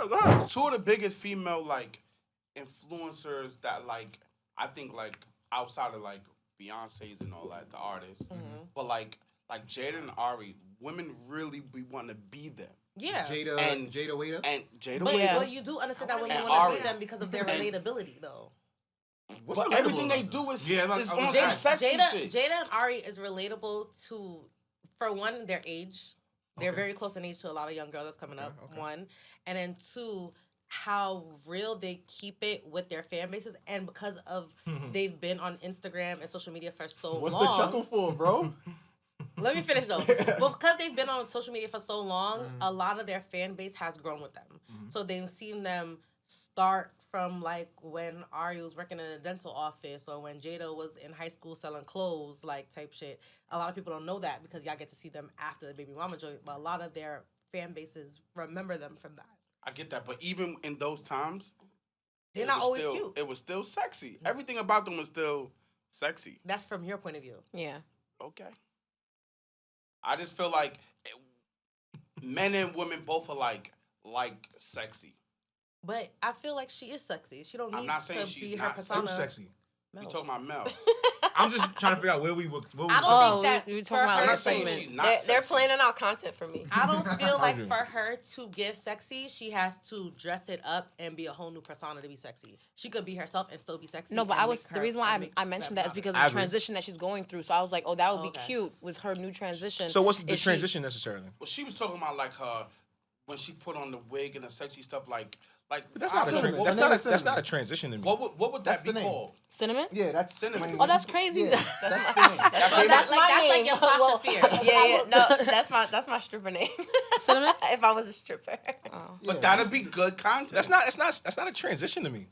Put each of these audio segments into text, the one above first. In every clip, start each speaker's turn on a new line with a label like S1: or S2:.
S1: go ahead. Two of the biggest female like influencers that like I think like outside of like Beyonce's and all that, the artists, but like Jada and Ari, women really be want to be them.
S2: Yeah.
S3: Jada Waiter.
S1: And Jada
S2: But
S1: Waiter.
S2: you do understand that women
S1: And
S2: want to
S1: Ari.
S2: be them because of their relatability, though.
S1: But everything they do is on some sexy shit.
S2: Jada and Ari is relatable to, for one, their age. They're very close in age to a lot of young girls that's coming up, one. And then two, how real they keep it with their fan bases. And because of they've been on Instagram and social media for so long.
S3: What's the chuckle for, bro?
S2: Let me finish though. Well, because they've been on social media for so long, a lot of their fan base has grown with them. So they've seen them start from like when Ari was working in a dental office or when Jada was in high school selling clothes, like type shit. A lot of people don't know that because y'all get to see them after the baby mama joint, but a lot of their fan bases remember them from that.
S1: I get that, but even in those times,
S2: they're not always cute.
S1: It was still sexy. Everything about them was still sexy.
S2: That's from your point of view.
S4: Yeah.
S1: Okay. I just feel like men and women both are like sexy.
S2: But I feel like she is sexy. She don't need
S1: I'm not saying
S2: to
S1: she's
S2: be her
S1: not
S2: persona.
S3: Who's sexy?
S2: Mel.
S1: You talking about Mel?
S3: I'm just trying to figure out where we were.
S2: I don't think that
S4: we
S2: for
S4: talking about
S1: I'm
S2: her
S1: not
S4: other
S1: saying
S4: segment.
S1: she's not
S5: They're
S1: sexy.
S5: planning out content for me.
S2: I don't feel like for her to get sexy, she has to dress it up and be a whole new persona to be sexy. She could be herself and still be sexy.
S4: No, but
S2: and
S4: the reason why I mentioned that is because of the transition that she's going through. So I was like, oh, that would be cute with her new transition.
S3: So what's the transition necessarily?
S1: Well, she was talking about like her when she put on the wig and the sexy stuff, like.
S3: But that's not a transition to me.
S1: What would that be called?
S4: Cinnamon?
S3: Yeah, that's
S1: Cinnamon.
S4: Oh, that's crazy.
S3: Yeah, that's the name.
S5: That's my
S2: that's
S5: name.
S2: like your Sasha Fierce.
S5: Yeah. No, that's my stripper name.
S4: Cinnamon?
S5: If I was a stripper.
S1: But that'd be good content.
S3: That's not a transition to me.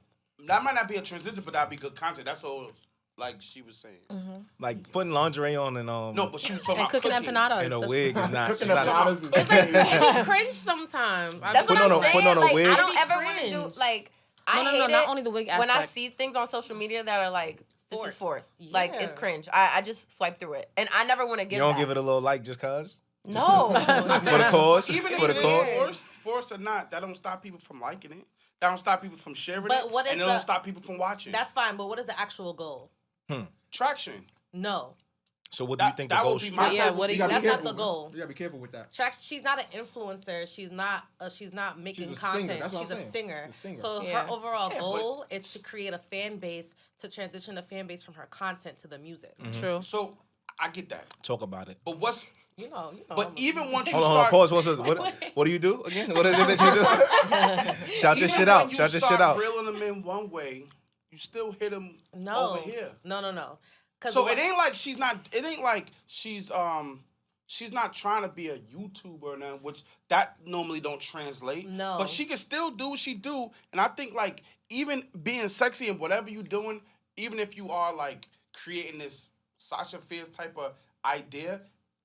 S1: That might not be a transition, but that'd be good content. That's all. Like she was saying,
S3: Like putting lingerie on and
S1: no, but she was talking
S4: And
S1: about
S4: cooking empanadas.
S3: and a wig is not.
S1: Cooking
S3: it's not
S1: empanadas
S3: a-
S2: It's like cringe sometimes.
S5: That's
S3: Putting
S5: what I'm
S3: on a-
S5: saying.
S3: putting on a
S5: like,
S3: wig.
S5: I don't ever
S2: Cringe.
S5: want to do like. I
S4: No,
S5: hate it
S4: not only the wig
S5: when I
S4: aspect.
S5: see things on social media that are like, this is forced. Like, it's
S2: Yeah.
S5: cringe. I just swipe through it. And I never want to give
S3: You don't
S5: that.
S3: give it a little like just cause?
S5: No.
S3: For the cause?
S1: Even if
S3: For the
S1: it
S3: cause?
S1: is forced or not, that don't stop people from liking it. That don't stop people from sharing
S2: But
S1: it.
S2: what is
S1: and it don't stop people from watching.
S2: That's fine, but what is the actual goal?
S1: traction.
S2: No.
S3: So what do you think the goal should be?
S2: Yeah, what do you? That's not the goal.
S3: You gotta be careful with that.
S2: She's not an influencer. She's not making
S3: She's a
S2: content.
S3: singer. That's what
S2: She's
S3: I'm
S2: a
S3: saying.
S2: singer.
S3: She's a singer.
S2: So
S4: Yeah.
S2: her overall goal is to create a fan base, to transition the fan base from her content to the music.
S4: True.
S1: So I get that.
S3: Talk about it.
S1: But what's
S2: You know.
S1: but even once you
S3: Hold on,
S1: start,
S3: pause. What do you do again? What is it that you do? Shout your
S1: even
S3: shit out.
S1: when you
S3: Shout your shit
S1: start
S3: out.
S1: reeling them in one way, you still hit them
S2: No.
S1: over here.
S2: No.
S1: So it ain't like she's not. It ain't like she's not trying to be a YouTuber now, which that normally don't translate.
S2: No.
S1: But she can still do what she do, and I think like even being sexy and whatever you doing, even if you are like creating this Sasha Fierce type of idea,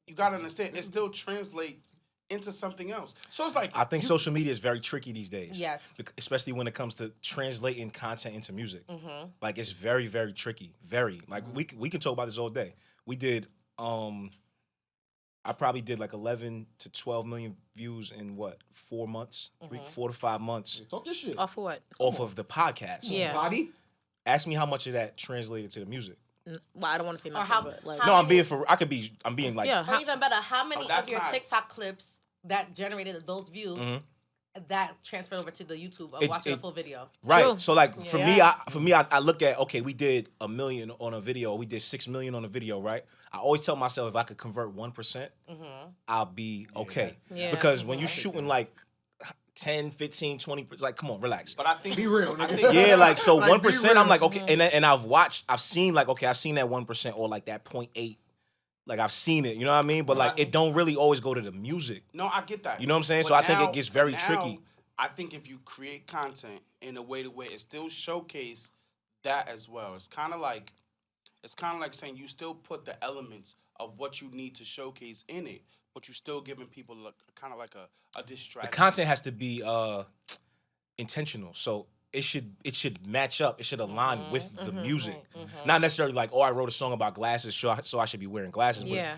S1: you gotta understand it still translates into something else. So it's like
S3: I think social media is very tricky these days.
S2: Yes.
S3: Especially when it comes to translating content into music.
S2: Mm-hmm.
S3: Like it's very, very tricky. Very. Like we can talk about this all day. We did I probably did like 11 to 12 million views in what, 4 months? 4 to 5 months.
S6: Talk your shit.
S4: Off of what?
S3: Off of the podcast.
S4: Yeah.
S6: Body?
S3: Ask me how much of that translated to the music.
S4: Well, I don't want to say nothing,
S2: how-
S4: but like,
S2: how-
S3: No, I'm
S2: many-
S3: being like
S4: yeah.
S2: Or even better, how many
S1: that's
S2: of your
S1: not-
S2: TikTok clips that generated those views that transferred over to the YouTube of watching a full video?
S3: Right.
S4: True.
S3: So like for
S4: Yeah.
S3: me, I look at, okay, we did 1 million on a video, we did 6 million on a video, right? I always tell myself if I could convert 1%, I'll be okay.
S4: Yeah.
S3: Because when you're shooting like 10, 15, 20%, like come on, relax.
S1: But I think
S6: Be real,
S1: I
S6: nigga.
S1: think,
S3: Yeah, like so
S6: Like,
S3: 1%,
S6: be
S3: I'm like,
S6: real.
S3: okay, and I've seen like, okay, I've seen that 1% or like that 0.8. Like I've seen it, you know what I mean? But like it don't really always go to the music.
S1: No, I get that.
S3: You know what I'm saying?
S1: But
S3: So I think
S1: now-
S3: it gets very
S1: now,
S3: tricky.
S1: I think if you create content in a way to where it still showcase that as well, it's kind of like saying you still put the elements of what you need to showcase in it, but you still giving people kind of like a
S3: The
S1: distraction.
S3: content has to be intentional. So it should match up. It should align with the music. Not necessarily like, oh, I wrote a song about glasses, so I should be wearing glasses. But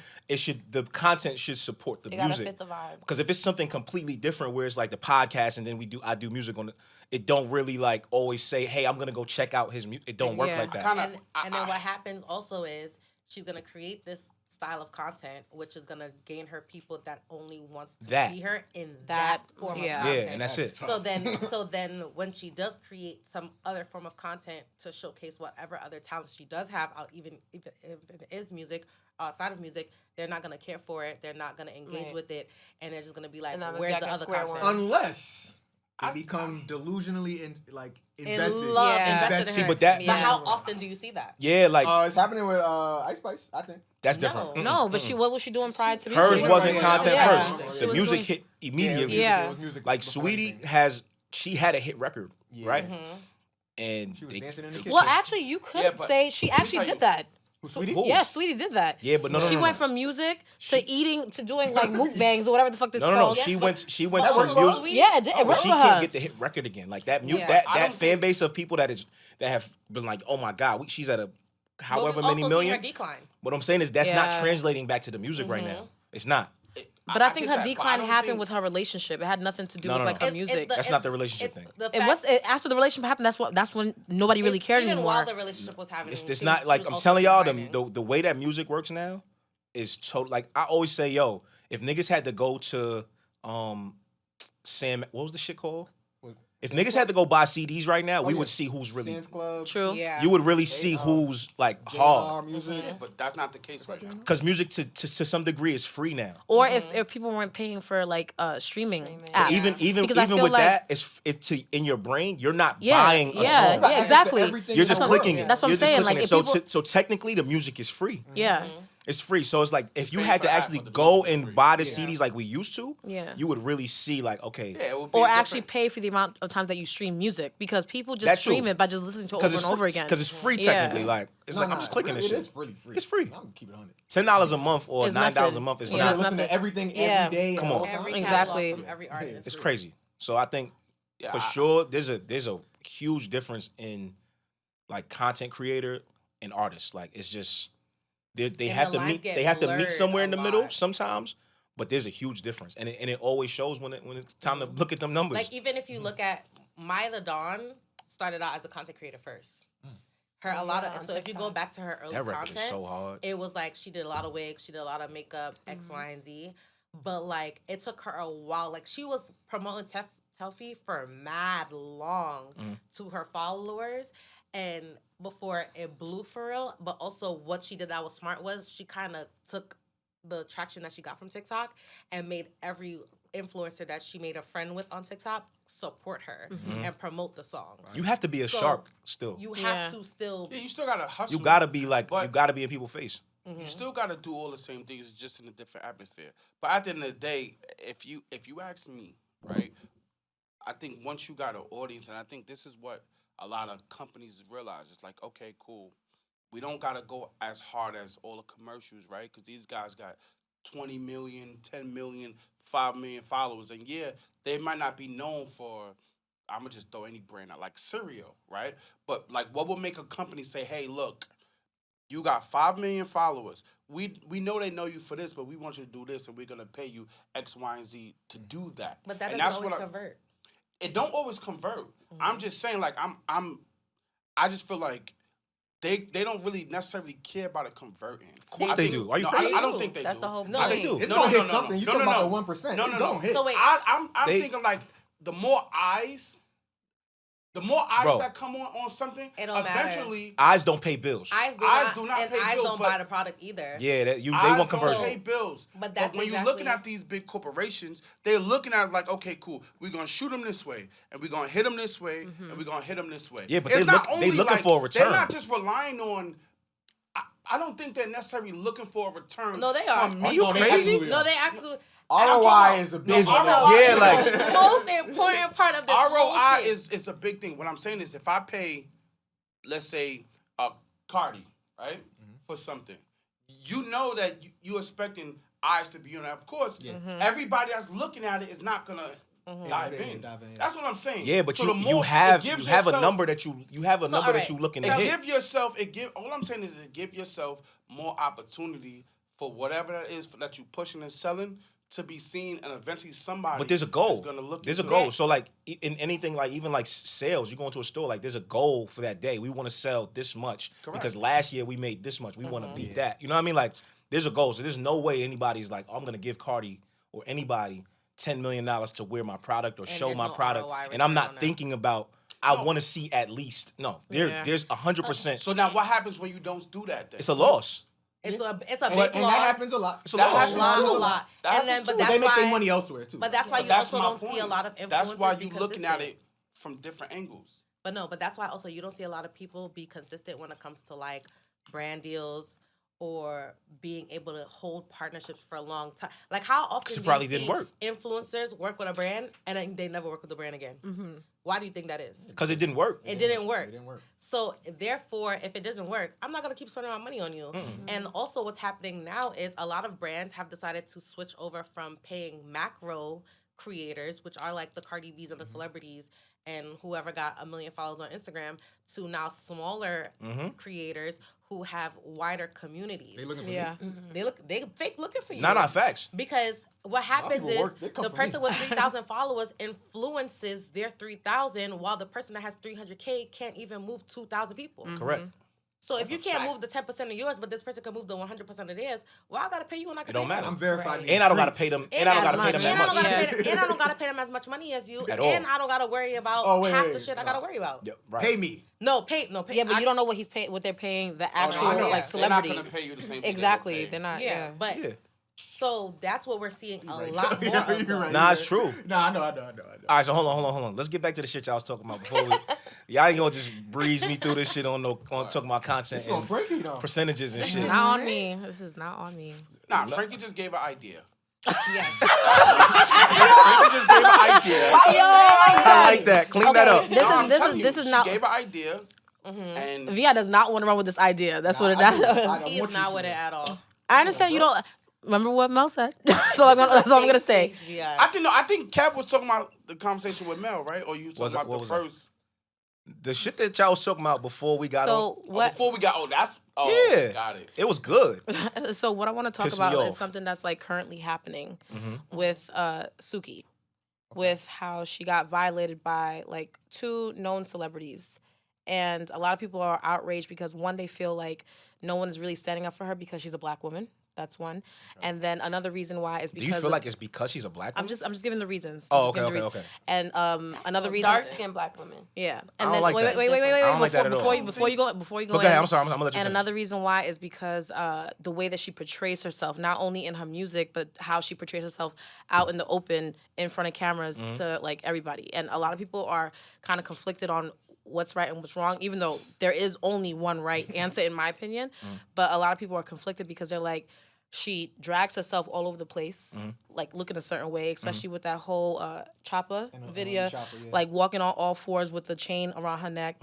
S3: the content should support the music.
S5: Gotta fit the vibe.
S3: Because if it's something completely different, where it's like the podcast and then I do music on it don't really like always say, hey, I'm gonna go check out his music. It don't work like that.
S2: And then what happens also is she's gonna create this style of content, which is gonna gain her people that only wants to see her in that form of content.
S3: Yeah, and that's it.
S2: So then when she does create some other form of content to showcase whatever other talents she does have, even if it is music, outside of music, they're not gonna care for it. They're not gonna engage with it, and they're just gonna be like, "Where's the other content?"
S6: Unless they become delusionally invested.
S2: Invested in
S3: See,
S2: her.
S3: but
S2: how often do you see that?
S3: Yeah, like
S6: it's happening with Ice Spice, I think.
S3: That's different.
S4: No, but what was she doing prior to music?
S3: Hers wasn't content first.
S4: She
S3: The
S4: was
S3: music
S4: doing-
S3: hit immediately.
S4: Yeah.
S3: Like Sweetie she had a hit record, right? And
S6: She was dancing in the kitchen.
S4: Well, actually, you could say she actually did that.
S6: Sweetie?
S4: Yeah, Sweetie did that.
S3: Yeah, but no.
S4: She went from music to eating to doing like mukbangs or whatever the fuck this
S3: No.
S4: called.
S3: She went from music.
S4: Yeah, it
S3: But
S4: worked
S3: she
S4: for
S3: can't
S4: her.
S3: get the hit record again. Like that
S2: I
S3: fan base of people that have been like, oh my God, she's at a however
S2: But we've
S3: many
S2: also seen
S3: million.
S2: her decline.
S3: What I'm saying is that's not
S4: Yeah.
S3: translating back to the music right now. It's not.
S4: But I think her decline happened with her relationship. It had nothing to do with like her
S2: It's
S4: music.
S3: That's not the relationship thing.
S4: After the relationship happened. That's when nobody really cared
S2: even
S4: anymore.
S2: while the relationship was happening.
S3: It's not like I'm telling y'all the way that music works now is total. Like I always say, yo, if niggas had to go to Sam, what was the shit called? If niggas had to go buy CDs right now, we would see who's really.
S6: Sam's Club.
S4: True.
S2: Yeah.
S3: You would really see who's like hard.
S6: Music.
S1: But that's not the case right now.
S3: Because music to some degree is free now.
S4: Or if people weren't paying for like streaming apps.
S3: Even
S4: Because I feel
S3: with
S4: like-
S3: that, it's in your brain, you're not buying a song.
S4: Yeah, exactly.
S3: You're just clicking it.
S4: That's what I'm
S3: You're just
S4: saying.
S3: clicking
S4: Like,
S3: it.
S4: if people-
S3: So technically, the music is free.
S4: Yeah.
S3: It's free. So it's like if you
S1: paying
S3: had
S1: for
S3: to
S1: the app,
S3: actually
S1: but the
S3: go
S1: music is
S3: and
S1: free.
S3: buy the CDs like we used to,
S4: Yeah.
S3: you would really see like, okay,
S1: Yeah, it would be
S4: Or
S1: different.
S4: actually pay for the amount of times that you stream music, because people just
S3: That's
S4: stream
S3: true.
S4: it by just listening to it over and over again.
S3: Because it's free
S4: Yeah.
S3: technically. Like it's like I'm just clicking this
S6: It
S3: shit.
S6: is really free.
S3: It's free.
S6: I'm gonna keep it on it.
S3: $10 a month or
S4: It's
S3: $9 a
S4: nothing.
S3: month is
S4: Yeah,
S3: not.
S4: it's
S6: Listen
S4: nothing.
S6: to everything
S4: Yeah.
S6: every day.
S3: Come on.
S6: all the time.
S2: Every
S4: Exactly.
S2: catalog from every artist.
S3: It's crazy. So I think for sure there's a huge difference in like content creator and artist. Like it's just they have
S2: the
S3: to
S2: lines
S3: meet.
S2: get
S3: They have to meet
S2: blurred
S3: somewhere
S2: a
S3: in the middle
S2: lot.
S3: sometimes. But there's a huge difference, and it always shows when it's time to look at them numbers.
S2: Like even if you look at Maya the Dawn started out as a content creator first. So if you go back to her early
S3: that record
S2: content,
S3: is so hard.
S2: it was like she did a lot of wigs, she did a lot of makeup, X, Y, and Z. But like it took her a while. Like she was promoting Telfie for mad long to her followers, and before it blew for real. But also what she did that was smart was she kind of took the traction that she got from TikTok and made every influencer that she made a friend with on TikTok support her and promote the song.
S3: You have to be a shark still.
S2: You have to still.
S1: Yeah, you still gotta hustle.
S3: You gotta be like
S1: But-
S3: you gotta be in people's face.
S1: You still gotta do all the same things, just in a different atmosphere. But at the end of the day, if you ask me, right, I think once you got an audience, and I think this is what a lot of companies realize, it's like, okay, cool, we don't gotta go as hard as all the commercials, right? Because these guys got 20 million, 10 million, 5 million followers, and yeah, they might not be known for. I'm gonna just throw any brand out like cereal, right? But like, what will make a company say, "Hey, look, you got 5 million followers. We know they know you for this, but we want you to do this, and we're gonna pay you X, Y, and Z to do that."
S2: But that
S1: and
S2: doesn't always convert.
S1: It don't always convert. I'm just saying, like, I just feel like they don't really necessarily care about it converting. Of
S3: course they do. Are you crazy?
S1: I don't think they
S5: That's
S1: do.
S5: the whole
S2: No,
S5: point.
S3: they do.
S6: It's gonna hit something. You talking about the 1%.
S1: No,
S6: It's
S1: no,
S6: gonna
S1: no.
S6: hit.
S2: So wait,
S1: I'm
S3: They-
S1: thinking like the more eyes
S3: Bro.
S1: that come on something,
S2: It don't matter.
S1: eventually
S3: Eyes don't pay bills.
S2: Eyes do not
S1: pay
S2: and eyes
S1: bills,
S2: don't
S1: but-
S2: buy the product either.
S3: Yeah, they
S1: eyes
S3: want
S1: don't
S3: conversion.
S1: pay bills.
S2: But that's
S1: when you're
S2: exactly-
S1: looking at these big corporations, they're looking at it like, okay, cool, we're gonna shoot them this way, and we're gonna hit them this way, and we're gonna hit them this way.
S3: Yeah, but
S1: It's
S3: they
S1: not
S3: look- they
S1: only
S3: looking for a return.
S1: They're not just relying on. I don't think they're necessarily looking for a return.
S2: No, they are.
S1: From
S3: Are
S1: me.
S3: you crazy?
S2: No, they actually.
S6: ROI is a big
S1: No,
S6: one.
S1: ROI
S3: Yeah, like-
S2: the most important part of this whole
S1: ROI
S2: shit.
S1: is a big thing. What I'm saying is, if I pay, let's say, a Cardi, right, for something, you know that you expecting eyes to be on that. Of course, everybody that's looking at it is not gonna dive in. That's what I'm saying.
S3: Yeah, but
S1: so
S3: you have a number that you have a number that you looking to hit.
S1: All I'm saying is to give yourself more opportunity for whatever that is that you pushing and selling to be seen, and eventually somebody.
S3: But there's a goal.
S1: Is gonna look.
S3: There's a goal. So like in anything, like even like sales, you go into a store, like there's a goal for that day. We want to sell this much because last year we made this much. We want to beat that. You know what I mean? Like there's a goal. So there's no way anybody's like, oh, I'm gonna give Cardi or anybody $10 million to wear my product or show my product, and I'm not thinking about. I want to see at least there's 100%.
S1: So now what happens when you don't do that? Then
S3: it's a loss.
S2: It's a big
S6: and
S2: loss.
S6: And that happens a lot.
S3: It's a loss.
S2: A lot.
S1: And
S2: then, but
S6: they make their money elsewhere too.
S2: But that's why you also don't see a lot of influencers.
S1: That's why you're looking at it from different angles.
S2: But that's why also you don't see a lot of people be consistent when it comes to like brand deals or being able to hold partnerships for a long time. Like how often do you see influencers work with a brand and then they never work with the brand again? Mm-hmm. Why do you think that is?
S3: Because it didn't work.
S2: It didn't work. So therefore, if it doesn't work, I'm not gonna keep spending my money on you. Mm-hmm. And also, what's happening now is a lot of brands have decided to switch over from paying macro creators, which are like the Cardi B's and the celebrities, and whoever got 1 million followers on Instagram, to now smaller creators who have wider communities.
S6: They looking for
S2: me. They fake looking for you.
S3: Not facts.
S2: Because what happens is the person with 3,000 followers influences their 3,000, while the person that has 300K can't even move 2,000 people.
S3: Correct.
S2: So if you can't move the 10% of yours, but this person can move the 100% of theirs, well, I gotta pay you and I can pay you.
S3: It don't matter.
S6: I'm verified.
S3: And I don't gotta pay them. And I don't gotta pay them that much.
S2: And I don't gotta pay them as much money as you.
S3: At all.
S2: And I don't gotta worry about half the shit I gotta worry about.
S3: Yep, right.
S6: Pay me.
S2: No, pay.
S4: Yeah, but you don't know what he's paying. What they're paying the actual like celebrity.
S1: They're not gonna pay you the same.
S4: Exactly. They're not.
S2: Yeah, but.
S3: Yeah.
S2: So that's what we're seeing a lot more of.
S6: Right.
S3: Nah, it's true.
S6: Nah, I know.
S3: All right, so hold on. Let's get back to the shit y'all was talking about before we. Y'all ain't gonna just breeze me through this shit on talking about content and percentages and shit.
S4: Not on me. This is not on me.
S1: Nah, Frankie just gave an idea.
S2: Yes.
S1: Frankie just gave an idea.
S3: I like that. Clean that up.
S4: This is not.
S1: She gave an idea. And
S4: Via does not want to run with this idea. That's what it is.
S2: He is not with it at all.
S4: I understand you don't. Remember what Mel said? That's all I'm gonna say.
S1: I think Kev was talking about the conversation with Mel, right? Or you was talking about the first.
S3: The shit that y'all was talking about before we got on.
S1: Yeah. Got it.
S3: It was good.
S4: So what I want to talk about is something that's like currently happening with Suki, with how she got violated by like 2 known celebrities. And a lot of people are outraged because one, they feel like no one is really standing up for her because she's a black woman. That's one. And then another reason why is because...
S3: Do you feel like it's because she's a black woman?
S4: I'm just giving the reasons.
S3: Okay.
S4: And another reason...
S5: Dark-skinned black woman.
S4: Yeah.
S3: And I don't like that.
S4: Wait. Before you go
S3: Okay, I'm sorry. I'm gonna let you
S4: And
S3: finish.
S4: another reason why is because the way that she portrays herself, not only in her music, but how she portrays herself out in the open, in front of cameras to like everybody. And a lot of people are kind of conflicted on what's right and what's wrong, even though there is only one right answer in my opinion. But a lot of people are conflicted because they're like, she drags herself all over the place, like looking a certain way, especially with that whole Chopper video, like walking on all fours with the chain around her neck.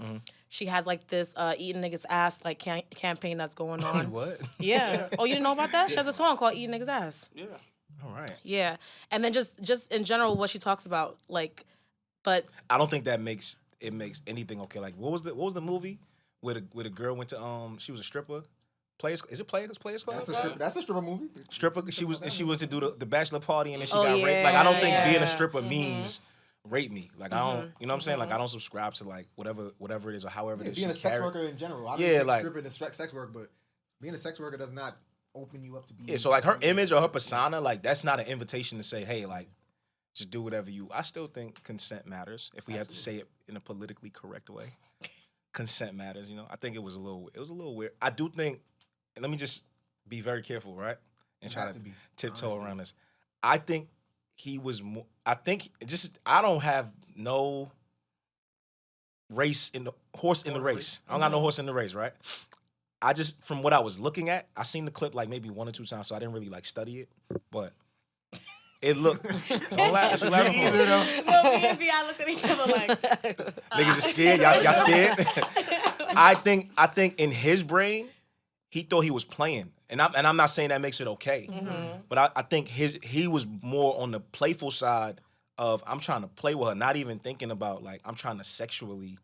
S4: She has like this eating niggas ass like campaign that's going on.
S3: What?
S4: Yeah. Oh, you didn't know about that? She has a song called Eating Niggas Ass.
S1: Yeah.
S3: All right.
S4: Yeah. And then just in general what she talks about, like, but
S3: I don't think that makes anything okay. Like what was the movie where the girl went to she was a stripper? Players Club?
S6: That's a stripper movie.
S3: Stripper. She was to do the bachelor party and then she got raped. Like I don't think being a stripper means rape me. Like I don't. You know what I'm saying? Like I don't subscribe to like whatever it is or however it is.
S6: Being a sex worker in general. I don't like stripping and sex work, but being a sex worker does not open you up to be.
S3: Yeah. So like her image or her persona, like that's not an invitation to say, hey, like just do whatever you. I still think consent matters. If we have to say it in a politically correct way, consent matters. You know, I think it was a little weird. I do think. And let me just be very careful, right? And try to tiptoe around this. I think he was more... I don't have no horse in the race. I don't got no horse in the race, right? I just, from what I was looking at, I seen the clip like maybe 1 or 2 times, so I didn't really like study it. But it looked... Don't laugh. You laughing
S6: either, though.
S2: No, me and B, I looked at each other like...
S3: Niggas are scared. Y'all scared? I think in his brain... He thought he was playing, and I'm not saying that makes it okay, but I think he was more on the playful side of I'm trying to play with her, not even thinking about like I'm trying to sexually.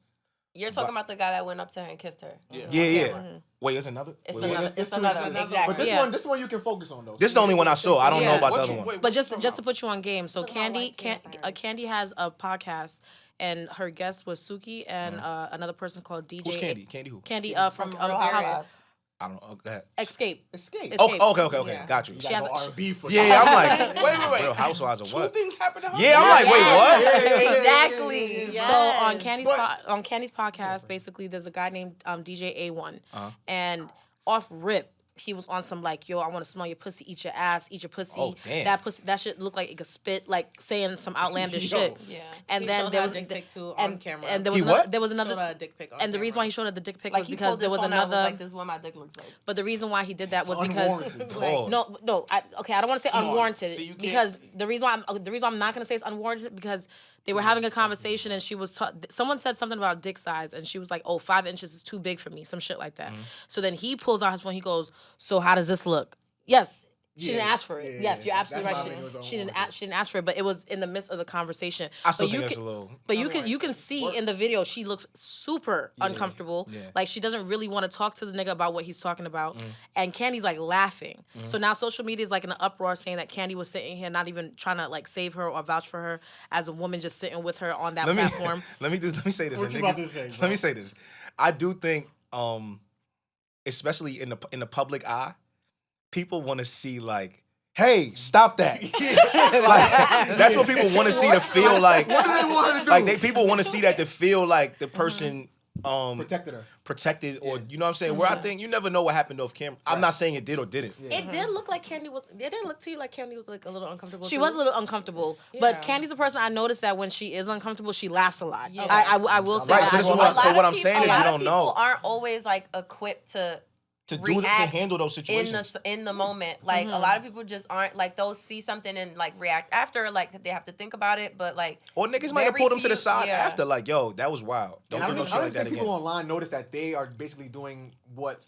S5: You're talking about the guy that went up to her and kissed her.
S3: Yeah. Wait, there's another.
S5: It's
S3: Wait,
S5: another. It's
S6: two.
S5: another. Exactly.
S6: But this one you can focus on though.
S3: This is the only one I saw. I don't know about the other one.
S4: But just to put you on game, so
S2: Talk about
S4: Candy
S2: white kids,
S4: Candy has a podcast, and her guest was Suki and another person called DJ.
S3: Who's Candy? Candy who?
S4: Candy from
S5: Real
S4: House.
S5: Housewives.
S3: I don't know. Go ahead.
S4: Escape.
S3: Oh, okay.
S2: Yeah.
S3: Got you.
S6: She has R&B for
S3: Yeah, I'm like,
S1: Wait.
S3: Real Housewives or
S1: Two
S3: what?
S1: things happened to her.
S3: Yeah, I'm like, wait, what?
S5: Exactly.
S4: So on
S5: Yes.
S4: Candy's podcast, basically, there's a guy named DJ A1, and off rip, he was on some like, yo, I want to smell your pussy, eat your ass, eat your pussy.
S3: Oh, damn.
S4: That shit looked like it could spit, like saying some outlandish shit.
S5: Yeah.
S4: And
S2: He
S4: then
S2: showed
S4: there
S2: her
S4: was
S2: a dick pic too
S4: and,
S2: on camera.
S4: and there
S3: He
S4: was
S3: what?
S4: another, there was
S2: Showed her
S4: another,
S2: a dick pic on
S4: and the reason
S2: camera.
S4: why he showed her the dick pic
S5: Like
S4: was
S5: he
S4: because
S5: pulled
S4: there
S5: his
S4: was
S5: phone out and
S4: another.
S5: like, this is what my dick looks like.
S4: But the reason why he did that was because
S3: Pause.
S4: no, I don't want to say
S1: Come on.
S4: unwarranted
S1: See, you can't-
S4: because the reason why I'm not going to say it's unwarranted because they were having a conversation and she was someone said something about dick size and she was like, "Oh, 5 inches is too big for me," some shit like that. So then he pulls out his phone. He goes, "So how does this look?" Yes. She didn't ask for it.
S6: Yeah,
S4: Yes, you're
S6: yeah.
S4: absolutely
S6: That's
S4: right.
S6: why I think it was
S4: She didn't
S6: unwarranted.
S4: ask for it, but it was in the midst of the conversation.
S3: I still
S4: But
S3: think
S4: you
S3: that's
S4: can-
S3: a little.
S4: But you can see in the video she looks super uncomfortable.
S3: Yeah.
S4: Like she doesn't really want to talk to the nigga about what he's talking about.
S3: Mm.
S4: And Candy's like laughing. So now social media is like in an uproar saying that Candy was sitting here not even trying to like save her or vouch for her as a woman just sitting with her on that platform.
S3: Let me say this.
S6: What you
S3: nigga.
S6: about to say, bro?
S3: Let me say this. I do think, especially in the public eye, people want to see like, hey, stop that. Like, that's what people want to see to feel like.
S6: What do they want her to do?
S3: Like people want to see that to feel like the person
S6: Protected her.
S3: protected or you know what I'm saying. Where I think you never know what happened off camera. I'm not saying it did or didn't.
S2: It did look like Candy was. It didn't look to you like Candy was like a little uncomfortable.
S4: She
S2: too?
S4: was a little uncomfortable,
S2: Yeah.
S4: but Candy's a person I noticed that when she is uncomfortable, she laughs a lot.
S2: Yeah.
S4: I will say
S3: Right,
S4: that.
S3: so this
S4: I
S3: is
S4: will-
S3: what-
S5: A lot
S3: what
S5: of
S3: I'm saying
S5: people-
S3: is you
S5: a lot
S3: don't
S5: of people
S3: know.
S5: aren't always like equipped to
S3: To
S5: react
S3: handle those situations.
S5: in the moment. Like a lot of people just aren't like they'll see something and like react after. Like they have to think about it, but like
S3: Or niggas might have
S5: very
S3: pulled them to the
S5: few-
S3: side
S5: yeah.
S3: after, like, yo, that was wild. Don't
S6: And
S3: do no shit
S6: I
S3: like
S6: don't
S3: that
S6: think people
S3: again.
S6: online notice that they are basically doing what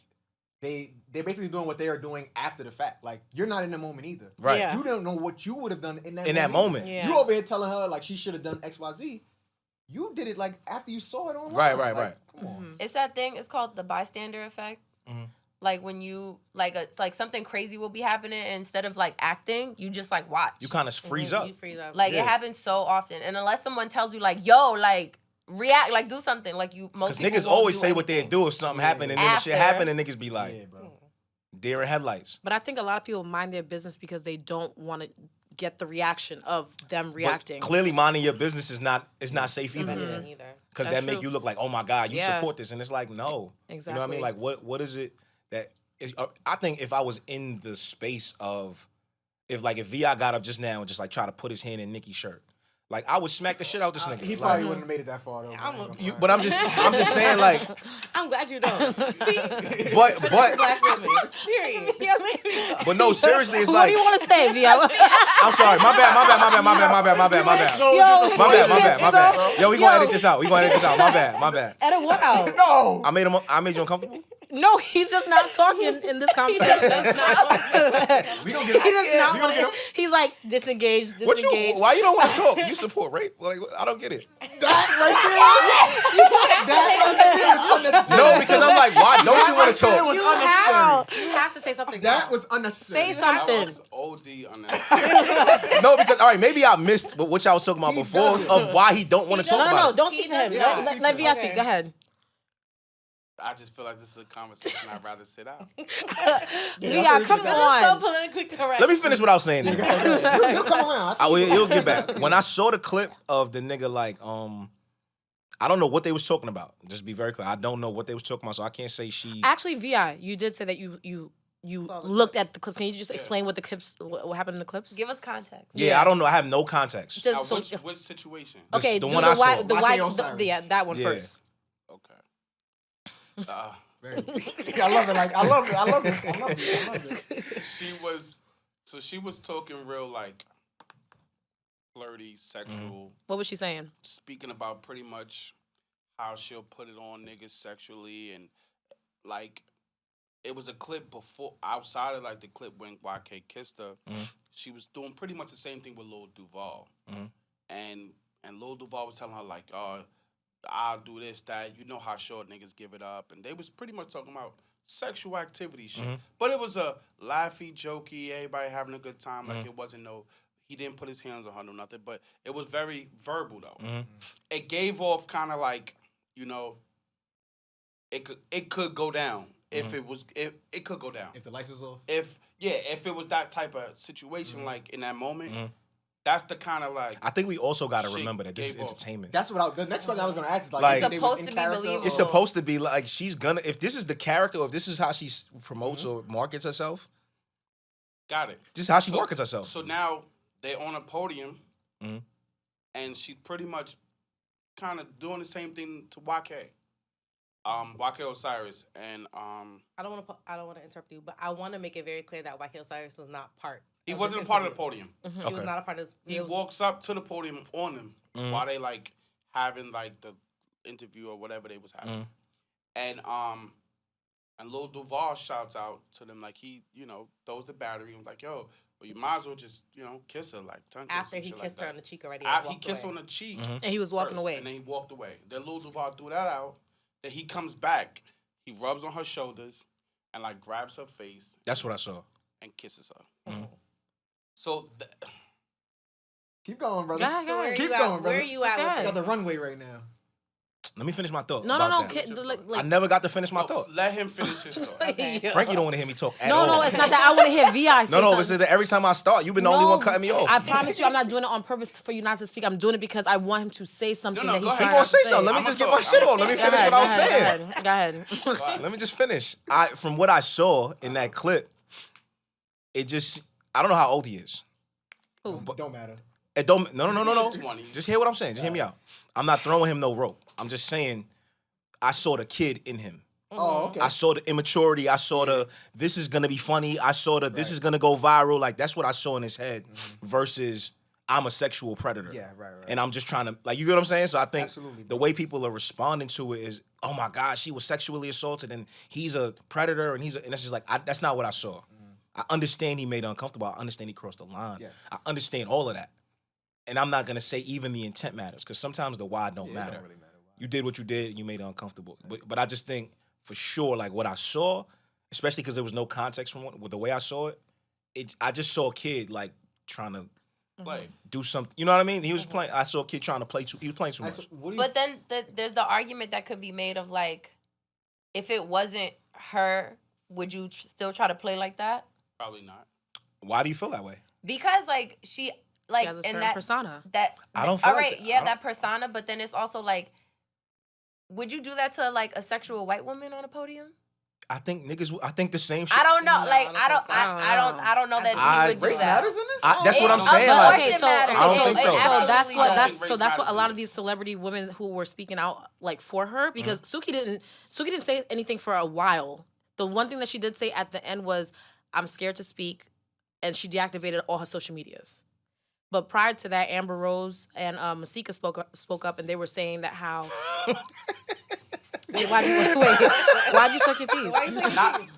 S6: they're basically doing what they are doing after the fact. Like you're not in the moment either.
S3: Right.
S4: Yeah.
S6: You don't know what you would have done in that
S3: In that
S6: moment.
S3: moment.
S4: Yeah.
S6: You over here telling her like she should have done XYZ. You did it like after you saw it online.
S3: Right.
S6: Like, come on.
S5: it's that thing. It's called the bystander effect. Like when you like something crazy will be happening, and instead of like acting, you just like watch.
S3: You kind of freeze up.
S2: You freeze up.
S5: Like
S3: Yeah.
S5: it happens so often, and unless someone tells you like, "Yo, like react, like do something," like you most
S3: Because
S5: people
S3: niggas
S5: won't
S3: always
S5: do
S3: say what they
S5: anything.
S3: do if something happened and then shit
S5: After.
S3: happened and niggas be like,
S6: Yeah, bro.
S3: deer in headlights.
S4: But I think a lot of people mind their business because they don't want to get the reaction of them reacting.
S3: But clearly minding your business is not safe either.
S2: Either.
S3: Because
S4: That's
S3: that make
S4: true.
S3: you look like, oh my God, you
S4: Yeah.
S3: support this. And it's like, no.
S4: Exactly.
S3: You know what I mean? Like, what is it that is, I think if I was in the space of, if VI got up just now and just like try to put his hand in Nicki's shirt, like I would smack the shit out this nigga.
S6: He
S3: Like,
S6: probably wouldn't have made it that far though.
S3: but I'm just saying like,
S2: I'm glad you don't. See?
S3: but
S2: Black women. Period.
S3: but no, seriously, it's
S4: what
S3: like,
S4: do you want to say, Via?
S3: I'm sorry, my bad. Yo, we gonna edit this out. My bad.
S4: Edit what out?
S6: No.
S3: I made you uncomfortable?
S4: No, he's just not talking in this conversation.
S6: We don't get
S4: He does not
S6: we
S4: want
S6: don't get
S4: to. He's like disengaged.
S3: Why you don't want to talk? You support rape? Like, I don't get it. No, because I'm like, why don't you want to talk?
S2: You have to say something.
S6: That
S2: now.
S6: was unnecessary.
S4: Say
S1: That
S4: something.
S1: was OD unnecessary.
S3: No, because all right, maybe I missed what y'all was talking about
S6: He
S3: before
S6: doesn't.
S3: of why he don't want to talk
S4: No,
S3: about it.
S4: don't speak for him.
S6: Yeah,
S4: Let Via
S2: Okay.
S4: speak. Go ahead.
S1: I just feel like this is a conversation I'd rather sit out.
S4: Via, come
S2: This is so
S4: on.
S2: politically correct.
S3: Let me finish what I was saying. Then.
S6: He'll come around.
S3: You'll get back. When I saw the clip of the nigga, like, I don't know what they was talking about. Just be very clear. I don't know what they was talking about, so I can't say she.
S4: Actually, Vi, you did say that you looked at the clips. Can you just explain what the clips, what happened in the clips?
S5: Give us context.
S3: Yeah, I don't know. I have no context.
S4: Just
S1: Now,
S4: so,
S1: which situation?
S4: okay,
S3: the
S4: do
S3: one I saw.
S4: the
S6: YK
S4: white,
S6: Osiris.
S4: that one
S3: Yeah.
S4: first.
S1: Okay.
S6: I love it. Like I love it.
S1: She was talking real like flirty, sexual,
S4: What was she saying?
S1: speaking about pretty much how she'll put it on niggas sexually, and like it was a clip before outside of like the clip when YK kissed her. She was doing pretty much the same thing with Lil Duval. and Lil Duval was telling her like, I'll do this, that. You know how short niggas give it up, and they was pretty much talking about sexual activity shit. But it was a laughy, jokey, everybody having a good time. Like it wasn't he didn't put his hands on her, no nothing. But it was very verbal though. It gave off kind of like, you know, it could go down if it could go down
S6: if the lights was off.
S1: If it was that type of situation like in that moment. That's the kind of like.
S3: I think we also got to remember that this is entertainment.
S6: That's what the next question I was going to ask is like
S5: it's supposed to be believable.
S3: It's supposed to be like she's gonna. If this is the character, or if this is how she promotes or markets herself,
S1: got it.
S3: This is how she markets herself.
S1: So now they're on a podium, and she's pretty much kind of doing the same thing to YK. YK Osiris and
S2: I don't want to interrupt you, but I want to make it very clear that YK Osiris was not part.
S1: He wasn't a part of the podium.
S2: He was not a part of this.
S1: He walks up to the podium on them while they like having like the interview or whatever they was having. And Lil Duval shouts out to them like he, you know, throws the battery and was like, yo, well, you might as well just, you know, kiss her, like tongue kiss
S2: after he kissed
S1: like
S2: her on the cheek already.
S1: He kissed her on the cheek.
S4: And he was walking away.
S1: And then he walked away. Then Lil Duval threw that out. Then he comes back. He rubs on her shoulders and like grabs her face.
S3: That's what I saw.
S1: And kisses her. So
S6: keep going, brother.
S2: So
S6: keep going, brother.
S2: Where are you at?
S6: You got the runway right now.
S3: Let me finish my thought.
S4: No.
S3: I never got to finish my thought.
S1: Let him finish his thought.
S3: Frankie don't want to hear me talk at all.
S4: No, it's not that. I want to hear Vi say
S3: No,
S4: something.
S3: it's that every time I start, you've been the only one cutting me off.
S4: I promise you, I'm not doing it on purpose for you not to speak. I'm doing it because I want him to say something that he's
S1: go ahead.
S4: trying
S3: He gonna
S4: to
S3: say something. Let me just get my shit on. Let me finish what I was saying.
S4: Go ahead.
S3: Let me just finish. From what I saw in that clip, I don't know how old he is.
S6: Don't matter.
S3: It don't. No.
S1: 20.
S3: Just hear what I'm saying. Just hear me out. I'm not throwing him no rope. I'm just saying, I saw the kid in him.
S6: Oh, okay.
S3: I saw the immaturity. I saw this is gonna be funny. I saw this is gonna go viral. Like that's what I saw in his head. Versus I'm a sexual predator.
S6: Yeah, right.
S3: And I'm just trying to you get what I'm saying. So I think
S6: Absolutely,
S3: the way people are responding to it is, oh my God, she was sexually assaulted and he's a predator and and that's just like that's not what I saw. I understand he made her uncomfortable. I understand he crossed the line. Yeah. I understand all of that. And I'm not gonna say even the intent matters because sometimes the why don't matter. It don't really matter. You did what you did. And you made her uncomfortable. But I just think for sure, like what I saw, especially because there was no context with the way I saw it. I just saw a kid like trying to do something. You know what I mean? He was playing. I saw a kid trying to play he was playing too much.
S5: But then there's the argument that could be made of like, if it wasn't her, would you still try to play like that?
S1: Probably not.
S3: Why do you feel that way?
S5: Because like she
S4: has a certain persona.
S3: I don't feel
S5: all right,
S3: like
S5: that persona, but then it's also like, would you do that to like a sexual white woman on a podium?
S3: I think the same shit.
S5: I don't know. Like I don't know that he would do that.
S6: Matters in this?
S3: That's what I'm saying.
S5: Like,
S3: I don't think so.
S4: So that's what a lot of these celebrity women who were speaking out like for her because Suki didn't say anything for a while. The one thing that she did say at the end was, I'm scared to speak, and she deactivated all her social medias. But prior to that, Amber Rose and Masika spoke up, and they were saying that how. Why'd you suck your teeth?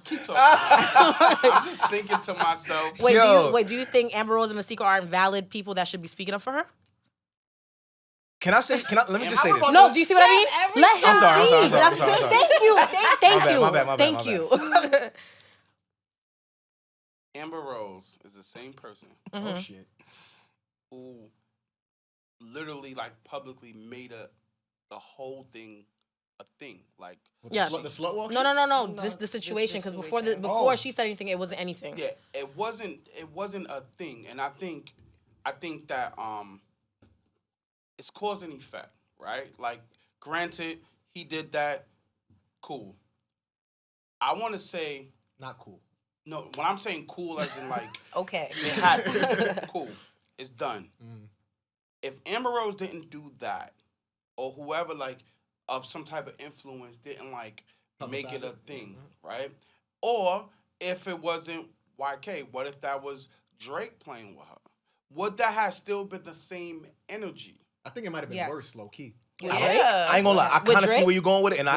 S1: Keep talking. I'm just thinking to myself.
S4: Do you think Amber Rose and Masika are invalid people that should be speaking up for her?
S3: Let me just say this.
S4: No, do you see what I mean? Let him speak.
S3: I'm sorry.
S4: Thank you.
S3: My bad.
S4: Thank you.
S1: Amber Rose is the same person.
S6: Oh shit.
S1: Who literally like publicly made the whole thing a thing. Like
S4: yes.
S6: The slut walk?
S4: No. The situation because before she said anything, it wasn't anything.
S1: Yeah, it wasn't a thing, and I think that it's cause and effect, right? Like, granted, he did that. Cool. I want to say
S6: not cool.
S1: No, when I'm saying cool, as in like
S5: okay,
S1: it happened. Cool, it's done. If Amber Rose didn't do that, or whoever like of some type of influence didn't like make it a thing, right? Or if it wasn't YK, what if that was Drake playing with her? Would that have still been the same energy?
S6: I think it might have been worse, low key.
S5: Yeah.
S3: I ain't gonna lie. I kind of see where you're going with it, and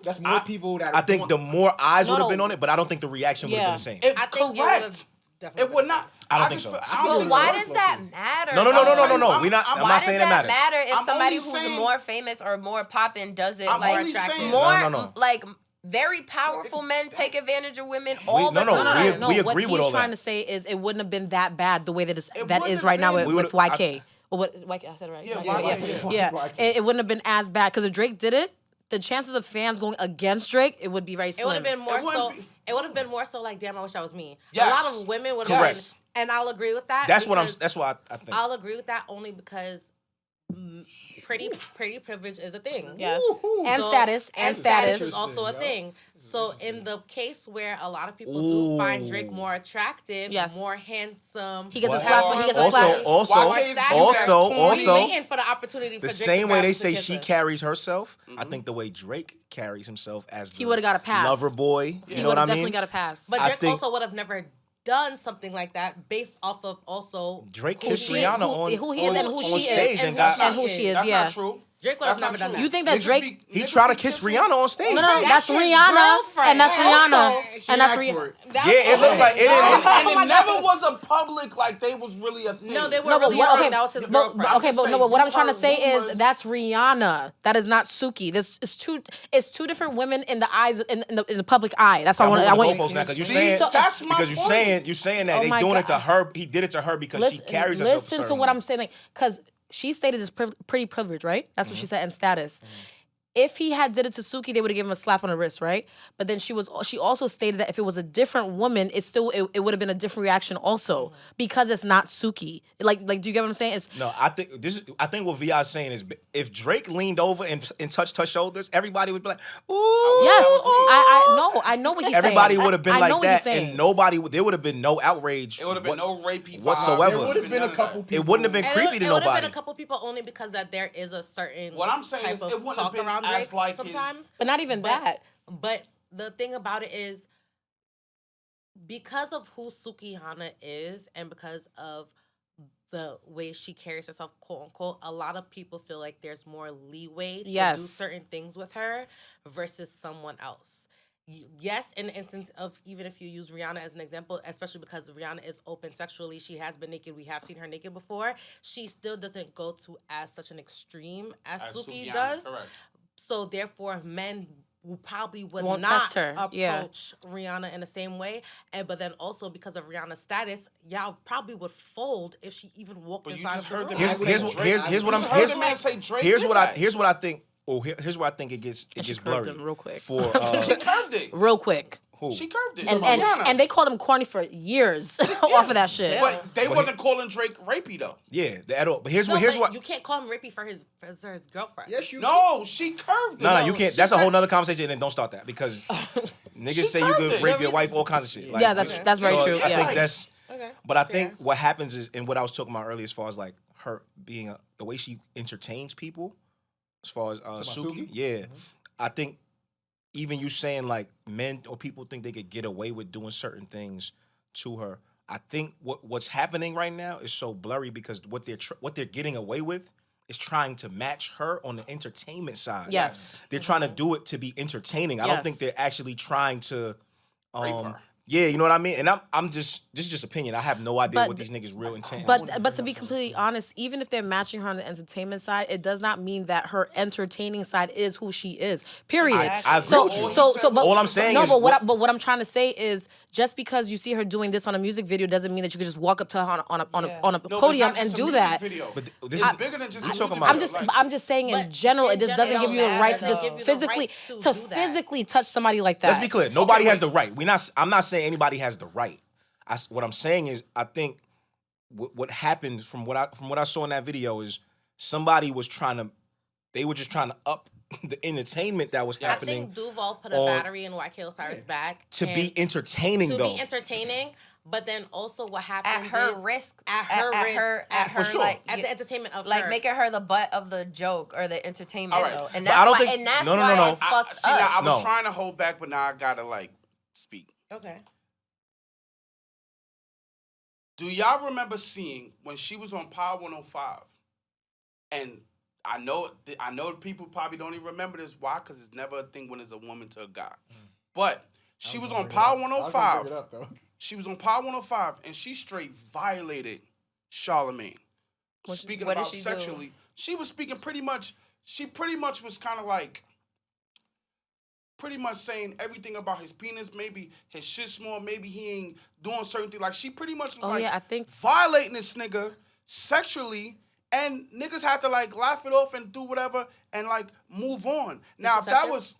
S6: that's more people that.
S3: I think the more eyes would have been on it, but I don't think the reaction would have been the same.
S1: Correct.
S2: definitely.
S1: It would not.
S3: I don't think so.
S5: But why does that matter?
S3: No.
S1: I'm
S5: Why
S3: not saying
S5: does
S3: that
S5: that matter if
S1: I'm
S5: somebody
S1: only
S5: who's
S1: saying-
S5: more famous or more poppin' does it
S1: I'm
S5: like
S1: only saying-
S5: more
S3: No.
S5: like very powerful men take advantage of women all the
S3: no,
S5: time?
S3: we
S4: what
S3: agree with all
S4: he's trying
S3: that.
S4: to say is it wouldn't have been that bad the way that
S1: It
S4: that
S1: wouldn't
S4: is
S1: have
S4: right now
S1: been.
S4: with YK. Or what YK? I said it right.
S1: Yeah,
S4: YK.
S1: YK.
S6: YK.
S4: It wouldn't have been as bad because if Drake did it, the chances of fans going against Drake, it would be very
S2: It
S4: slim.
S2: would have been more
S1: It wouldn't
S2: so.
S1: be-
S2: It would have been more so like, damn, I wish that was me.
S1: Yes.
S2: A lot of women would
S3: Correct.
S2: have been, and I'll agree with that.
S3: That's what I'm.
S2: because
S3: That's what I think.
S2: I'll agree with that only because pretty privilege is a thing.
S4: Yes.
S6: Woohoo.
S4: And
S2: So-
S4: status. And status.
S2: is also a
S6: Interesting,
S2: thing. So in the case where a lot of people do find Drake more attractive,
S4: Yes.
S2: more handsome,
S4: He gets a
S3: What?
S4: slap. He gets a slap.
S3: Also,
S2: he's waiting for the opportunity for
S3: the
S2: Drake
S3: same
S2: to
S3: way
S2: grab
S3: they
S2: him to
S3: say
S2: kiss
S3: she
S2: her.
S3: carries herself, I think the way Drake carries himself as
S4: He
S3: the
S4: would've got a pass.
S3: lover boy.
S4: He
S3: You know
S4: would
S3: what I
S4: have
S3: mean?
S4: definitely got a pass.
S2: But
S3: I
S2: Drake
S3: think-
S2: also would have never done something like that based off of also
S3: Drake
S2: who
S3: kissed
S2: she
S3: Rihanna
S2: is,
S4: who he is and who
S3: on
S4: she is,
S3: stage
S2: and
S3: and got.
S4: and who she is,
S1: That's
S4: yeah.
S1: not true.
S2: Drake would have
S1: That's
S2: never
S1: not
S2: done
S1: true.
S2: that.
S4: You think that
S1: Niggas
S4: Drake-
S3: He
S1: niggas
S3: tried to
S1: be
S3: kiss
S1: kissing-
S3: Rihanna on stage.
S4: No,
S3: though.
S4: that's
S2: his
S4: Rihanna,
S2: girlfriend.
S4: and that's
S1: Also,
S4: Rihanna,
S6: she
S4: and that's
S6: asked
S4: Rihanna.
S6: for it.
S2: That
S3: Yeah, it
S2: was-
S3: looked like it
S1: And,
S3: didn't.
S1: and
S2: Oh
S1: it
S2: my
S1: never
S2: God.
S1: was a public, like they was really a thing.
S2: No, they were
S4: No, but
S2: really
S4: what?
S2: hard.
S4: Okay,
S2: That was his
S4: but,
S2: girlfriend.
S1: I'm
S4: okay,
S1: just
S4: but no,
S1: saying,
S4: but what I'm
S1: you
S4: trying to
S1: heard
S4: say is
S1: rumors.
S4: that's Rihanna. That is not Suki. This is two. It's two different women in the eyes in the public eye. That's why I want. I want.
S3: Goalposts now because you're
S1: See,
S3: saying
S1: so that's my
S3: because
S1: point.
S3: you're saying that
S4: Oh
S3: they
S4: my
S3: doing it to
S4: God.
S3: her. He did it to her because she carries herself. a
S4: Listen to
S3: certain
S4: what
S3: way.
S4: I'm saying, like, because she stated this pretty privilege, right? That's what she said, and status.
S3: Mm-hmm.
S4: If he had did it to Suki, they would have given him a slap on the wrist, right? But then she also stated that if it was a different woman, it would have been a different reaction also because it's not Suki. Like, do you get what I'm saying? It's
S3: No, I think what Vi is saying is if Drake leaned over and touched her shoulders, everybody would be like, ooh.
S4: yes, I know what he's saying.
S3: Everybody would have been
S4: I know
S3: like
S4: what he's
S3: that,
S4: saying.
S3: and there would have been no outrage.
S1: It would have been no rapey vibe.
S3: whatsoever.
S6: There would have been a couple people.
S3: It wouldn't have been
S2: And
S3: creepy to
S2: it would have been
S3: nobody.
S2: a couple people only because that there is a certain
S1: What I'm saying
S2: type
S1: is
S2: of
S1: it wouldn't have
S2: talk
S1: been
S2: around
S1: as
S2: Drake
S1: like his-
S2: sometimes.
S4: But not even that.
S2: But the thing about it is, because of who Sukihana is and because of the way she carries herself, quote unquote, a lot of people feel like there's more leeway to do
S4: Yes.
S2: certain things with her versus someone else. Yes, in the instance of even if you use Rihanna as an example, especially because Rihanna is open sexually, she has been naked, we have seen her naked before, she still doesn't go to as such an extreme as Suki
S1: Sukihana,
S2: does.
S1: correct.
S2: So therefore, men who probably would
S4: Won't
S2: not
S4: test her,
S2: approach
S4: yeah.
S2: Rihanna in the same way. But then also because of Rihanna's status, y'all probably would fold if she even walked
S1: But you
S2: inside
S1: just
S2: of the
S1: heard
S2: room.
S1: the
S3: Here's
S1: man
S3: here's
S1: say
S3: what
S1: Drake.
S3: here's what
S1: You
S3: I'm
S1: just heard the man say Drake
S3: here's
S1: did
S3: what
S1: that.
S3: here's what I think. Oh, here's what I think it gets
S4: And she curved
S3: blurry
S4: him real quick.
S3: for
S1: She curved it.
S4: Real quick.
S3: who?
S1: She curved it.
S4: And
S1: Rihanna.
S4: and they called him corny for years off of that shit.
S1: But they
S3: But
S1: wasn't calling Drake rapey though.
S3: Yeah, at all. But here's
S2: No,
S3: what here's
S2: but
S3: what.
S2: you can't call him rapey for his girlfriend.
S6: Yes, you.
S1: No, she curved it.
S3: No, you can't.
S1: She
S3: That's a
S1: said-
S3: whole nother conversation, and don't start that because niggas say you
S1: curved
S3: could
S1: it.
S3: rape
S2: The
S3: your wife,
S2: reason-
S3: all kinds of shit. Like,
S4: Yeah, that's very true,
S3: I
S4: yeah.
S3: think that's.
S2: Okay.
S3: But I
S2: Fair.
S3: think what happens is, and what I was talking about earlier, as far as like her being the way she entertains people, as far as Suki,
S6: Suki?
S3: yeah, I think even you saying like men or people think they could get away with doing certain things to her. I think what's happening right now is so blurry because what they're getting away with is trying to match her on the entertainment side.
S4: Yes.
S3: They're trying to do it to be entertaining. I don't
S4: Yes.
S3: think they're actually trying to
S1: Rape her.
S3: yeah, you know what I mean? And I'm just this is just opinion. I have no idea
S4: But
S3: what these niggas real intent is.
S4: But to be completely honest, even if they're matching her on the entertainment side, it does not mean that her entertaining side is who she is. Period.
S3: I agree with you.
S4: But
S3: All I'm saying
S4: no,
S3: is
S4: but
S3: what-
S4: what I'm trying to say is just because you see her doing this on a music video doesn't mean that you can just walk up to her on a
S1: No, but
S4: podium
S1: not
S4: and
S1: just a
S4: do
S1: music
S4: that.
S1: Video.
S3: But
S1: it's
S3: this is
S1: bigger than just
S3: we
S1: a
S3: talking
S1: music
S3: about-
S1: video.
S4: I'm just saying in
S2: But
S4: general,
S2: in
S4: it just
S2: general,
S4: doesn't
S2: it
S4: give you the
S2: don't
S4: right to
S2: matter,
S4: just
S2: though. Give you the
S4: physically
S2: right to do that.
S4: physically touch somebody like that.
S3: Let's be clear. Nobody
S1: Okay,
S3: has the right. I'm not saying anybody has the right. What I'm saying is, I think what happened from what I saw in that video is somebody was they were just trying to up the entertainment that was
S2: I
S3: happening
S2: think Duval put a
S3: on-
S2: battery in YK Osiris' back
S3: to
S2: and
S3: be entertaining
S2: to
S3: though.
S2: be entertaining. But then also what
S5: At
S2: happens
S5: her
S2: is
S5: risk.
S2: at her risk,
S5: At her,
S1: sure.
S5: like,
S2: at the entertainment of
S5: like
S2: her.
S5: making her the butt of the joke or the entertainment,
S1: All right.
S5: though. And
S3: But
S5: that's
S3: I don't
S5: why,
S3: think-
S5: and that's
S3: no,
S5: why
S3: no.
S5: it's fucked
S1: See, now, I
S5: up.
S1: was
S3: No.
S1: trying to hold back, but now I gotta like speak.
S2: Okay.
S1: Do y'all remember seeing when she was on Power 105? And I know people probably don't even remember this. Why? Because it's never a thing when it's a woman to a guy. But she was on Power 105. She was on Power 105 and she straight violated Charlamagne. Speaking
S5: what did
S1: about
S5: she do?
S1: sexually, she was speaking pretty much. She pretty much was kind of like, pretty much saying everything about his penis. Maybe his shit small. Maybe he ain't doing certain things. Like she pretty much was
S4: I think
S1: violating this nigga sexually, and niggas had to like laugh it off and do whatever and like move on. Now if that was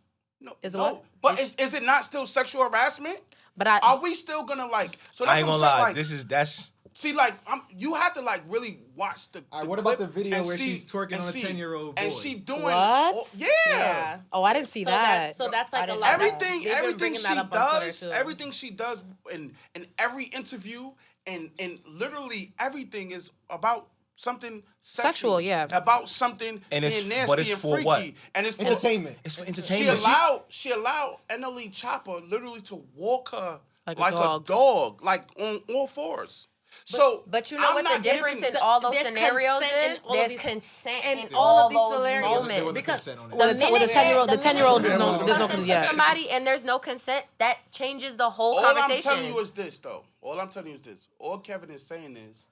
S1: but is it not still sexual harassment?
S4: But
S1: are we still gonna like? So that's
S3: I ain't
S1: what
S3: gonna
S1: I'm
S3: lie.
S1: saying, like,
S3: That's.
S1: See, like, you have to like really watch the.
S6: All right,
S1: the
S6: what
S1: clip
S6: about the video
S1: and
S6: where
S1: see-
S6: she's twerking
S1: and
S6: on a
S1: see-
S6: 10-year-old boy?
S1: And she doing
S4: What?
S1: Yeah.
S4: Oh, I didn't see that.
S2: So that's like
S5: I
S2: a
S5: didn't
S2: lot.
S5: know.
S1: Everything,
S2: They've been
S1: everything
S2: bringing
S1: she
S2: that up on Twitter,
S1: does,
S2: too.
S1: everything she does in every interview, and literally everything is about something
S4: Sexual, yeah.
S1: about something
S3: And it's-
S1: being nasty
S3: but it's
S1: and
S3: for
S1: freaky,
S3: what?
S1: and it's for
S6: Entertainment.
S3: It's for
S1: She
S3: entertainment.
S1: allowed NLE Chopper literally to walk her
S4: Like
S1: like
S4: a
S1: a dog, like on all fours. So,
S5: But you know
S1: I'm
S5: what the
S1: not
S5: difference
S1: giving-
S5: in all those
S2: there's
S5: scenarios
S2: consent in
S5: is?
S2: all of
S5: There's
S2: these-
S5: consent
S2: in
S5: in
S2: all of these
S5: those
S2: scenarios.
S5: moments.
S6: There was
S2: Because-
S6: consent on it.
S4: With the 10-year-old, the 10-year-old, there's no
S5: Something
S4: consent.
S5: to
S4: Yeah.
S5: somebody and there's no consent, that changes the whole
S1: all
S5: conversation.
S1: I'm telling you is this, though. All I'm telling you is this. All Kevin is saying is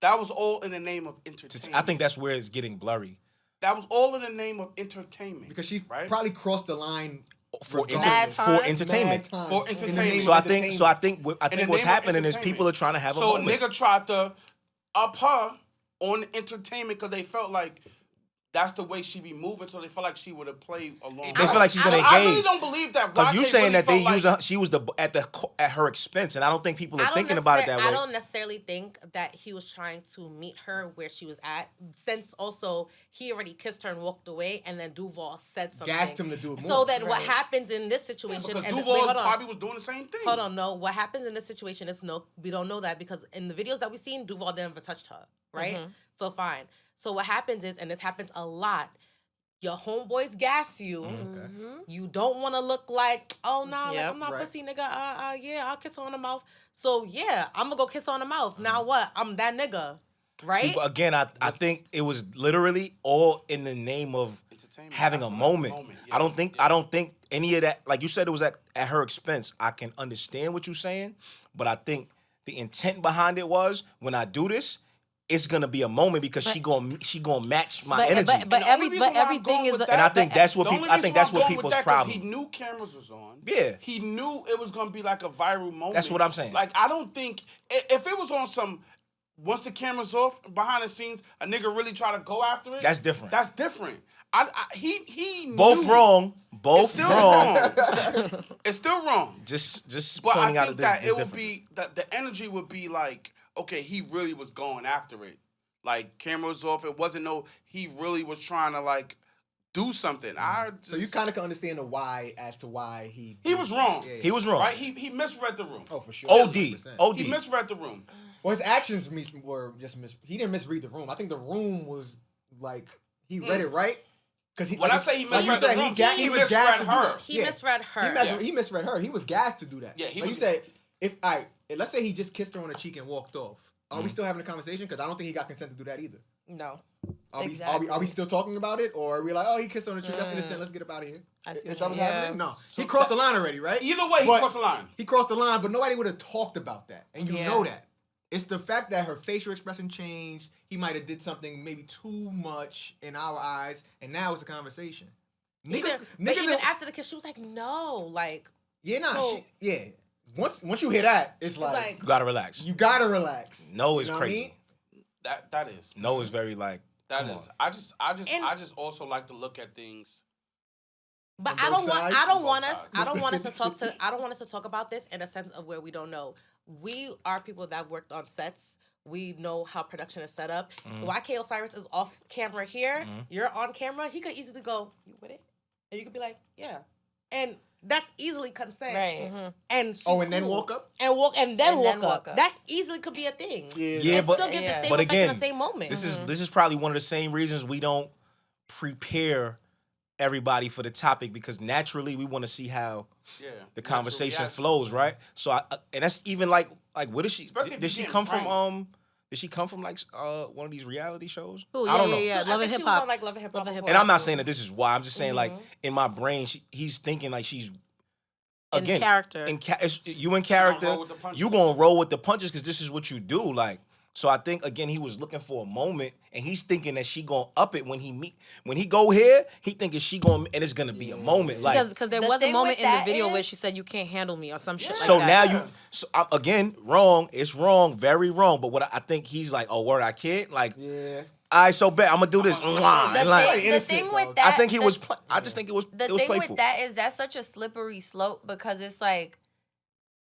S1: that was all in the name of entertainment.
S3: I think that's where it's getting blurry.
S1: that was all in the name of entertainment.
S6: Because she
S1: right?
S6: probably crossed the line
S3: For
S6: regardless.
S3: for
S5: times.
S3: entertainment.
S6: Mad times.
S1: For
S6: In the
S1: entertainment.
S6: name
S3: So
S6: of
S3: I think
S6: entertainment.
S3: I
S1: In
S3: think
S1: the
S3: what's
S1: name of
S3: happening is
S1: entertainment.
S3: people are trying to have a
S1: So a
S3: moment.
S1: nigga tried to up her on entertainment because they felt like that's the way she be moving, so they felt like she would have played along.
S3: They feel like she's gonna
S1: I really
S3: engage.
S1: don't believe that.
S3: Because you
S1: YK
S3: saying
S1: really
S3: that they
S1: felt
S3: use
S1: like,
S3: her, she was at her expense, and I don't think people are
S2: I don't
S3: thinking about it that way.
S2: I don't necessarily think that he was trying to meet her where she was at, since also he already kissed her and walked away, and then Duval said something.
S6: Gassed him to do it more.
S2: So then what happens in this situation?
S1: because
S2: and
S1: Duval
S2: wait, hold on.
S1: probably was doing the same thing.
S2: Hold on, no. What happens in this situation is we don't know that because in the videos that we've seen, Duval never touched her, right?
S4: Mhm.
S2: So fine. So what happens is, and this happens a lot, your homeboys gas you.
S5: Mhm.
S2: You don't want to look like, oh no, like,
S4: Yep.
S2: I'm not
S6: Right.
S2: pussy, nigga. Yeah, I'll kiss her on the mouth. So yeah, I'm gonna go kiss her on the mouth. Now what? I'm that nigga, right?
S3: See, but again, I think it was literally all in the name of
S1: Entertainment.
S3: having a
S1: That's what
S3: moment.
S1: yeah.
S3: I don't think any of that, like you said, it was at her expense. I can understand what you're saying, but I think the intent behind it was, when I do this, it's gonna be a moment because she gonna match my energy.
S2: but
S1: And the only reason why I'm
S4: everything
S1: going
S4: is.
S1: with that-
S3: And I think that's what
S1: The only
S3: people. I
S1: reason
S3: think
S1: why
S3: that's
S1: I'm
S3: what
S1: going with
S3: people's
S1: that 'cause
S3: problem.
S1: He knew cameras was on.
S3: Yeah.
S1: He knew it was gonna be like a viral moment.
S3: That's what I'm saying.
S1: Like I don't think if it was on some, once the camera's off behind the scenes, a nigga really try to go after it.
S3: That's different.
S1: That's different. He
S3: Both
S1: knew.
S3: wrong.
S1: It's
S3: Both
S1: still
S3: wrong.
S1: wrong. It's still wrong.
S3: Just
S1: But
S3: pointing
S1: I
S3: out
S1: think
S3: that
S1: that
S3: this
S1: it would
S3: differences.
S1: be that the energy would be like, okay, he really was going after it. Like cameras off. It wasn't he really was trying to like do something.
S6: So you kind of can understand the why as to why he
S1: was wrong.
S6: Yeah, yeah.
S3: He was wrong.
S1: Right? He misread the room.
S6: Oh, for sure.
S3: OD.
S6: 100%.
S3: OD.
S1: He misread the room.
S6: Well, his actions were just he didn't misread the room. I think the room was like he read it right. Because
S1: When I say he misread the room, he
S6: was
S1: misread
S6: gassed to do
S1: her.
S6: that.
S2: He misread her.
S6: He misread her. He was gassed to do that.
S1: Yeah, he
S6: like
S1: was-
S6: you said, let's say he just kissed her on the cheek and walked off. Are we still having a conversation? Because I don't think he got consent to do that either.
S2: No.
S6: Are we still talking about it, or are we like, oh, he kissed her on the cheek, that's innocent, let's get up out of here?
S4: I see
S6: Is
S4: what
S6: that
S4: you
S6: what's
S4: mean.
S6: happening? No,
S1: So
S6: he crossed the line already, right?
S1: Either way, he
S6: But-
S1: crossed the line.
S6: He crossed the line, but nobody would have talked about that, and you
S4: Yeah.
S6: know that. It's the fact that her facial expression changed. He might have did something maybe too much in our eyes, and now it's a conversation.
S2: Even after the kiss, she was like, no, like. So-
S6: Once you hear that, it's like
S3: You gotta relax.
S6: you gotta relax.
S3: No is
S6: You know what I
S3: crazy.
S6: mean?
S1: That is.
S3: No is very like.
S1: That
S3: come
S1: is.
S3: on.
S1: I just also like to look at things.
S2: But
S6: On
S2: I
S6: both
S2: don't want.
S6: sides?
S2: I
S1: On
S2: don't
S1: both
S2: want us.
S1: sides.
S2: I don't want us to talk to. I don't want us to talk about this in a sense of where we don't know. We are people that worked on sets. We know how production is set up. YK Osiris is off camera here. You're on camera. He could easily go, "You with it?" And you could be like, "Yeah," and that's easily consent.
S5: Right.
S4: Mhm.
S2: And she's
S6: Oh, and then
S2: cool.
S6: walk up?
S2: and then
S5: And
S2: walk
S5: then
S2: up.
S5: walk up.
S2: That easily could be a thing.
S3: Yeah,
S2: And
S3: but
S2: still give the same
S3: but
S2: effect in
S3: again,
S2: the same moment.
S3: this is probably one of the same reasons we don't prepare everybody for the topic, because naturally we want to see how
S1: Yeah.
S3: the conversation
S1: Natural
S3: flows, right? So and that's even like what is she?
S1: Especially if
S3: Did she
S1: you're
S3: come
S1: getting
S3: from
S1: pranked.
S3: Did she come from like one of these reality shows?
S4: Oh,
S3: I don't know.
S4: yeah.
S2: So I
S4: Love
S2: think
S4: and
S2: she
S4: Hip
S2: was
S4: Hop.
S2: on, like, Love and Hip Hop.
S4: Love and Hip
S2: before.
S3: And I'm not saying that this is why. I'm just saying like
S2: Mm-hmm.
S3: in my brain, he's thinking like she's
S4: in character.
S3: You in character. You gonna roll with the punches because this is what you do. Like, so I think again he was looking for a moment, and he's thinking that she gonna up it when he go here. He thinking she gonna and it's gonna be a moment. Like
S4: because there was a moment in the video where she said you can't handle me or some shit. Like
S3: so
S4: that.
S3: now again wrong. It's wrong, very wrong. But what I think he's like, oh word, I can't like. Yeah. All right, so bet I'm gonna do this.
S5: The thing with that,
S3: I think he was. I just think it was.
S5: The thing with that is that's such a slippery slope because it's like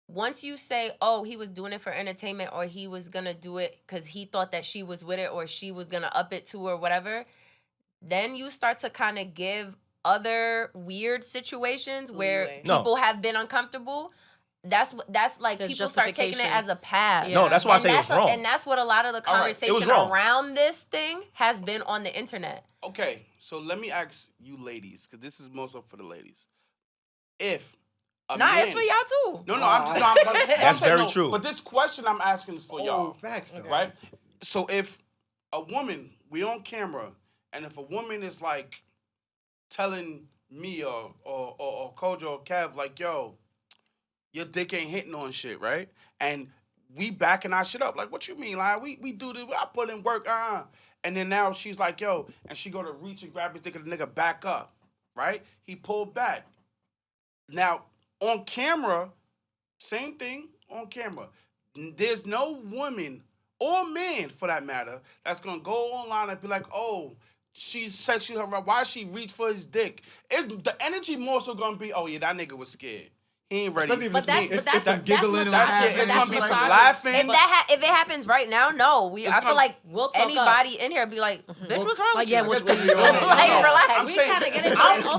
S5: once you say, oh, he was doing it for entertainment or he was gonna do it because he thought that she was with it or she was gonna up it to or whatever, then you start to kind of give other weird situations where people have been uncomfortable. That's like there's people start taking it as a pass.
S3: Yeah. No, that's why I say it's wrong.
S5: And that's what a lot of the conversation around this thing has been on the internet.
S1: Okay, so let me ask you ladies, because this is most of for the ladies. If
S5: it's for y'all too.
S1: No, I'm
S3: that's very true.
S1: But this question I'm asking is for y'all.
S6: Facts,
S1: right? So if a woman, we on camera, and if a woman is like telling me or Kojo or Kev, like, yo, your dick ain't hitting on shit, right? And we backing our shit up. Like, what you mean? Like, we do this, I put in work, And then now she's like, yo, and she go to reach and grab his dick and the nigga back up, right? He pulled back. Now, on camera, same thing on camera. There's no woman or man, for that matter, that's going to go online and be like, oh, she's sexually harassed. Why she reach for his dick? The energy more so going to be, oh, yeah, that nigga was scared. He ain't ready.
S6: It's some giggling and
S1: laughing. It's gonna be some laughing.
S5: If it happens right now, no. I feel like anybody in here would be like, "Bitch, what's wrong with you?"
S4: What's going on?
S5: Like, relax.
S1: I'm saying,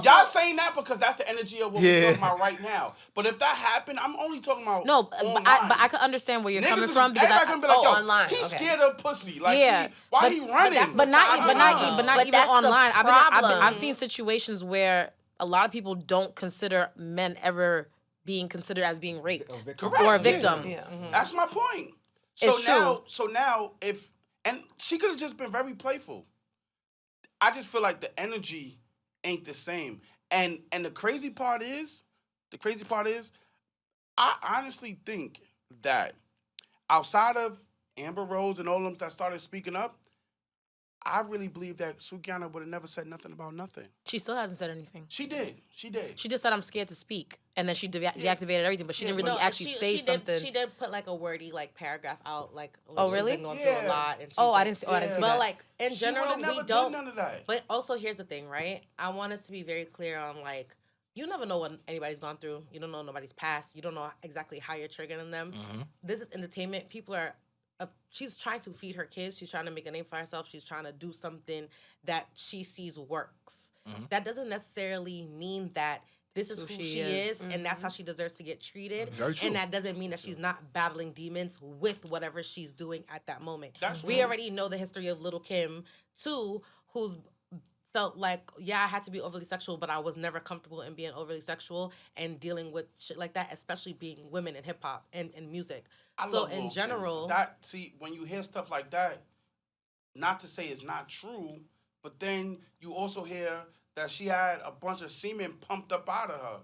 S1: y'all saying that because that's the energy of what we're talking about right now. But if that happened, I'm only talking about
S4: but I can understand where you're coming from because
S1: everybody gonna be like, yo,
S5: online.
S1: He's scared of pussy. Like, why he running?
S4: But not even online. I've seen situations where a lot of people don't consider men ever being considered as being raped or a victim.
S1: Yeah. Mm-hmm. That's my point. So now and she could have just been very playful. I just feel like the energy ain't the same. And the crazy part is, I honestly think that outside of Amber Rose and all of them that started speaking up, I really believe that Sukihana would have never said nothing about nothing.
S4: She still hasn't said anything.
S1: She did. She
S4: just said, I'm scared to speak. And then she deactivated everything, but she didn't really say something.
S2: She did put like a wordy like paragraph out. Like,
S4: oh, really?
S2: She's been going through a lot. And
S4: I didn't see that.
S2: But like, in general, we don't.
S1: None of that.
S2: But also, here's the thing, right? I want us to be very clear on like, you never know what anybody's gone through. You don't know nobody's past. You don't know exactly how you're triggering them. Mm-hmm. This is entertainment. People are... she's trying to feed her kids. She's trying to make a name for herself. She's trying to do something that she sees works. Mm-hmm. That doesn't necessarily mean that this is who she is mm-hmm. and that's how she deserves to get treated.
S3: Very true.
S2: And that doesn't mean that she's not battling demons with whatever she's doing at that moment.
S1: That's
S2: we
S1: true.
S2: already know the history of Little Kim, too, who's felt like, I had to be overly sexual, but I was never comfortable in being overly sexual and dealing with shit like that, especially being women in hip-hop and music. So in general...
S1: when you hear stuff like that, not to say it's not true, but then you also hear that she had a bunch of semen pumped up out of her.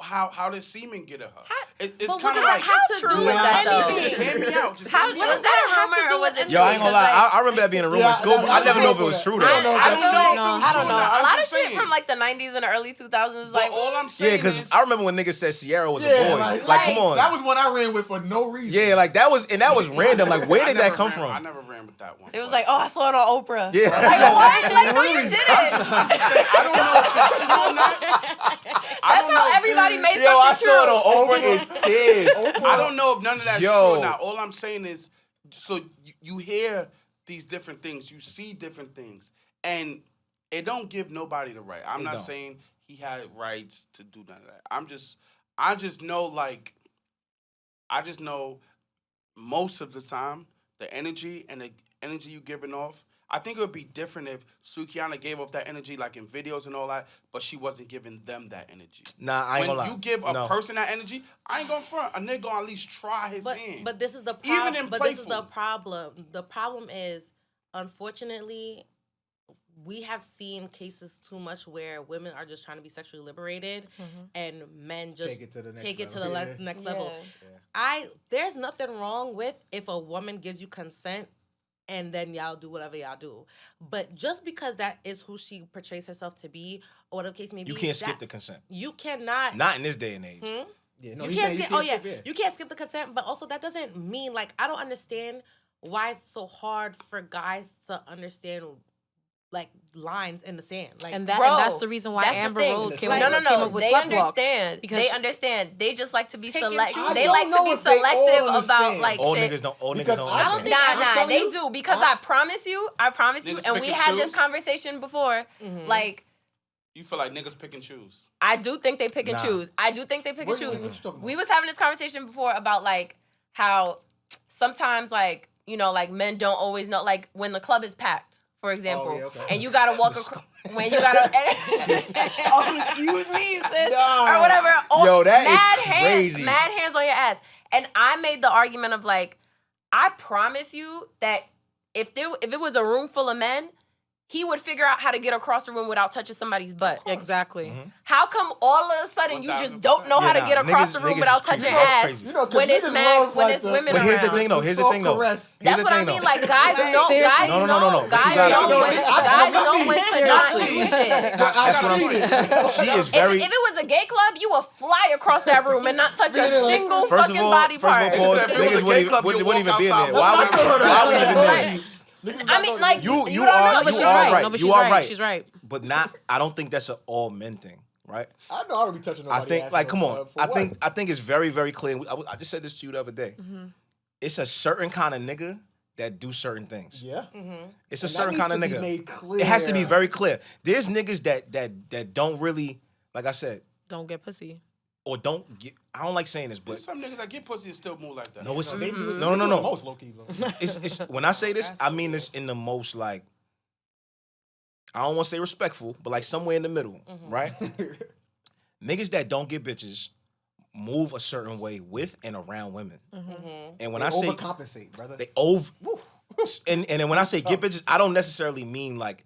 S1: How did semen get at her? It's kind of like...
S5: How true is that, though?
S1: Just hear me out.
S5: Was that a rumor or was it true?
S3: Yo, I ain't gonna lie. I remember that being a rumor in school, but I never know if it was true, though.
S5: I don't know. A lot of shit from like the 90s and the early 2000s. Like,
S1: all I'm saying is...
S3: because I remember when niggas said Sierra was a boy. Like, come on.
S6: That was one I ran with for no reason.
S3: Yeah, like that was random. Like, where did that come from?
S1: I never ran with that one.
S5: It was like, I saw it on Oprah.
S3: Yeah.
S5: Like, what? Like, no, you didn't.
S1: I don't know if it's true or not.
S5: That's how everybody made something true.
S3: Saw it on Oprah is tears.
S1: I don't know if none of that's true or not. All I'm saying is, so you hear these different things, you see different things, and it don't give nobody the right. I'm not saying he had rights to do none of that. I just know most of the time the energy you giving off. I think it would be different if Sukihana gave off that energy, like in videos and all that, but she wasn't giving them that energy.
S3: Nah, I ain't gonna lie.
S1: When you give a person that energy, I ain't gonna front. A nigga gonna at least try his hand.
S2: But this is the problem.
S1: Even in
S2: But this is the problem. The problem is, unfortunately, we have seen cases too much where women are just trying to be sexually liberated and men just
S6: take it to the
S2: next level. There's nothing wrong with if a woman gives you consent and then y'all do whatever y'all do. But just because that is who she portrays herself to be, or whatever case may be,
S3: you can't skip the consent.
S2: You cannot.
S3: Not in this day and age.
S6: Yeah, no,
S2: you can't skip. You can't skip the consent. But also, that doesn't mean like I don't understand why it's so hard for guys to understand like lines in the sand. Like,
S4: and that's the reason why Amber Rose came up with
S5: they understand. They understand. They just like to be selective. They like to be selective about like
S3: all
S5: shit.
S3: Niggas don't understand.
S5: Nah, they do because I promise you, and we had this conversation before. Like,
S1: you feel like niggas pick and choose?
S5: I do think they pick and choose. We was having this conversation before about like how sometimes like like men don't always know like when the club is packed. For example, and you gotta walk across when you gotta. Excuse me, sis, or whatever.
S3: Yo, that is crazy.
S5: Mad hands on your ass. And I made the argument of like, I promise you that if it was a room full of men, he would figure out how to get across the room without touching somebody's butt.
S4: Exactly.
S5: How come all of a sudden you just don't know how to get across the room without touching ass when it's men, when it's women around?
S3: But here's the thing though. That's
S5: what I mean. Like guys know. Guys know when to not do shit.
S3: That's what I'm saying. She is very.
S5: If it was a gay club, you would fly across that room and not touch a single fucking body part.
S3: First of all, niggas wouldn't even be in there. Why would we even there?
S5: I mean, like
S3: you are right.
S4: No, but
S3: you are right.
S4: She's right.
S3: But I don't think that's an all men thing, right?
S6: I know I don't be touching nobody.
S3: I think, like, come on. I think it's very, very clear. I just said this to you the other day. It's a certain kind of nigga that do certain things.
S6: Yeah.
S3: It's a certain kind of nigga. It has to be very clear. There's niggas that don't really, like I said,
S4: don't get pussy.
S3: Or don't get. I don't like saying this, but
S1: there's some niggas that get pussy and still move like that.
S3: No, it's
S6: no. Most low key.
S3: It's when I say this, I mean this in the most like. I don't want to say respectful, but like somewhere in the middle, right? Niggas that don't get bitches move a certain way with and around women, and when I say
S6: overcompensate, brother,
S3: they and then when I say get bitches, I don't necessarily mean like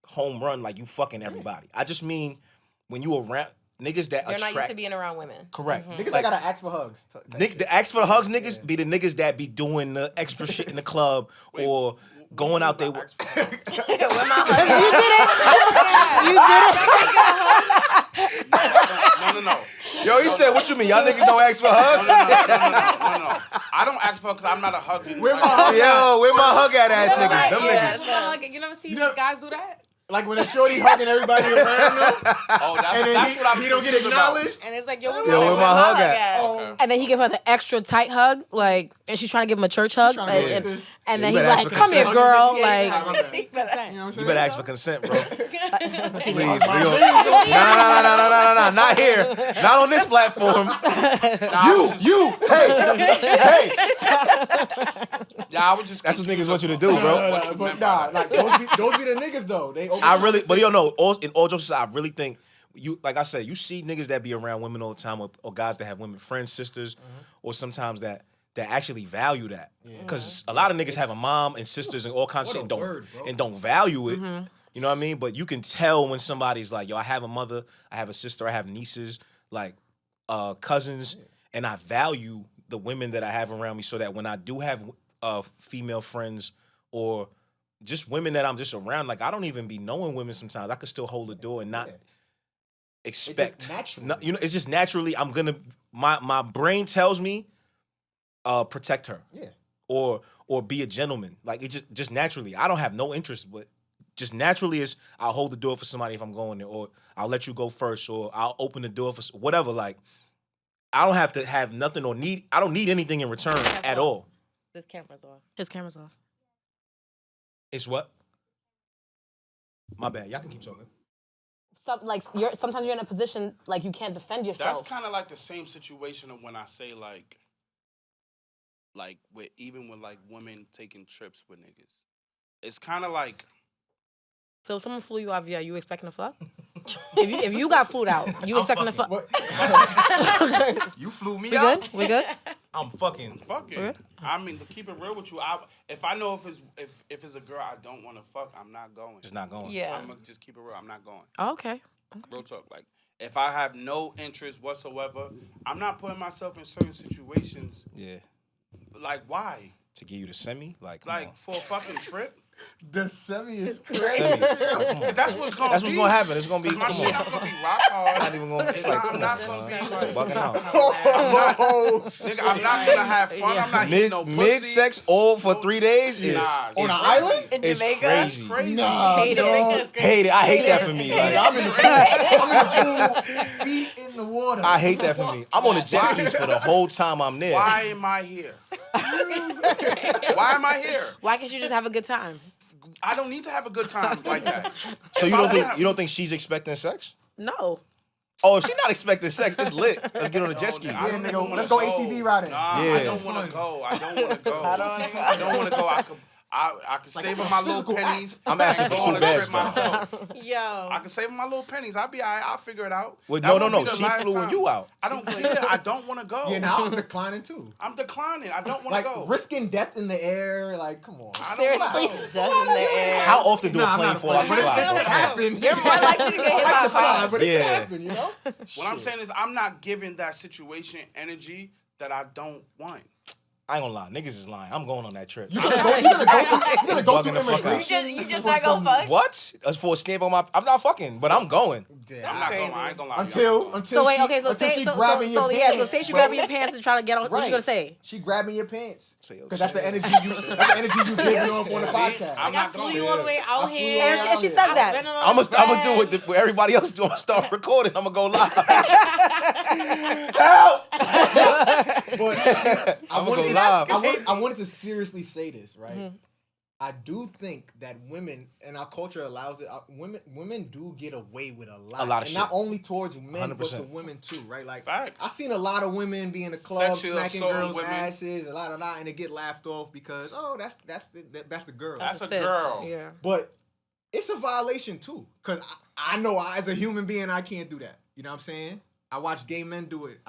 S3: home run, like you fucking everybody. I just mean when you around. Niggas that
S5: they're not used to being around women.
S3: Correct.
S6: Niggas that gotta ask for hugs.
S3: The ask for the hugs niggas be the niggas that be doing the extra shit in the club or going out there.
S2: You did it.
S1: No.
S3: Yo, he said, what you mean? Y'all niggas don't ask for hugs?
S1: No. I don't ask for hugs because I'm not a hug.
S3: Where my hug at ass niggas? Them niggas.
S2: You never see these guys do that?
S6: Like when a shorty hugging everybody around him.
S1: Oh, that's what I'm
S6: he don't get acknowledged.
S2: And it's like, where
S3: my hug at?
S4: Okay. And then he give her the extra tight hug, like, and she's trying to give him a church hug. And then he's like, come here, girl. Like,
S3: you better ask for consent, bro. Please. No. Not here. Not on this platform. Hey.
S1: Yeah, I would just.
S3: That's what niggas want you to do, bro.
S6: Like those be the niggas though.
S3: But in all jokes aside, I really think you, like I said, you see niggas that be around women all the time, or guys that have women friends, sisters, or sometimes that actually value that. Because a lot of niggas have a mom and sisters and all kinds of shit and don't value it. You know what I mean? But you can tell when somebody's like, yo, I have a mother, I have a sister, I have nieces, like cousins, and I value the women that I have around me, so that when I do have female friends or just women that I'm just around, like I don't even be knowing women sometimes. I could still hold the door and not expect. It's just naturally I'm gonna. My brain tells me, protect her. Yeah. Or be a gentleman. Like it just naturally. I don't have no interest, but just naturally is I'll hold the door for somebody if I'm going there, or I'll let you go first, or I'll open the door for whatever. Like I don't have to have nothing or need. I don't need anything in return at all.
S2: His camera's off.
S4: His camera's off.
S3: It's what? My bad. Y'all can keep talking.
S4: Sometimes you're in a position like you can't defend yourself.
S1: That's kind of like the same situation of when I say like even with like women taking trips with niggas. It's kind of like.
S4: So if someone flew you out, you expecting to fuck? if you got flued out, you expecting to fuck?
S3: You flew me
S4: we
S3: out?
S4: We good?
S3: I'm fucking.
S1: Fucking. I mean, to keep it real with you, if I know if it's a girl I don't want to fuck, I'm not going.
S3: Just not going.
S5: Yeah.
S1: I'm gonna just keep it real. I'm not going.
S4: Okay.
S1: Real talk. Like, if I have no interest whatsoever, I'm not putting myself in certain situations.
S3: Yeah.
S1: Like, why?
S3: To give you the semi, like
S1: For a fucking trip?
S6: The semi is crazy.
S3: Semis. Like, come on.
S1: That's what's gonna
S3: That's
S1: be.
S3: what's gonna happen. It's gonna be.
S1: My
S3: Come
S1: shit
S3: on.
S1: not gonna be rock hard.
S3: Not even gonna. It's like,
S1: I'm
S3: come
S1: not
S3: on,
S1: gonna be
S3: son.
S1: like,
S3: Bugging out.
S1: nigga, I'm not gonna have fun. I'm not eating no pussy.
S3: Mid sex all for 3 days is
S1: Nah,
S6: On
S1: it's
S6: an
S1: crazy.
S6: island?
S5: In
S3: it's
S5: Jamaica?
S3: crazy.
S1: Crazy.
S6: Nah,
S4: Hate it.
S6: dog.
S3: Hate it. I hate that for me. Like,
S6: I'm in the pool, feet in the water.
S3: I hate that for me. I'm on the jet skis for the whole time I'm there.
S1: Why am I here? Why am I here?
S4: Why can't you just have a good time?
S1: I don't need to have a good time like that.
S3: So
S1: If
S3: you
S1: I
S3: don't think
S1: wanna-
S3: you don't think she's expecting sex?
S4: No.
S3: Oh, if she's not expecting sex, it's lit. Let's get on the jet ski.
S1: I
S6: Yeah,
S1: don't
S6: nigga,
S1: even wanna
S6: let's go ATV riding.
S1: Nah,
S3: Yeah.
S1: I don't want to go. I don't want to go.
S5: I don't wanna go.
S1: I don't want to go. I can save up my little
S6: physical act.
S1: pennies.
S3: I'm asking
S1: and
S3: for
S1: go
S3: two
S1: on a
S3: beds,
S1: trip
S3: though.
S1: myself.
S2: Yo.
S1: I can save up my little pennies. I'll be alright. I'll figure it out.
S3: Well,
S1: That
S3: no.
S1: won't be the
S3: She
S1: last
S3: flew
S1: time.
S3: you out.
S1: I don't. Yeah, I don't want to go.
S6: Yeah, now I'm declining too.
S1: I'm declining. I don't want to
S6: Like
S1: go.
S6: risking death in the air, like come on.
S1: I don't
S4: Seriously?
S1: wanna go.
S5: Just in the air.
S3: How often do
S6: Nah,
S3: a
S6: I'm
S3: plane
S6: not
S3: fall out
S6: afraid,
S3: the
S6: but
S3: sky?
S6: it could happen.
S5: You're more likely to get hit
S6: I like
S5: by
S6: the slide,
S5: cars.
S6: but it
S3: Yeah.
S6: could happen, you know.
S1: What I'm saying is, I'm not giving that situation energy that I don't want.
S3: I ain't gonna lie, niggas is lying. I'm going on that trip.
S6: You gonna go through
S3: Bugging the fuck out.
S6: immigration.
S5: You just
S6: for
S5: not gonna
S6: some-
S5: fuck?
S3: What? As for a stamp on my, I'm not fucking, but I'm going.
S6: Yeah.
S1: I'm not
S2: crazy.
S1: going. I ain't gonna lie. to you. I'm not
S6: Until
S4: So wait,
S6: she-
S4: okay, so
S6: until
S4: say
S6: she
S4: so
S6: grabbing your
S4: yeah, so
S6: pants,
S4: say she
S6: bro.
S4: grabbing your pants and trying to get on. What you
S6: Right.
S4: gonna say?
S6: She grabbing your pants.
S3: Say, oh,
S6: Because that's the
S3: shit.
S6: energy you giving off on the
S1: See?
S6: podcast.
S1: I'm
S2: Like, I
S1: not
S2: flew
S1: going.
S2: you all the way out
S6: I flew
S2: here.
S6: all
S4: And she,
S6: around
S4: and she
S6: here.
S4: says
S2: I've
S4: that.
S2: been on
S3: I'm
S2: this
S3: gonna do
S2: bed.
S3: what everybody else do. I'm gonna start recording. I'm gonna go live. Help!
S6: But
S3: I'm gonna go live.
S6: I wanted to seriously say this, right?
S4: Mm-hmm.
S6: I do think that women and our culture allows it. Women do get away with a lot,
S3: A lot of
S6: and
S3: shit.
S6: not only towards men, but to
S3: 100%.
S6: women too, right? Like
S1: Facts.
S6: I've seen a lot of women be in the club
S1: Sexual
S6: smacking
S1: assault
S6: girls'
S1: women.
S6: asses, a lot of that, and they get laughed off because that's the girl.
S1: That's a
S4: Sis.
S1: girl.
S4: Yeah.
S6: But it's a violation too, because I know as a human being I can't do that. You know what I'm saying? I watch gay men do it.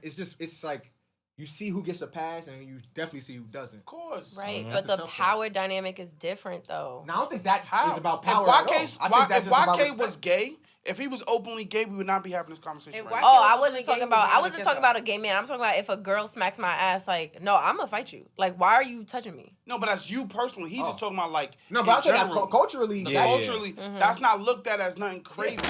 S6: It's like you see who gets a pass and you definitely see who doesn't.
S1: Of course.
S5: Right,
S6: Mhm.
S5: but
S6: That's a
S5: the
S6: tough
S5: power dynamic is different though.
S6: Now I don't think that is
S1: How?
S6: about
S1: If
S6: power at all.
S1: YK,
S6: I think that's
S1: if
S6: just about
S1: YK
S6: respect.
S1: was gay, if he was openly gay, we would not be having this conversation
S2: If
S1: right
S2: YK
S1: now.
S5: Oh, I
S2: was
S5: wasn't talking
S2: gay,
S5: about.
S2: we
S5: I
S2: would
S5: wasn't
S2: get
S5: talking
S2: that.
S5: about a gay man. I'm talking about if a girl smacks my ass, like, no, I'm gonna fight you. Like, why are you touching me?
S1: No, but that's you personally. He's just talking about like
S6: No,
S1: in
S6: but I say that
S1: general.
S6: culturally.
S3: Yeah, yeah.
S1: Culturally, that's not looked at as nothing crazy.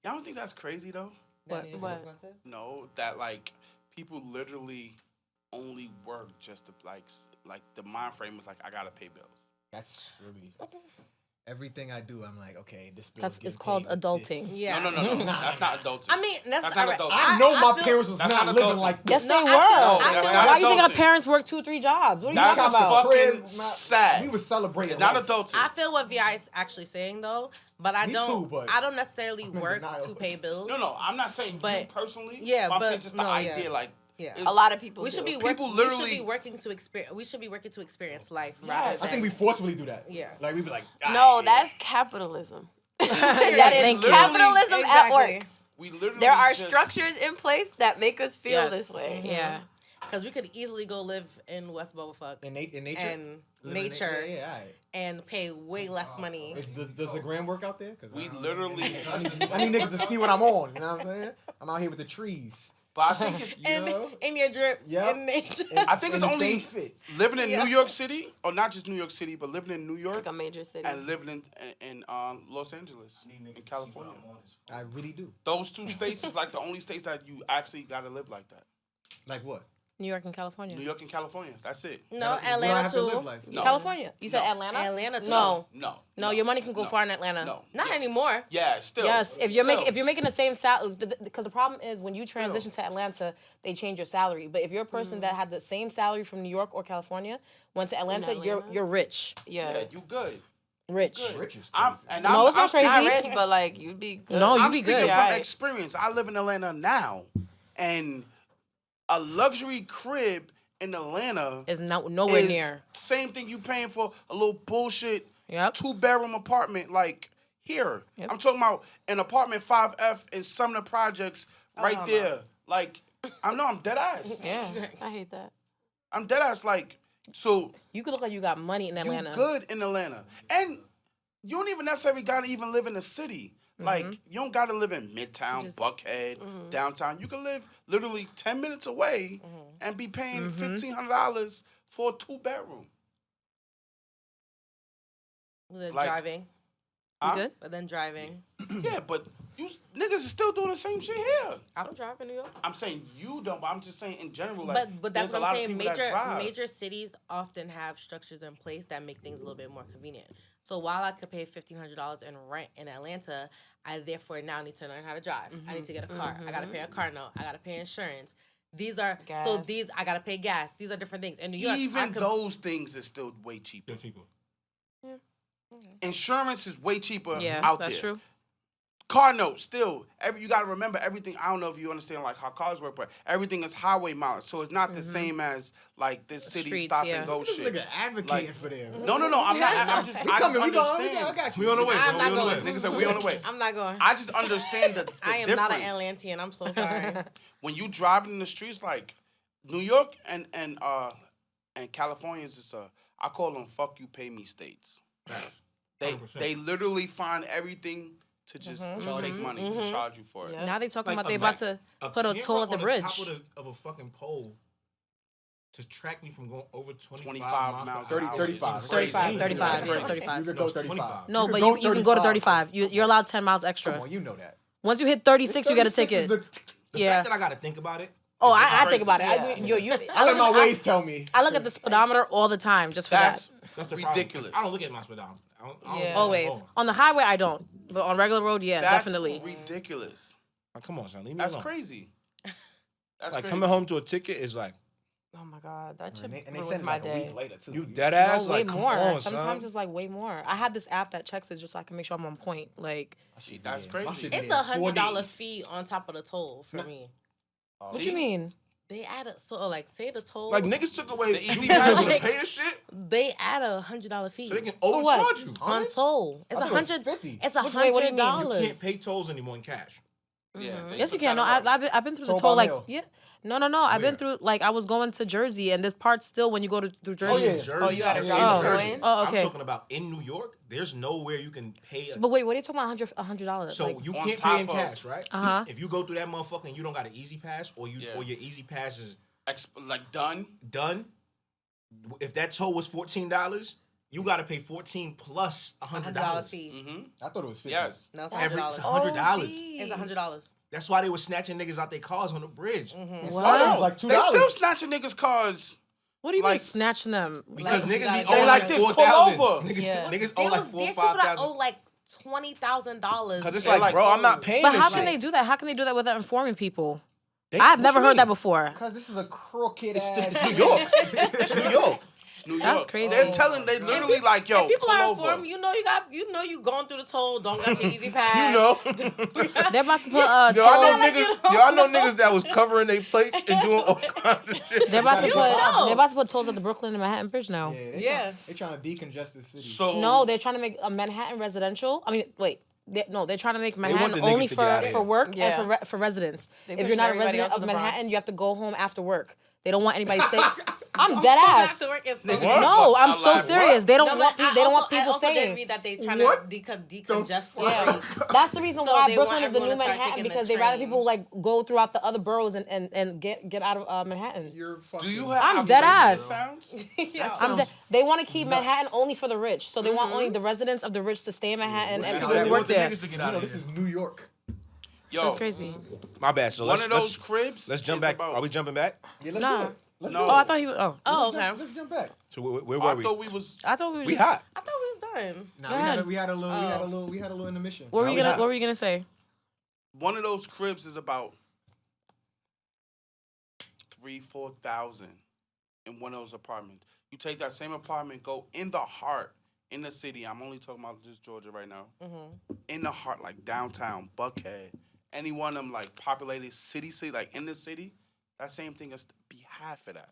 S1: Y'all don't think that's crazy though?
S4: What?
S1: No, that like people literally only work just to like the mind frame is like I gotta pay bills.
S6: That's really everything I do. I'm like, okay, this bill
S4: That's
S6: is getting
S4: it's called
S6: paid with
S4: adulting.
S6: this.
S2: Yeah.
S1: No, that's not adulting.
S2: I mean, that's
S1: not
S2: alright.
S1: adulting.
S6: I know my
S2: feel-
S6: parents was
S1: That's
S6: not
S1: not
S6: living
S1: adulting.
S6: like
S4: Yes,
S6: this.
S4: they
S2: No,
S4: were.
S2: I
S1: that's
S2: feel
S1: not
S4: Why do you think our
S1: adulting.
S4: parents work 2-3 jobs? What are you
S1: That's
S4: talking about?
S1: fucking
S6: Not-
S1: sad.
S6: We was celebrating.
S1: It's not
S6: life.
S1: adulting.
S2: I feel what Vi is actually saying though, but I
S6: Me
S2: don't.
S6: too, but
S2: I don't necessarily
S6: I'm in
S2: work
S6: denial.
S2: to pay bills.
S1: No, I'm not saying you
S2: But-
S1: personally.
S2: yeah,
S1: I'm
S2: but
S1: saying just the
S2: no, yeah.
S1: idea, like
S2: Yeah.
S1: it's-
S5: A lot of people.
S2: We
S5: do.
S2: should be
S1: People
S2: We
S1: literally-
S2: should be working to experience. We should be working to experience life.
S1: Yes.
S2: Rather
S6: I
S2: than,
S6: think we forcefully do that.
S2: Yeah.
S6: Like we be like,
S5: No,
S6: "Ah,
S5: that's capitalism.
S4: Yeah,
S5: that is
S4: thank you.
S5: capitalism at
S2: Exactly.
S5: work.
S1: we literally
S5: There are
S1: just-
S5: structures in place that make us feel
S4: Yes.
S5: this way.
S4: Yeah.
S2: Because we could easily go live in West Bubblefuck
S6: in nature.
S2: and
S6: Living in
S2: nature
S6: Yeah, all right.
S2: and pay way less money.
S6: Does the gram work out there? 'Cause
S1: We
S6: I don't-
S1: literally-
S6: I need niggas to see what I'm on. You know what I'm saying? I'm out here with the trees.
S1: But I think it's
S2: And
S6: know?
S2: in your drip,
S6: Yep.
S2: in nature.
S1: I think
S6: In
S1: it's
S6: the
S1: only
S6: same fit.
S1: living in
S2: Yeah.
S1: New York City, or not just New York City, but living in New York
S5: Like a major city.
S1: and living in Los Angeles, in California.
S6: I really do.
S1: Those two states is like the only states that you actually gotta live like that.
S6: Like what?
S4: New York and California.
S1: New York and California. That's it.
S2: No,
S6: We don't
S2: Atlanta
S6: have to live
S2: too.
S6: life.
S1: No.
S4: California. You said
S1: No.
S4: Atlanta?
S2: Atlanta too.
S4: No.
S1: No.
S4: Your money can go
S1: No.
S4: far in Atlanta.
S1: No.
S2: Not
S1: Yeah.
S2: anymore.
S1: Yeah, still.
S4: Yes, if you're
S1: Still.
S4: making the same salary, because the problem is when you transition to Atlanta, they change your salary. But if you're a person that had the same salary from New York or California, went to Atlanta,
S5: Atlanta?
S4: you're rich,
S5: yeah.
S1: Yeah, you good.
S4: rich.
S1: Good.
S6: Rich is
S1: I'm,
S6: crazy.
S1: and
S4: No,
S1: I'm,
S4: it's not
S1: I'm
S4: crazy.
S5: Not rich, but like you'd be good.
S4: No,
S1: I'm
S4: be
S1: speaking
S4: good.
S1: from
S5: Yeah.
S1: experience. I live in Atlanta now, and a luxury crib in Atlanta
S4: Is nowhere
S1: is
S4: near.
S1: same thing you paying for a little bullshit
S4: Yep.
S1: 2-bedroom apartment like here.
S4: Yep.
S1: I'm talking about an apartment 5F in some of the projects right
S2: no,
S1: there.
S2: no.
S1: Like, I'm dead ass.
S4: Yeah, I hate that.
S1: I'm dead ass. Like, so
S4: You could look like you got money in Atlanta.
S1: you good in Atlanta, and you don't even necessarily gotta even live in the city. Like, you don't gotta live in Midtown, Buckhead, downtown. You can live literally 10 minutes away and be paying $1,500 for a 2-bedroom.
S2: Then
S1: Like-
S2: driving.
S4: You
S1: Huh?
S4: good?
S2: But then driving.
S1: Yeah, but you niggas is still doing the same shit here.
S2: I don't drive in New York.
S1: I'm saying you don't, but I'm just saying in general. Like,
S2: But that's
S1: there's a
S2: what I'm
S1: lot of
S2: saying.
S1: people that drive.
S2: Major cities often have structures in place that make things a little bit more convenient. So while I could pay $1,500 in rent in Atlanta, I therefore now need to learn how to drive. I need to get a car. I gotta pay a car note. I gotta pay insurance. These are
S4: Gas.
S2: I gotta pay gas. These are different things. In New York,
S1: Even those things is still way cheaper.
S3: They're cheaper.
S1: Insurance is way cheaper
S4: Yeah,
S1: out
S4: that's
S1: there.
S4: true.
S1: Car note, still, you got to remember everything. I don't know if you understand like how cars work, but everything is highway mileage, so it's not the same as like this city
S4: Streets,
S1: stop
S4: yeah.
S1: and go
S6: This
S1: shit.
S6: nigga advocating for them.
S1: No, I'm not. I'm just.
S6: We
S1: I just
S6: coming, we going.
S1: understand.
S6: I got you.
S3: We on the way.
S2: I'm
S3: bro.
S2: not
S3: We on the
S2: going.
S3: way.
S1: Niggas said we on the way.
S2: I'm not going.
S1: I just understand the
S2: I am
S1: difference.
S2: not an Atlantean. I'm so sorry.
S1: When you driving in the streets, like New York and California is just I call them "fuck you, pay me" states. They
S3: 100%.
S1: they literally find everything to just take money to charge you for it.
S2: Yeah.
S4: Now they talking
S3: Like
S4: about they
S3: a
S4: about to put a
S3: camera
S4: toll at the
S3: on
S4: bridge.
S3: top of a fucking pole to track me from going over 25
S1: 25
S3: miles
S1: per
S3: per
S1: hour.
S3: hour.
S6: 35.
S3: is
S4: 35,
S3: crazy.
S4: 35,
S3: That's
S4: yeah,
S3: crazy.
S4: 35.
S6: You could
S3: No,
S6: go
S3: it's
S6: 35.
S3: 25.
S4: No,
S6: You
S4: but
S6: could
S4: you can go to
S6: 35.
S4: 35. You're allowed 10 miles extra.
S6: Come on, you know that.
S4: Once you hit 36, you get a
S6: 36 is
S4: ticket.
S6: the-
S4: Yeah.
S3: fact that I gotta think about it.
S4: Oh,
S1: That's
S4: I think
S1: crazy.
S4: about it.
S2: Yeah.
S6: I let my ways tell me.
S4: I look at the speedometer all the time just for
S1: That's
S3: That's the
S1: ridiculous.
S3: problem. I don't look at my speedometer. I don't
S2: Yeah.
S4: that. Always.
S3: Oh.
S4: On the highway, I don't. But on regular road, yeah,
S1: That's
S4: definitely.
S1: ridiculous.
S3: Oh, come on, son. Leave me
S1: That's
S3: alone.
S1: crazy. That's
S3: Like
S1: crazy.
S3: coming home to a ticket is like
S2: Oh my god, that should
S6: And they
S2: ruins
S6: send it
S2: my
S6: like a
S2: day.
S6: week later too.
S3: you dead ass.
S4: No, way
S3: like come
S4: more.
S3: on,
S4: Sometimes
S3: son.
S4: it's like way more. I had this app that checks it just so I can make sure I'm on point. Like,
S1: That's
S6: My
S1: crazy.
S6: shit
S2: It's
S6: did 4
S2: $100
S6: days.
S2: fee on top of the toll for me.
S4: what
S1: See?
S4: you mean?
S2: They add a like say the toll.
S3: Like niggas took away
S1: The
S3: the
S1: easy
S3: easy
S1: pass
S3: pass to
S1: shit.
S3: pay the shit,
S2: they add a $100 fee
S3: so they can
S4: For what?
S3: overcharge you.
S2: on toll. It's
S6: I thought it was
S2: 100.
S6: 50.
S2: It's
S4: Which way? What do you mean?
S2: $100.
S3: You can't pay tolls anymore in cash.
S1: Yeah, they
S4: Yes, you
S1: took
S4: can. No,
S1: that away.
S4: I've been through the
S6: Toll
S4: toll.
S6: by
S4: Like,
S6: mail.
S4: yeah. No. I've been
S3: Where?
S4: through, like, I was going to Jersey, and this part still when you go to through Jersey.
S6: Oh, yeah.
S3: Jersey.
S2: Oh, you had to
S3: in
S2: drive
S4: to
S3: Jersey.
S2: go in?
S4: Oh, okay.
S3: I'm talking about in New York. There's nowhere you can pay.
S4: But wait, what are you talking about? $100.
S3: So
S4: like,
S3: you
S1: On
S3: can't
S1: top
S3: pay in
S1: of-
S3: cash, right?
S4: Uh-huh.
S3: If you go through that motherfucker and you don't got an easy pass, or
S1: Yeah.
S3: your easy pass is
S1: Like done.
S3: done, if that toll was $14, you got to pay 14 plus
S2: $100
S3: $100.
S2: fee.
S1: Mm-hmm.
S6: I thought it was 50.
S1: Yes.
S2: No, it's
S3: Every
S2: $100.
S3: $100.
S2: It's $100.
S3: That's why they were snatching niggas out their cars on the bridge.
S6: And
S4: What?
S6: some of them
S1: Oh,
S6: was like $2.
S1: They still snatching niggas' cars.
S4: what do you mean
S1: like-
S4: snatching them?
S3: Because
S2: Like,
S3: niggas be
S2: they
S3: owing
S1: like
S3: like
S1: this, pull
S3: 4,000.
S1: over.
S3: Niggas,
S4: Yeah.
S3: niggas owe like
S2: There's
S3: 4,000,
S2: people that
S3: 5,000.
S2: owe like $20,000.
S3: Because it's
S1: They're
S3: like,
S1: like,
S3: bro, I'm
S1: oh.
S3: not paying
S4: But
S3: this
S4: how
S3: shit.
S4: can they do that? How can they do that without informing people?
S3: They-
S4: I've
S3: what
S4: never
S3: you
S4: heard that
S3: mean?
S4: before.
S6: Because this is a crooked
S3: It's,
S6: ass.
S3: it's New York. It's New York.
S1: New
S4: That's
S1: York.
S4: crazy.
S1: They're telling, they literally like, yo,
S2: And people
S1: pull
S2: are
S1: over.
S2: informed. You know you going through the toll. Don't got your easy pass.
S3: You know.
S4: They're about to put
S3: Yo, I
S4: tolls.
S3: know niggas. Yo, I know niggas that was covering their plates and doing all kinds of shit.
S4: They're about to
S6: You
S4: put.
S2: know.
S4: They're about to put tolls at the Brooklyn and Manhattan Bridge now.
S2: Yeah.
S6: They trying to decongest the city.
S1: So
S4: No, they're trying to make a Manhattan residential. I mean, wait. They're trying to make
S3: want
S4: Manhattan
S3: the niggas
S4: only
S3: to get outta
S4: for
S3: here.
S4: work
S2: Yeah.
S4: and for residents.
S2: They
S4: If you're
S2: pushing
S4: not a
S2: everybody
S4: resident
S2: else
S4: of
S2: to the
S4: Manhattan,
S2: Bronx.
S4: you have to go home after work. They don't want anybody staying. I'm dead ass.
S2: After work is so
S1: Nigga,
S2: good.
S4: No, I'm
S1: I
S4: so
S1: lied.
S4: serious.
S1: What?
S4: They don't
S2: No,
S4: want.
S2: but
S4: They don't want
S2: I
S4: people
S2: also did
S4: staying.
S2: read that they trying
S6: What?
S2: to decongest the
S4: Yeah,
S2: street.
S4: that's the reason
S2: So
S4: why
S2: they
S4: Brooklyn
S2: want
S4: is the new
S2: everyone to start
S4: Manhattan
S2: taking the
S4: because they rather
S2: train.
S4: people like go throughout the other boroughs and get out of Manhattan.
S6: You're fucking.
S1: do you have?
S4: I'm
S1: how
S4: dead
S1: many
S4: ass.
S1: sounds?
S2: Yeah.
S4: They want to keep
S6: nuts.
S4: Manhattan only for the rich, so they want only the residents of the rich to stay in Manhattan and
S3: That's
S4: people
S3: how
S4: who
S3: they
S4: work
S3: want the
S4: there.
S3: niggas to get
S6: You
S3: out
S6: know,
S3: of
S6: this
S3: here.
S6: is New York.
S1: Yo,
S4: That's crazy.
S3: My bad. So
S1: one
S3: let's
S1: of those cribs.
S3: let's jump
S1: is
S3: back.
S1: about-
S3: Are we jumping back?
S6: Yeah, let's
S4: Nah.
S6: do it. Let's
S1: No.
S6: do it.
S4: Oh, I thought he was. Oh,
S2: Oh,
S6: Let's
S2: okay.
S6: jump- Let's jump back.
S3: So where
S1: I
S3: were we?
S1: thought we was.
S4: I thought we were
S3: We
S4: just.
S3: hot.
S2: I thought we was done.
S6: Nah,
S4: Go
S6: we
S4: ahead.
S6: had a little intermission.
S4: What were
S3: No,
S4: you
S3: we
S4: gonna?
S3: hot.
S4: What were you gonna say?
S1: One of those cribs is about 3,000-4,000 in one of those apartments. You take that same apartment, go in the heart, in the city. I'm only talking about just Georgia right now. In the heart, like downtown, Buckhead, any one of them like populated city, like in the city. That same thing is be half of that.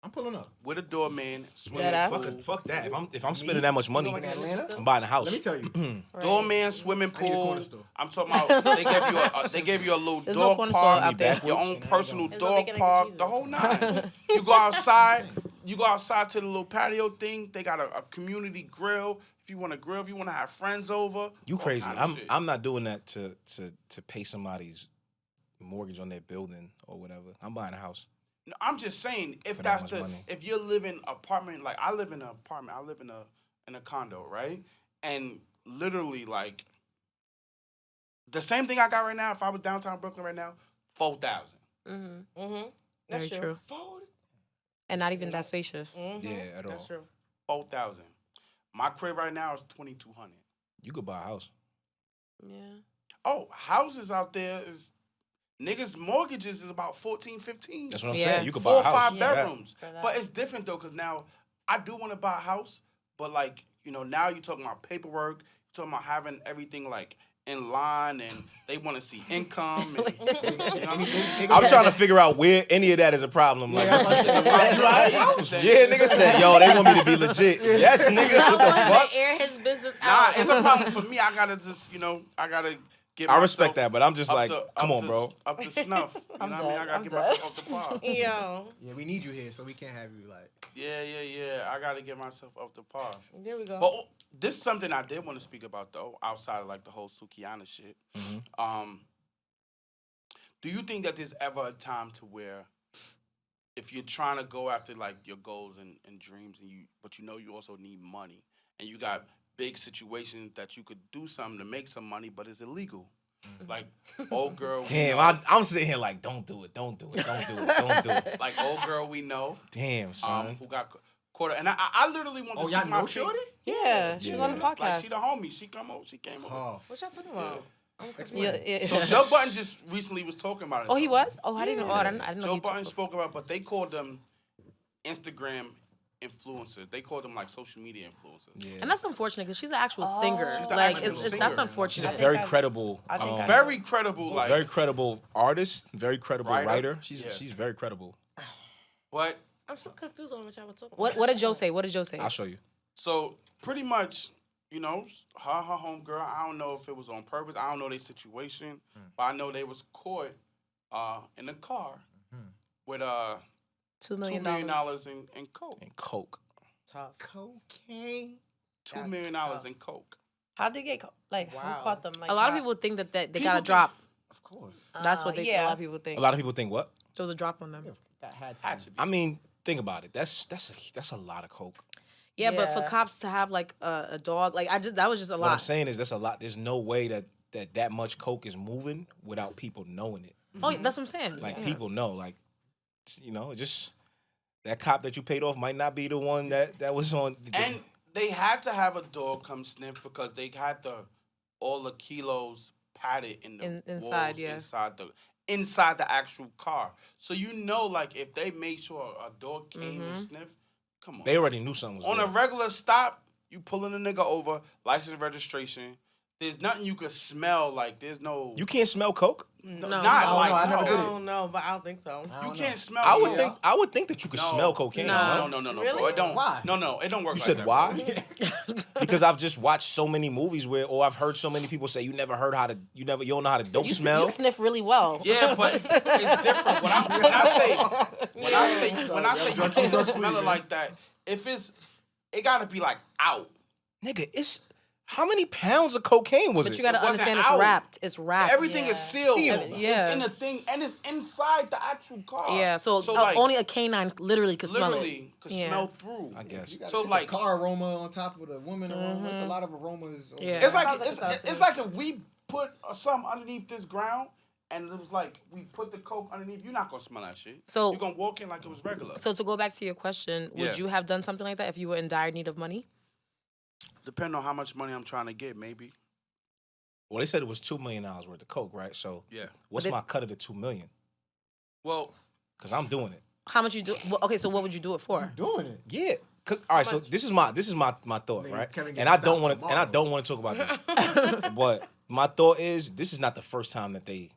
S6: I'm pulling up.
S1: with a doorman, swimming
S4: Deadass.
S1: pool.
S3: Fuck that. If I'm spending that much money,
S6: In Atlanta?
S3: I'm buying a house.
S6: Let me tell you.
S1: Doorman, swimming
S6: I need a corner
S1: pool.
S6: store.
S1: I'm talking about they gave you a little
S4: There's no
S1: dog
S4: corner store
S1: park,
S4: out there.
S1: your own personal
S2: There's no
S1: dog
S2: making it
S1: park,
S2: easy.
S1: the whole nine. You go outside. You go outside to the little patio thing. They got a community grill. If you want to grill, if you want to have friends over.
S3: You
S1: all
S3: crazy?
S1: kind of shit.
S3: I'm not doing that to pay somebody's mortgage on their building or whatever. I'm buying a house.
S1: No, I'm just saying if
S3: For that
S1: that's
S3: much money.
S1: if you're living apartment, like I live in an apartment, I live in a condo, right? And literally like the same thing I got right now. If I was downtown Brooklyn right now, 4,000.
S2: That's
S4: Very true. And not even that spacious.
S3: Yeah, at all.
S2: That's true.
S1: 4,000. My crib right now is 2,200.
S3: You could buy a house.
S5: Yeah.
S1: Oh, houses out there is niggas' mortgages is about 14, 15.
S3: That's what I'm
S4: Yeah.
S3: saying. You could buy
S1: 4
S3: a
S1: or
S3: house.
S1: 5
S3: Yeah.
S1: bedrooms.
S2: For that.
S1: But it's different though, because now I do want to buy a house, but like, you know, now you're talking about paperwork, you're talking about having everything like in line, and they want to see income. And, you know what I'm saying?
S3: I'm trying to figure out where any of that is a problem. Like,
S6: Yeah,
S3: yeah, nigga said, yo, they want me to be legit. Yes, nigga, what the fuck?
S2: Air his business
S1: Nah,
S2: out.
S1: it's a problem for me. I gotta just, you know, I gotta get.
S3: I respect
S1: myself
S3: that, but I'm just
S1: up
S3: like,
S1: to-
S3: come
S1: up
S3: on,
S1: to-
S3: bro.
S1: Up to snuff. You
S2: I'm
S1: know what I mean? I
S2: dead.
S1: gotta
S2: I'm
S1: get
S2: dead.
S1: myself up to par.
S2: Yo.
S6: Yeah, we need you here, so we can't have you like.
S1: Yeah. I gotta get myself up to par.
S2: There we go.
S1: But this is something I did want to speak about though, outside of like the whole Sukihana shit. Do you think that there's ever a time to where if you're trying to go after like your goals and dreams but you know you also need money and you got big situations that you could do something to make some money but it's illegal? Like old girl we
S3: Damn,
S1: know,
S3: I'm sitting here like, don't do it. Don't do it.
S1: like old girl we know,
S3: Damn, son.
S1: who got caught, and I literally want to
S6: Oh,
S1: speak
S6: y'all
S1: my
S6: know
S1: opinion.
S6: Shorty?
S4: Yeah, she was on the
S3: Yeah.
S4: podcast.
S1: Like she the homie. She came over.
S6: Oh,
S2: What y'all talking about?
S4: Yeah.
S1: So Joe Budden just recently was talking about it.
S4: Oh, he
S1: though.
S4: was? Oh, I didn't know. Oh, I didn't know.
S1: Joe
S4: he
S1: Budden
S4: took-
S1: spoke about, but they called them Instagram influencers. They called them like social media influencers.
S3: Yeah.
S4: And that's unfortunate because she's an actual singer.
S1: She's an
S4: Like,
S1: actual
S4: it's
S1: singer.
S4: that's
S3: She's a
S4: unfortunate.
S3: very credible,
S5: I think I-
S1: Very credible, like.
S3: very credible artist, very credible
S1: Writer.
S3: writer. She's
S1: Yeah.
S3: very credible.
S1: But
S2: I'm so confused on what y'all were talking
S4: What did Joe say? What did Joe say?
S3: I'll show you.
S1: so pretty much, you know, her homegirl. I don't know if it was on purpose. I don't know their situation, but I know they was caught in a car with
S4: $2
S1: $2
S4: million.
S1: million in coke.
S3: And Coke.
S2: Tough.
S6: cocaine.
S1: $2 million in coke.
S5: How'd they get like
S2: Wow.
S5: who caught them? Like
S4: A lot of
S5: how-
S4: people think that they
S1: People
S4: got a
S1: think-
S4: drop.
S6: Of course.
S4: That's what they. A
S5: yeah.
S4: lot of people think.
S3: A lot of people think what?
S4: There was a drop on them.
S6: That had
S1: Had to be.
S3: I mean, think about it. That's a lot of Coke.
S4: Yeah, but for
S5: Yeah.
S4: cops to have like a dog, like that was just a
S3: What I'm
S4: lot.
S3: saying is that's a lot. There's no way that much Coke is moving without people knowing it.
S4: Oh, that's what I'm saying.
S3: Like
S4: Yeah.
S3: people know. Like, you know, just that cop that you paid off might not be the one that was on.
S1: And they had to have a dog come sniff because they had all the kilos padded in the
S4: inside,
S1: walls,
S4: yeah.
S1: inside the actual car. So you know, like if they made sure a dog came and sniff, come on.
S3: They already knew something was
S1: On a
S3: there.
S1: regular stop, you pulling a nigga over, license and registration. There's nothing you could smell. Like there's no.
S3: You can't smell Coke.
S1: no,
S4: No.
S1: not
S6: I don't
S1: like
S6: know, I
S1: no.
S6: never
S2: I
S6: did it.
S2: don't know, but I don't think so.
S6: I
S1: You
S6: don't
S1: can't
S6: know.
S1: smell.
S3: I would think that you could
S1: No.
S3: smell cocaine.
S4: No.
S3: No.
S1: No,
S2: Really?
S1: bro. It don't.
S6: Why?
S1: No, it don't work.
S3: You
S1: like
S3: said
S1: that,
S3: why?
S1: bro.
S3: Because I've just watched so many movies or I've heard so many people say you don't know how to dope
S4: You,
S3: smell.
S4: you sniff really well.
S1: Yeah, but it's different. When I say you can't smell it like that, it gotta be like out.
S3: Nigga, it's how many pounds of cocaine was
S4: But
S3: it?
S4: you gotta
S1: It wasn't
S4: understand it's
S1: out.
S4: wrapped. It's wrapped.
S1: Everything is sealed.
S3: Sealed.
S4: Yeah.
S1: It's in the thing, and it's inside the actual car.
S4: Yeah, so
S1: like,
S4: only a canine literally could smell it.
S1: literally could
S4: Yeah.
S1: smell through.
S3: I guess.
S6: You got
S1: So,
S6: it's
S1: like-
S6: a car aroma on top of the woman aroma. It's a lot of aromas.
S4: Yeah.
S1: It's like
S2: Sounds like a setup to
S1: it's
S2: me.
S1: like if we put something underneath this ground, and it was like we put the coke underneath. You're not gonna smell that shit.
S4: So-
S1: you're gonna walk in like it was regular.
S4: So to go back to your question, would
S1: Yeah.
S4: you have done something like that if you were in dire need of money?
S1: Depending on how much money I'm trying to get, maybe.
S3: Well, they said it was $2 million worth of Coke, right? So
S1: Yeah.
S3: what's
S4: But it-
S3: my cut of the $2 million?
S1: Well,
S3: Because I'm doing it.
S4: How much you do? Well, okay, so what would you do it for?
S6: Doing it.
S3: Yeah. Cause all right, so this is my thought,
S6: Man,
S3: right?
S6: Kevin
S3: And
S6: gets
S3: I don't
S6: stopped
S3: want to
S6: tomorrow.
S3: talk about this. But my thought is this is not the first time that
S1: this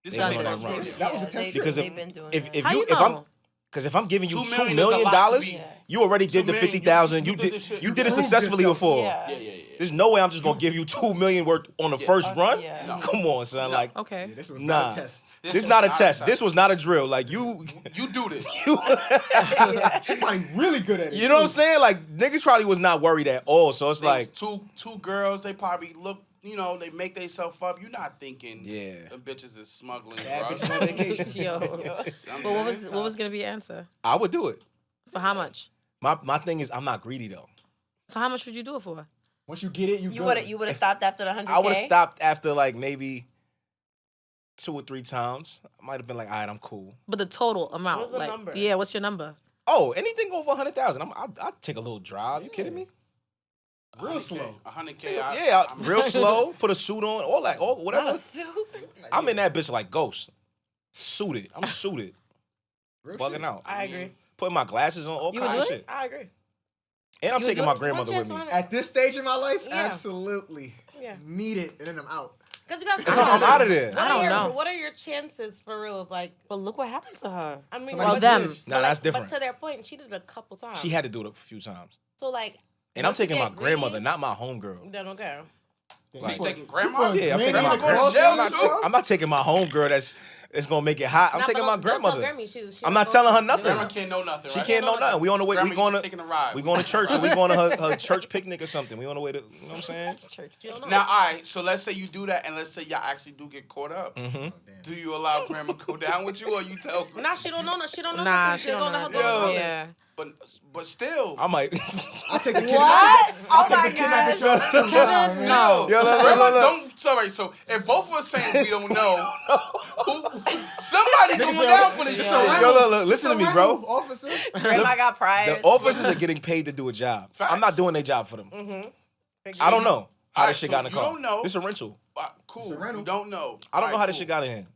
S3: They
S1: is
S3: done
S1: what
S3: this.
S1: I'm wrong.
S6: That was the
S5: they,
S6: temptation.
S3: Because
S5: they've been doing
S3: if
S5: that.
S4: How you
S3: if I'm
S4: know?
S3: Because if I'm giving you
S1: $2
S3: $2
S1: million
S3: million,
S1: is a lot to be-
S3: you already did the
S1: 2 million,
S3: 50,000.
S1: you
S3: You
S1: did
S3: did
S1: this shit.
S3: you
S1: You
S3: did it
S1: proved
S3: successfully
S5: yourself.
S3: before.
S5: Yeah.
S1: Yeah.
S3: There's no way I'm just gonna give you $2 million worth on the first run.
S5: Yeah.
S1: No.
S3: Come on, son.
S1: No.
S3: Like,
S4: Okay.
S6: Yeah, this was
S3: nah.
S6: not a test.
S3: This
S1: was
S3: not a test. This was not a drill. Like you,
S1: You do this.
S6: She's probably really good at it.
S3: you know what I'm saying? Like niggas probably was not worried at all. So it's like,
S1: two girls, they probably look, they make themselves up. You're not thinking,
S3: yeah.
S1: them bitches is smuggling
S6: Bad
S1: drugs.
S6: bitches on vacation.
S4: Yo.
S1: You know what I'm
S4: But what
S1: saying?
S4: was gonna be your answer?
S3: I would do it.
S4: For how much?
S3: My thing is I'm not greedy though.
S4: So how much would you do it for?
S6: Once you get it,
S5: You would have stopped after the 100K.
S3: I would have stopped after like maybe 2 or 3 times. I might have been like, all right, I'm cool.
S4: But the total amount.
S2: What's the
S4: like,
S2: number?
S4: Yeah, what's your number?
S3: Oh, anything over 100,000. I'll take a little drive. You kidding me?
S6: Real
S1: 100K,
S6: slow.
S1: 100K.
S3: Yeah, real slow. Put a suit on, all that, all whatever.
S5: Oh,
S3: I'm in that bitch like Ghost, suited. I'm suited,
S6: Real
S3: bugging
S6: shit.
S3: out.
S2: I agree.
S3: Putting my glasses on, all
S4: You would
S3: kinds of
S4: do it?
S3: shit.
S2: I agree.
S3: And I'm
S4: You would
S3: taking
S4: do
S3: my
S4: it?
S3: grandmother with me.
S6: At this stage in my life,
S2: Yeah.
S6: absolutely.
S2: Yeah.
S6: Need it, and then I'm out.
S2: Because you got.
S3: So I'm out of there.
S4: I don't know.
S2: What are your chances for real of like?
S4: But look what happened to her.
S2: I mean,
S6: Somebody
S2: but-
S4: them.
S6: snitch.
S3: Nah,
S2: but,
S3: that's
S2: like,
S3: different.
S2: But to their point, she did it a couple times.
S3: She had to do it a few times.
S2: So like.
S3: And I'm
S2: once you
S3: taking my
S2: get
S3: grandmother,
S2: greedy,
S3: not my homegirl.
S2: Then okay.
S1: So
S3: Like-
S1: you taking grandma?
S3: Yeah, I'm taking
S6: Grandma
S3: my
S6: going to
S3: grandmother.
S6: jail
S3: I'm not taking my homegirl that's gonna make it hot. I'm
S2: Nah,
S3: taking
S2: but
S3: my
S2: don't tell
S3: grandmother.
S2: Grammy, she
S3: I'm
S2: don't
S3: not
S2: know
S3: telling her
S2: nothing.
S3: nothing.
S1: Grandma can't know nothing,
S3: She
S1: right?
S3: can't know nothing. We on the way.
S1: Grandma,
S3: We
S1: you
S3: going
S1: just
S3: to
S1: taking a ride.
S3: we going to church. Or we going to her church picnic or something. We on the way to. You know what I'm saying?
S2: Church. You don't know.
S1: Now, all right. So let's say you do that, and let's say y'all actually do get caught up.
S3: Mm-hmm.
S1: Do you allow grandma go down with you, or you tell?
S2: Nah, she don't know. She don't know.
S4: Nah,
S2: nothing.
S4: she don't
S2: gonna
S4: know.
S2: let her go.
S1: Yo.
S4: Yeah.
S1: But still.
S3: I might.
S6: I'll take the kid.
S5: What?
S6: I'll
S5: Oh
S6: take
S5: my
S6: the kidnapping
S5: gosh.
S6: charge.
S4: Kevin, no.
S3: Yo, look,
S1: Grandma,
S3: look, look.
S1: don't. Sorry. So if both of us saying we don't know, somebody going down for this
S6: It's
S1: shit.
S6: a rental.
S3: Yo, look, listen to me,
S6: It's a
S3: bro.
S6: rental, officer.
S5: Grandma got pride.
S3: The officers are getting paid to do a job.
S1: Facts.
S3: I'm not doing their job for them.
S2: Mm-hmm.
S3: I don't know how
S1: Alright,
S3: this shit
S1: so
S3: got in the
S1: you
S3: car.
S1: don't know.
S3: This is a rental.
S1: Cool.
S6: It's a rental.
S1: You don't know.
S3: I don't know how this
S1: cool.
S3: shit got in here.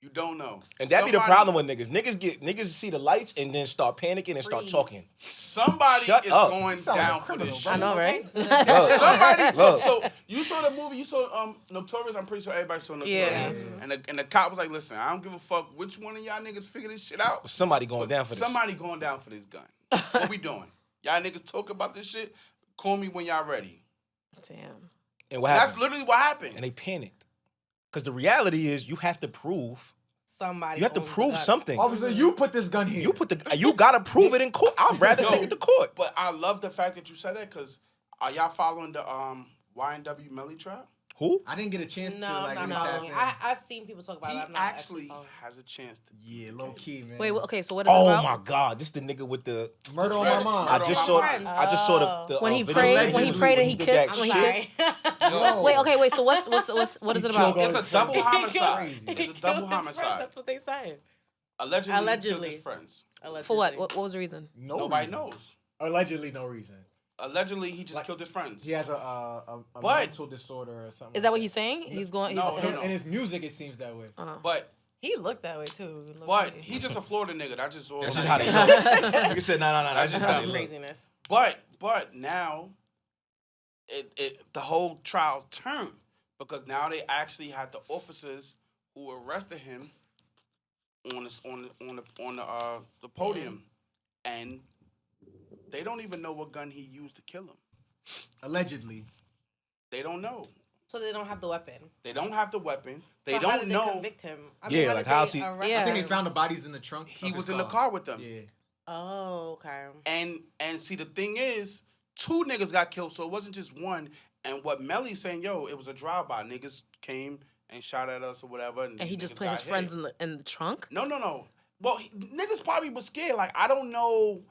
S1: You don't know.
S3: And that be the
S1: Somebody-
S3: problem with niggas. Niggas see the lights and then start panicking and start
S2: Freeze.
S3: talking.
S1: Somebody
S3: Shut
S1: is
S3: up.
S1: going
S6: You sound like a
S1: down for
S6: criminal,
S1: this
S6: bro.
S1: shit.
S4: I know, right?
S3: Look.
S1: Somebody.
S3: Look.
S1: So you saw the movie. You saw Notorious. I'm pretty sure everybody saw Notorious.
S4: Yeah.
S1: And the cop was like, "Listen, I don't give a fuck which one of y'all niggas figure this shit out.
S3: Somebody going down for this.
S1: Somebody going down for this gun. What we doing? Y'all niggas talk about this shit. Call me when y'all ready."
S4: Damn.
S3: And what
S1: That's
S3: happened?
S1: literally what happened.
S3: And they panicked. Because the reality is you have to prove.
S2: Somebody.
S3: You have to
S2: owns the
S3: prove
S2: gun.
S3: something.
S6: Officer, you put this gun here.
S3: You gotta prove it in court. I'd rather
S1: Yo.
S3: take it to court.
S1: But I love the fact that you said that because are y'all following the YNW Melly trial?
S3: Who?
S6: I didn't get a chance
S2: No,
S6: to like
S2: no,
S6: really
S2: no.
S6: tap in.
S2: I've seen people talk about
S1: He
S2: it. I'm not
S1: actually
S2: following.
S1: has a chance to.
S6: Yeah, low key, man.
S4: Wait, okay, so what is it
S3: Oh
S4: about?
S3: my God! This the nigga with the.
S6: Murder on
S1: Murder-
S6: my mom.
S3: I
S1: Murder
S3: just
S1: on
S3: saw.
S1: my mind.
S3: I just saw the
S4: When he
S3: video.
S4: prayed,
S6: Allegedly,
S4: when he
S3: did
S4: kissed,
S3: that
S4: when he
S3: shit.
S4: kissed.
S6: Yo.
S4: Wait, so what is it about?
S6: killed
S1: It's a double homicide.
S6: Crazy.
S1: It's a double homicide.
S2: That's what they say.
S1: Allegedly, he killed
S2: Allegedly.
S1: his friends.
S4: For what? What was the reason?
S1: Nobody
S6: reason.
S1: knows.
S6: Allegedly, no reason.
S1: Allegedly, he just
S6: Like-
S1: killed his friends.
S6: He has a
S1: But-
S6: mental disorder or something.
S4: Is that what he's saying? He's going.
S1: No,
S4: he's,
S1: no,
S6: In,
S1: no.
S6: in his music, it seems that way.
S1: But
S5: He looked that way too.
S1: he's just a Florida nigga. That's just all.
S3: That's just
S1: that
S3: how
S1: is.
S3: they look. Nigga said, nah. That's just
S1: That's
S3: how they look.
S2: Craziness.
S1: But now, the whole trial turned because now they actually had the officers who arrested him on the podium, and they don't even know what gun he used to kill him.
S6: Allegedly.
S1: They don't know.
S2: So they don't have the weapon.
S1: They don't have the weapon. They
S2: So how
S1: don't
S2: did
S1: know.
S2: They convict him.
S3: Yeah,
S2: how
S3: like,
S2: did
S3: how's
S2: they
S3: he-
S2: arrest
S4: Yeah.
S6: I think they
S2: him?
S6: found the bodies in the trunk.
S1: He
S6: of
S1: was
S6: his
S1: in the car with them.
S6: Yeah.
S2: Oh, okay.
S1: And see, the thing is, 2 niggas got killed, so it wasn't just one. And what Melly's saying, yo, it was a drive-by. Niggas came and shot at us or whatever. And
S4: he
S1: these
S4: just
S1: niggas
S4: put
S1: got
S4: his
S1: hit.
S4: friends in the trunk.
S1: No. Well, niggas probably was scared. Like, I don't know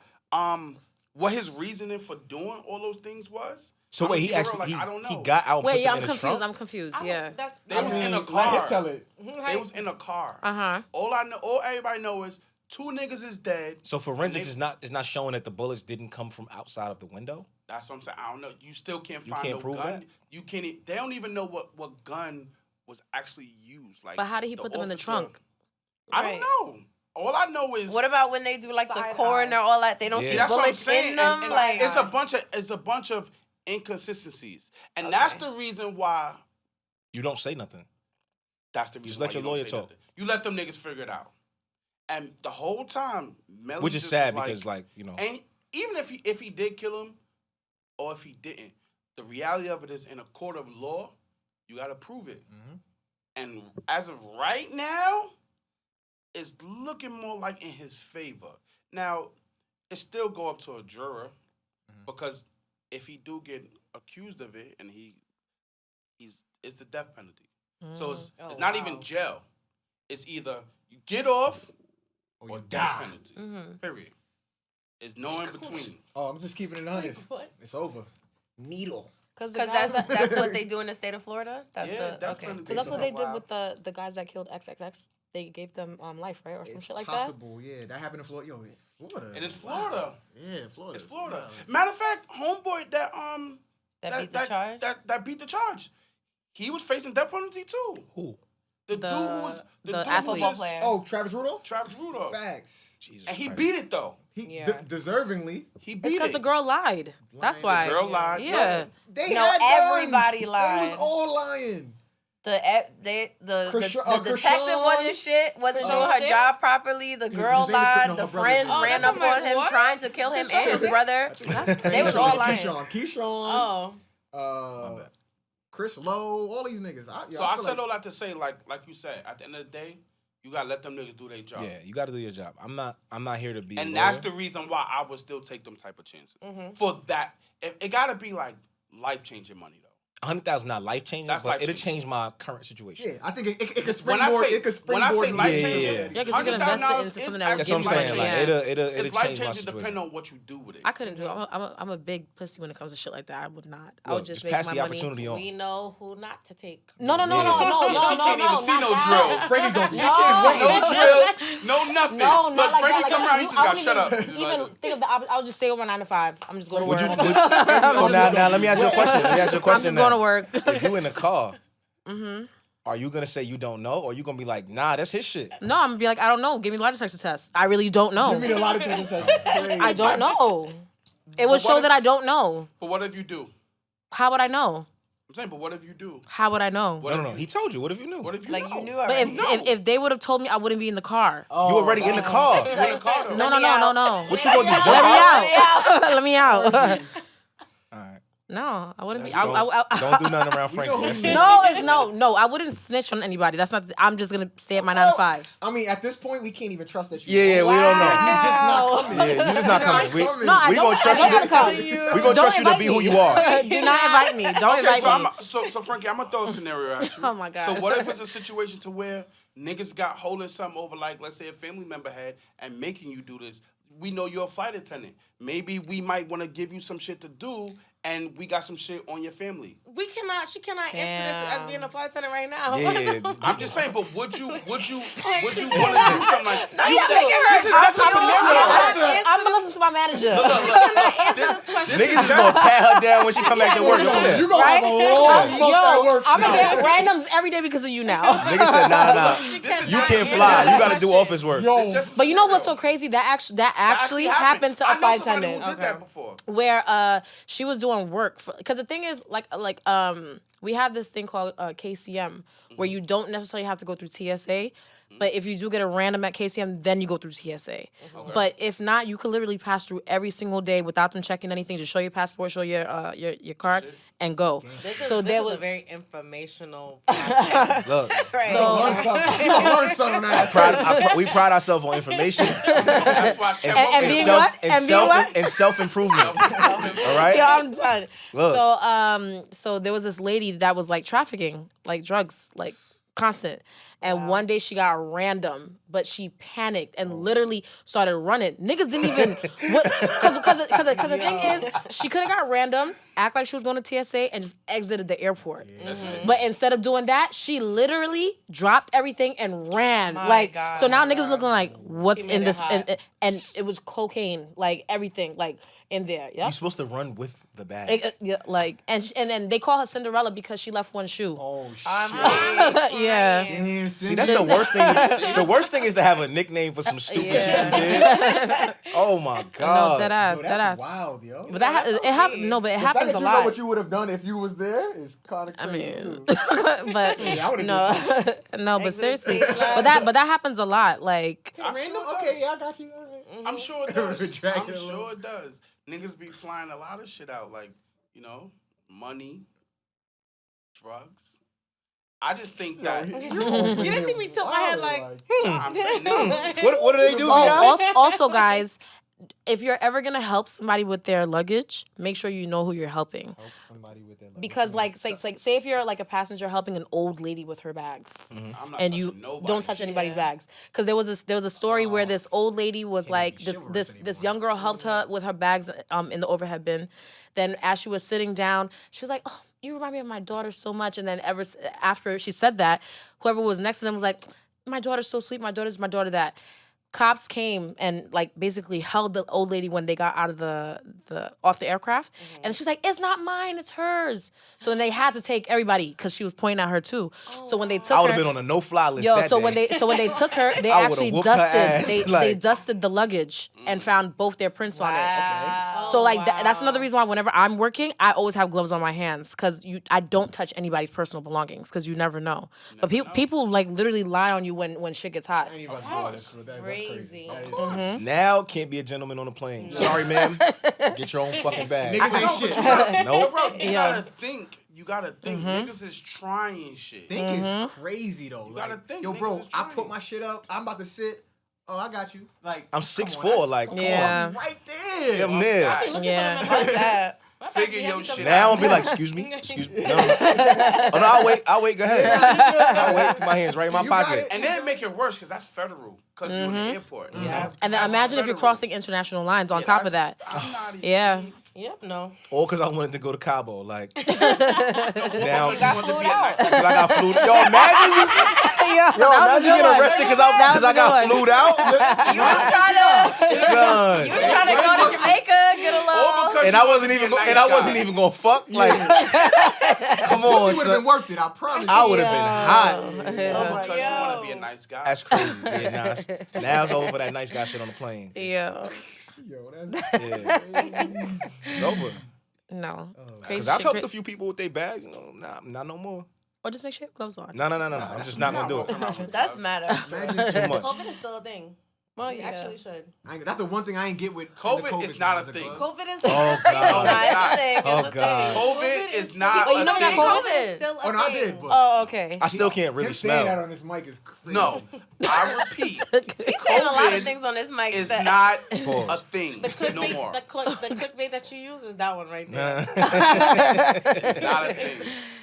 S1: what his reasoning for doing all those things was.
S3: So
S1: I'm
S3: wait,
S1: gonna
S3: he
S1: be real,
S3: actually
S1: like,
S3: he,
S1: I don't know.
S3: he got out. and
S4: Wait,
S3: put
S4: yeah,
S3: them
S4: I'm
S3: in the
S4: confused.
S3: trunk?
S4: I'm confused.
S2: I don't-
S4: Yeah.
S1: They was in a
S6: Let
S1: car.
S6: him tell it.
S1: They was in a car.
S4: Uh-huh.
S1: All I know, all everybody know is 2 niggas is dead.
S3: So forensics
S1: And
S3: is not showing that the bullets didn't come from outside of the window.
S1: That's what I'm saying. I don't know. You still can't
S3: You
S1: find
S3: can't
S1: no
S3: prove
S1: gun.
S3: that?
S1: You can't. They don't even know what gun was actually used. Like,
S4: But how did he put them in the
S1: officer-
S4: trunk?
S1: I
S5: Right.
S1: don't know. All I know is
S5: What about when they do like the
S2: Side
S5: coroner,
S2: eye.
S5: all that? They don't
S3: Yeah.
S5: see
S1: that's what I'm
S5: bullets
S1: saying.
S5: in them.
S1: And
S5: like
S1: it's a bunch of inconsistencies, and that's the reason why.
S3: You don't say nothing.
S1: That's the reason.
S3: Just let
S1: why
S3: your
S1: you don't
S3: lawyer
S1: say
S3: talk.
S1: nothing. You let them niggas figure it out, And the whole time, Melly
S3: Which is
S1: just
S3: sad
S1: was
S3: because, like, you know.
S1: and even if he did kill him, or if he didn't, the reality of it is, in a court of law, you got to prove it.
S6: Mm-hmm.
S1: And as of right now, it's looking more like in his favor. Now, it still go up to a juror, because if he do get accused of it, and it's the death penalty. So it's not even jail. It's either you get off or
S6: you
S1: death
S6: die.
S1: penalty. Period. There's no in between.
S6: Oh, I'm just keeping it honest. It's over. Needle.
S5: Because that's what they do in the state of Florida. That's
S1: death
S5: okay.
S1: penalty.
S4: Because that's what they did
S1: Wow.
S4: with the guys that killed XXX. They gave them life, right, or some
S6: It's
S4: shit like
S6: possible, yeah. That happened in Florida. Yo, Florida.
S1: And it's Florida.
S6: Yeah, Florida.
S1: It's Florida. Matter of fact, homeboy that
S5: That beat the charge?
S1: That beat the charge. He was facing death penalty too.
S3: Who?
S1: The dude who was
S4: the
S1: dude who
S4: athlete.
S1: just-
S5: player.
S6: Oh, Travis Rudolph?
S1: Travis Rudolph.
S6: Facts.
S3: Jesus
S1: And he
S3: Christ.
S1: beat it though.
S6: He
S2: Yeah.
S6: deservingly.
S1: He
S4: that.
S1: beat
S4: It's because
S1: it.
S4: the girl lied. That's why.
S1: The girl lied.
S4: Yeah.
S6: They
S5: No,
S6: had guns.
S5: everybody
S6: They
S5: lied.
S6: was all lying.
S5: The
S6: Krishan-
S5: detective wasn't shit, wasn't doing her
S2: Krishan?
S5: job properly. The girl
S6: name is
S5: lied.
S6: Krishan,
S5: The
S6: her brother.
S5: friends
S2: Oh,
S5: ran
S2: that's
S5: up
S2: what
S5: on him,
S2: what?
S5: trying to kill him and his
S2: Krishan?
S5: brother.
S4: That's
S5: They was
S4: crazy.
S5: all lying.
S6: Keyshawn.
S2: Oh.
S6: Chris Lowe, all these niggas. I
S1: said
S6: feel
S1: all that to say, like you said, at the end of the day, you gotta let them niggas do their job.
S3: Yeah, you got to do your job. I'm not here to be.
S1: And
S3: a
S1: that's
S3: lawyer.
S1: the reason why I would still take them type of chances. For that, it gotta be like life changing money though.
S3: 100,000 not life changing,
S1: That's
S3: but
S1: life-changing.
S3: it'll change my current situation.
S6: Yeah, I think it could
S1: When I
S6: springboard.
S1: say
S6: It could springboard.
S1: life
S3: Yeah,
S1: changing,
S3: yeah.
S4: Yeah, 'cause you can invest it into something that will
S3: That's
S4: give
S3: what I'm
S4: you
S3: saying.
S4: money.
S3: Like
S4: Yeah.
S3: it'll
S1: It's
S3: change
S1: life
S3: my
S1: changing
S3: situation.
S1: depending on what you do with it.
S4: I couldn't do it. I'm a big pussy when it comes to shit like that. I would not. I
S3: Look,
S4: would just
S3: just
S4: make
S3: pass
S4: my
S3: the
S4: money.
S3: opportunity on.
S2: We know who not to take.
S4: No.
S1: Yeah, she can't even see no
S4: not
S1: drill.
S4: that.
S6: Frankie gonna
S1: She can't see no drills, no nothing.
S4: No,
S1: Look,
S4: not like
S1: Frankie
S4: that.
S1: come
S4: Like,
S1: around, you just gotta shut up.
S4: Even think of the. I'll just stay on my 9 to 5. I'm just going to work.
S3: Would you? So now let me ask you a question. Let me ask you a question.
S4: I'm just going to
S3: now.
S4: work.
S3: If you in the car, are you gonna say you don't know, or you gonna be like, nah, that's his shit?
S4: No, I'm gonna be like, I don't know. Give me the lie detector test. I really don't know.
S6: Give me a lot of things.
S4: I don't know. It would
S1: But
S4: show
S1: what
S4: that I don't know.
S1: But what if you do?
S4: How would I know?
S1: I'm saying, but what if you do?
S4: How would I know?
S1: What
S3: No.
S1: if you-
S3: He told you. What if you knew?
S1: What if you
S5: Like
S1: know?
S5: you knew
S4: But
S5: already.
S4: if they would have told me, I wouldn't be in the car.
S3: You already in the car.
S1: You in the car though.
S4: No.
S3: What you gonna do? Jump
S4: Let me
S3: out?
S4: out. Let me out.
S3: All right.
S4: No, I wouldn't be.
S3: Don't do nothing around Frankie. That's it.
S4: No, it's no. I wouldn't snitch on anybody. That's not. I'm just gonna stay at my 9 to 5.
S6: I mean, at this point, we can't even trust that you.
S3: Yeah, we don't know.
S6: You're just not coming.
S3: Yeah, you just not coming. We
S6: coming.
S4: No, I
S3: we
S4: don't.
S3: gonna trust
S4: I
S3: you.
S4: don't come.
S3: We gonna
S4: Don't
S3: trust you to
S4: invite
S3: be who
S4: me.
S3: you are.
S4: Do not invite me. Don't
S1: Okay,
S4: invite me.
S1: so Frankie, I'm gonna throw a scenario at you.
S4: Oh, my God.
S1: So what if it's a situation to where niggas got holding something over, like let's say a family member had, and making you do this? We know you're a flight attendant. Maybe we might want to give you some shit to do, and we got some shit on your family.
S2: She cannot answer this as being a flight attendant right now.
S3: Yeah.
S1: I'm just saying, but would you want to do something like that?
S4: I'm gonna listen to my manager.
S3: Niggas is gonna pat her down when she come back to work. Come
S6: You
S3: here.
S6: gonna have a long month at
S4: Yo,
S6: work.
S4: I'm gonna get randoms every day because of you now.
S3: Niggas said, nah. You can't fly. You gotta do office work.
S6: Yo,
S4: But you know what's so crazy? That actually happened to a flight attendant.
S1: Who did that before?
S4: Where she was doing work because the thing is we have this thing called KCM where you don't necessarily have to go through TSA, but if you do get a random at KCM, then you go through TSA. But if not, you could literally pass through every single day without them checking anything. Just show your passport, show your card, and go.
S2: So there was a very informational.
S3: Look,
S4: So
S6: learn something on that.
S3: we pride ourselves on information
S1: That's why I kept
S4: And being what? And being what?
S3: and self-improvement. All right?
S4: Yo, I'm done.
S3: Look.
S4: So there was this lady that was like trafficking, like drugs, like constant. And one day she got random, but she panicked and literally started running. Niggas didn't even because the thing is she could have got random, act like she was going to TSA, and just exited the airport. But instead of doing that, she literally dropped everything and ran. So now niggas looking like, what's in this? And it was cocaine, like everything, like in there. Yeah.
S3: You supposed to run with the bag.
S4: And they call her Cinderella because she left one shoe.
S6: Oh shit.
S4: Yeah.
S6: Damn,
S3: See, that's the worst thing. The worst thing is to have a nickname for some stupid shit you did. Oh my god.
S4: No, dead ass,
S6: Yo,
S4: dead
S6: that's
S4: ass.
S6: wild, yo.
S4: But that it happens. No, but it
S6: The fact
S4: happens
S6: that
S4: a
S6: you know
S4: lot.
S6: what you would have done if you was there is kind of crazy too.
S4: But
S6: Yeah, I would've
S4: no, but
S2: Exit
S4: seriously,
S2: stage left.
S4: but that happens a lot. Like,
S6: Random? Okay, yeah, I got you.
S1: I'm sure it does.
S6: Drag
S1: I'm
S6: it along.
S1: sure it does. Niggas be flying a lot of shit out, like, you know, money, drugs. I just think that
S2: You didn't see me tilt my head like,
S1: I'm saying no.
S3: What do they do?
S4: also, guys, if you're ever gonna help somebody with their luggage, make sure you know who you're helping.
S6: Help somebody with their luggage.
S4: Because say if you're like a passenger helping an old lady with her bags,
S1: I'm not
S4: and
S1: touching
S4: you
S1: nobody.
S4: don't touch anybody's bags, because there was a story where this old lady was like this young girl helped her with her bags in the overhead bin. Then as she was sitting down, she was like, "Oh, you remind me of my daughter so much." And then after she said that, whoever was next to them was like, "My daughter's so sweet. My daughter's my daughter." That cops came and like basically held the old lady when they got out of the off the aircraft, and she's like, "It's not mine, it's hers." So then they had to take everybody because she was pointing at her too. So when they took
S3: I would
S4: her,
S3: have been on a no-fly list.
S4: yo,
S3: that
S4: so
S3: day.
S4: when they took her, they
S3: I would've
S4: actually
S3: whooped her ass,
S4: dusted they
S3: like-
S4: dusted the luggage and found both their prints on it.
S2: wow.
S4: So like that's another reason why whenever I'm working, I always have gloves on my hands because I don't touch anybody's personal belongings because you never know. But people like literally lie on you when shit gets hot.
S6: I ain't about to do this, but that's crazy.
S5: Crazy.
S6: That is
S3: Now can't be a gentleman on a plane. Sorry, ma'am. Get your own fucking bag.
S6: Niggas ain't
S1: No,
S6: shit.
S1: but you gotta,
S3: Nope.
S1: bro, you
S4: Yeah.
S1: gotta think. You gotta think. Niggas is trying shit.
S6: Think is crazy though.
S1: You gotta
S6: Like,
S1: think,
S6: yo,
S1: niggas
S6: bro,
S1: is
S6: I
S1: trying.
S6: put my shit up. I'm about to sit. Oh, I got you. Like
S3: I'm
S6: come
S3: 6'4",
S6: on,
S3: like,
S6: that's-
S4: Yeah.
S6: come on, right there.
S3: Them there.
S1: God.
S2: Looking
S4: Yeah.
S2: for them like that.
S1: Figure your shit
S3: Now
S1: out.
S3: I'm gonna be like, excuse me. No. Oh no, I'll wait. Go ahead. I'll wait. Put my hands right in my
S6: You got
S3: pocket.
S6: it.
S1: And then make it worse because that's federal. Because you're in the airport.
S2: Yeah.
S4: And then imagine if you're crossing international lines on top of that.
S1: I'm not even
S4: Yeah.
S2: Yep, no.
S3: Or because I wanted to go to Cabo. Like now,
S1: You want to be a night.
S3: because I got flued. Yo, imagine you. Yo, imagine you get arrested because I got flued out.
S5: You was trying to
S3: Son.
S5: go to Jamaica, get a
S1: Or
S5: little.
S1: because
S3: And
S1: you
S3: I
S1: wanna
S3: wasn't
S1: be a
S3: even.
S1: nice
S3: And I
S1: guy.
S3: wasn't even gonna fuck. Like, come on,
S6: It would have been
S3: son.
S6: worth it. I promise.
S3: I
S6: you.
S3: would have been hot.
S1: Or because you want to be a nice guy.
S3: That's crazy. Yeah, now it's over for that nice guy shit on the plane.
S4: Yeah.
S6: Yo, that's
S3: Yeah, it's over.
S4: No. Crazy
S3: Because I've
S4: shit,
S3: helped a few people with their bag. You know, nah, not no more.
S4: Or just make sure you have gloves on.
S3: No. I'm just not gonna do it.
S5: That's matter.
S6: Imagine
S3: It's too much.
S2: COVID is still a thing.
S4: Well,
S2: You
S4: yeah.
S2: actually should.
S6: that's the one thing I ain't get with
S1: COVID is not a
S6: the
S1: thing.
S6: glove.
S2: COVID is
S3: Oh
S1: No,
S3: god.
S5: Nah, it's
S1: not.
S5: a thing. It's
S3: Oh,
S5: a
S3: God.
S5: thing.
S1: COVID is not
S4: Wait, you
S1: a
S4: don't got
S1: thing.
S4: COVID?
S2: COVID is still a
S6: Oh no, I
S2: thing.
S6: did. But
S4: Oh, okay.
S3: I still can't really
S6: him saying that
S3: smell.
S6: on this mic is crazy.
S1: No, I repeat,
S5: He's saying a lot
S1: COVID
S5: of things on this mic.
S1: is
S5: that-
S1: not a
S3: Pause.
S1: thing
S2: The
S1: no
S2: clickbait,
S1: more.
S2: the clickbait that you use is that one right there.
S1: It's not a thing.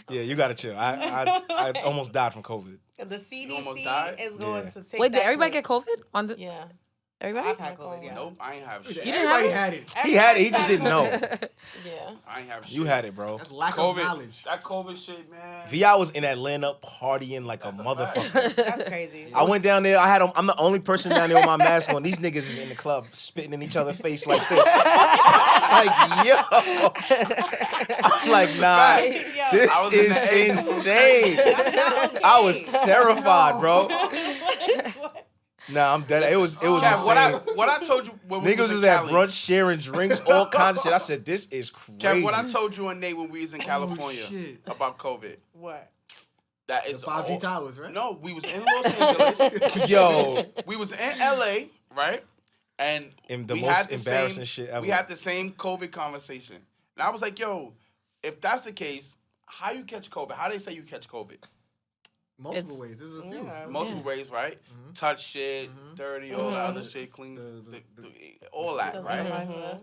S3: Yeah, you gotta chill. I almost died from COVID.
S2: The
S1: almost
S2: CDC
S1: died?
S2: is going
S3: Yeah.
S2: to take.
S4: Wait, did
S2: that
S4: everybody
S2: clip.
S4: get COVID? On the
S5: Yeah.
S4: everybody?
S2: I've had COVID. Yeah.
S1: Nope, I ain't have shit.
S6: Everybody had it.
S3: He had it. He just didn't know.
S5: Yeah.
S1: I ain't have shit.
S3: You had it, bro.
S6: That's lack
S1: COVID.
S6: of knowledge.
S1: That COVID shit, man.
S3: Vi was in Atlanta partying like a
S1: That's a
S3: motherfucker.
S2: That's crazy.
S3: I went down there. I'm the only person down there with my mask on. These niggas is in the club spitting in each other's face like this. Like, yo. I'm like, nah.
S2: Yo,
S3: This
S1: I was in
S3: is
S1: the A.
S3: insane.
S2: that's not okay.
S3: I was terrified, bro. Nah, I'm dead. It was
S1: Yeah,
S3: insane.
S1: what I told you when we
S3: Niggas
S1: was
S3: was
S1: in
S3: at
S1: Cali.
S3: brunch sharing drinks, all kinds of shit. I said, this is crazy.
S1: Kev, what I told you and Nate when we was in California
S6: shit.
S1: about COVID.
S2: What?
S1: That
S6: The
S1: is
S6: 5G
S1: all-
S6: towers, right?
S1: No, we was in Los Angeles.
S3: Yo,
S1: We was in LA, right? And
S3: and the
S1: we
S3: most
S1: had the
S3: embarrassing
S1: same,
S3: shit ever.
S1: We had the same COVID conversation. And I was like, yo, if that's the case, how you catch COVID? How they say you catch COVID?
S6: Multiple
S4: It's-
S6: ways. There's a few.
S2: Yeah.
S1: Multiple ways, right? Touch shit, dirty, all that other shit, clean, all that, right?
S2: Mhm.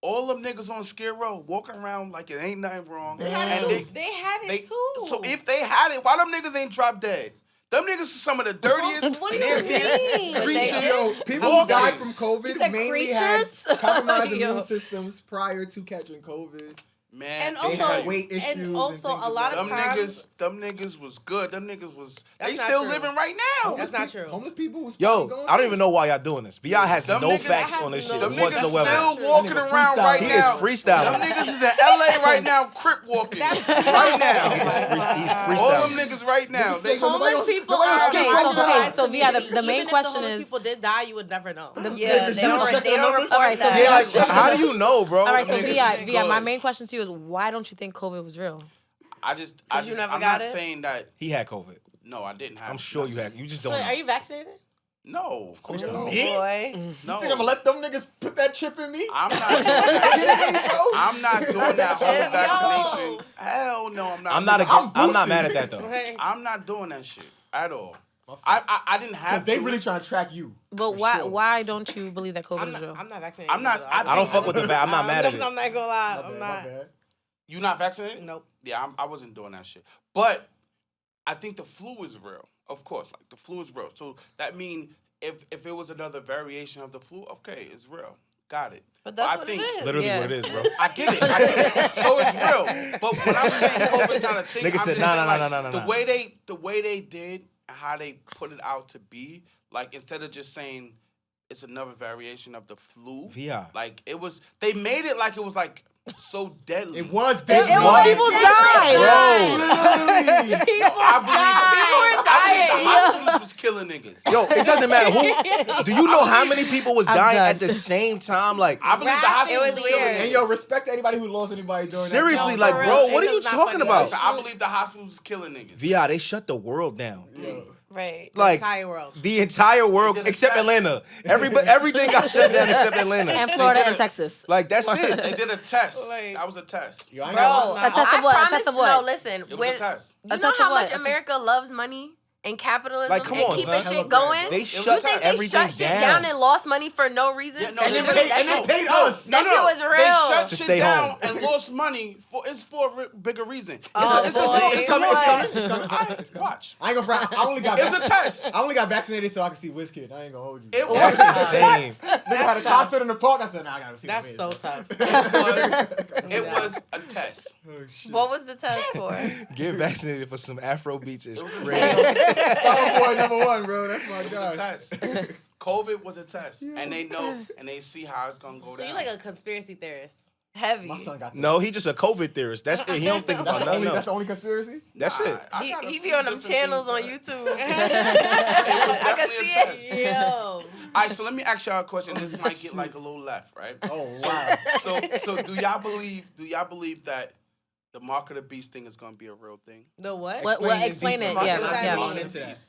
S1: All them niggas on Skid Row walking around like it ain't nothing wrong.
S2: They had
S1: And
S2: it too. They had it too.
S1: So if they had it, why them niggas ain't drop dead? Them niggas are some of the dirtiest,
S2: What do you
S1: nastiest
S2: mean?
S1: creatures.
S6: Yo, people who
S1: walking.
S6: died from
S4: You
S6: COVID
S4: said
S6: mainly
S4: creatures?
S6: had compromised
S4: Yo.
S6: immune systems prior to catching COVID.
S1: Man,
S2: And
S6: They
S2: also,
S6: had weight issues
S2: and also
S6: things
S2: a lot of
S1: them
S2: times,
S1: niggas was good. Them niggas was.
S2: That's
S1: They
S2: not
S1: still
S2: true.
S1: living right now.
S2: That's not true.
S6: Homeless people was
S3: Yo,
S6: going
S3: I don't
S6: through
S3: even
S6: it.
S3: know why y'all doing this. Vi has
S1: Them
S3: no
S1: niggas-
S3: facts
S2: That
S3: on this
S2: has
S3: shit
S2: no-
S1: Them niggas
S3: whatsoever.
S1: still walking
S6: That nigga
S1: around right
S6: freestyling.
S3: He is
S1: now.
S3: freestyling.
S1: Them niggas is in LA right now, crip walking right now.
S3: He's
S1: All them
S3: freestyling.
S1: niggas right now. They
S2: homeless people
S6: nobody
S2: are
S6: else
S4: Okay,
S6: get
S4: so,
S6: right
S4: okay,
S6: now.
S4: so Via, the main
S2: Even
S4: question
S2: if the homeless
S4: is,
S2: people did die, you would never know.
S5: Yeah,
S6: the
S5: they
S6: Jews check
S5: don't
S6: their numbers?
S5: report
S4: Alright, so
S5: that.
S3: Yeah, like, how do you know, bro?
S4: all right, so
S1: Them niggas
S4: Via,
S1: is
S4: Via, my
S1: good.
S4: main question to you is, why don't you think COVID was real?
S1: I just, I'm
S5: never
S1: not
S5: got it?
S1: saying that.
S3: He had COVID.
S1: No, I didn't have.
S3: I'm sure you had. You just don't
S2: So,
S3: know.
S2: are you vaccinated?
S1: No, of course not.
S6: Me?
S5: Boy.
S1: No,
S6: You think I'm gonna let them niggas put that chip in me?
S1: I'm not doing that.
S6: Bro?
S1: I'm not doing that whole
S2: Yo.
S1: vaccination. Hell no, I'm not.
S3: I'm not. I'm not mad at that though.
S2: Right.
S1: I'm not doing that shit at all.
S6: My fault.
S1: I didn't have
S6: Because they
S1: to.
S6: really trying to track you.
S4: But
S6: For
S4: why
S6: sure.
S4: why don't you believe that COVID is real?
S2: I'm not vaccinated.
S1: I'm not-
S2: either,
S1: I
S3: I don't fuck with the vac. I'm not mad at it.
S2: I'm not gonna lie.
S6: My
S2: I'm
S6: bad,
S2: not.
S6: my bad.
S1: You not vaccinated?
S2: Nope.
S1: Yeah, I wasn't doing that shit. But I think the flu is real. Of course, like the flu is real. So that means if it was another variation of the flu, okay, it's real. Got it.
S5: But that's
S1: I
S5: what
S1: think
S5: it is.
S3: Literally
S4: Yeah.
S3: what it is, bro.
S1: I get it. I get it. So it's real. But when I'm saying COVID's not a thing,
S3: Nigga
S1: I'm
S3: said,
S1: just
S3: nah,
S1: saying,
S3: nah,
S1: like,
S3: nah, nah, nah,
S1: the
S3: nah.
S1: way they did and how they put it out to be, like instead of just saying it's another variation of the flu,
S3: VI.
S1: like it was, they made it like it was like so deadly.
S6: It was
S5: It
S6: deadly.
S5: was
S4: People died.
S6: Literally.
S5: People were dying.
S1: The hospitals was killing niggas.
S3: Yo, it doesn't matter who. Do you know how many people was
S4: I'm
S3: dying
S4: done.
S3: at the same time? Like,
S1: I believe the
S2: Rap,
S1: hospitals
S5: it was
S1: was killing
S5: weird.
S1: niggas.
S6: And yo, respect to anybody who lost anybody during
S3: seriously,
S6: that
S3: like,
S2: for
S3: bro,
S2: real,
S3: what
S2: it
S3: are you
S2: was not
S3: talking
S2: funny.
S3: about?
S1: Listen, I believe the hospitals was killing niggas.
S3: VI, they shut the world down.
S6: Yo.
S5: Right.
S3: Like,
S2: entire world.
S3: the entire world,
S1: They did a
S3: except
S1: test.
S3: Atlanta. Everything got shut down except Atlanta.
S4: And Florida
S1: did
S4: and
S1: it.
S4: Texas.
S3: Like, that's
S1: They
S3: it.
S1: did a test.
S2: Like-
S1: That was a test.
S6: Yo, I ain't
S5: Bro,
S6: gonna lie.
S4: A test of what? A
S5: promise-
S4: test of what?
S5: No, listen.
S1: It was
S5: When,
S1: a test.
S5: you
S4: A
S5: know
S4: test of
S5: how
S4: what?
S5: much
S4: A test-
S5: America loves money and capitalism
S3: Like, come
S5: and
S3: on,
S5: keeping
S3: son.
S5: shit going?
S3: They
S1: was
S3: shut
S5: You think they
S3: everything
S5: shut shit down and lost money for no reason?
S1: Yeah, no,
S5: that
S1: they
S5: shit,
S1: paid-
S5: was- that
S6: and
S5: shit,
S6: they paid us.
S5: that shit was
S1: They
S5: real.
S1: shut
S3: To
S1: shit
S3: stay
S1: down
S3: home.
S1: and lost money it's for a bigger reason.
S5: Oh,
S1: it's
S5: boy.
S6: It's coming. It's coming. It's coming.
S1: Watch.
S6: I ain't gonna front. I only got.
S1: It's a test.
S6: I only got vaccinated so I could see WizKid. I ain't gonna hold you.
S1: It was
S3: That's insane.
S6: Nigga had a concert in the park. I said, nah, I gotta see.
S2: That's so tough.
S1: It was a test.
S6: Oh, shit.
S5: What was the test for?
S3: Get vaccinated for some Afro beats is
S1: It was
S3: crazy.
S6: Star Boy #1, bro. That's my
S1: It was a
S6: guy.
S1: test. COVID was a test, and they know and they see how it's gonna go
S2: So
S1: down.
S2: you're like a conspiracy theorist.
S5: Heavy.
S6: My son got that.
S3: No, he just a COVID theorist. That's it. He don't think about nothing
S6: That's
S3: else.
S6: the only conspiracy.
S3: That's it.
S1: I got a
S5: He
S1: few
S5: be on them
S1: different
S5: channels on
S1: things
S5: YouTube.
S1: was
S5: I can
S1: definitely
S5: see
S1: a
S5: it.
S1: test.
S2: Yo.
S1: All right, so let me ask y'all a question. This might get like a little left, right?
S6: Oh wow.
S1: So do y'all believe that the mark of the beast thing is gonna be a real thing?
S2: The what?
S4: What? Explain it.
S6: deeper.
S4: Yes,
S2: What does that
S4: yes.
S2: mean?
S6: Going into that.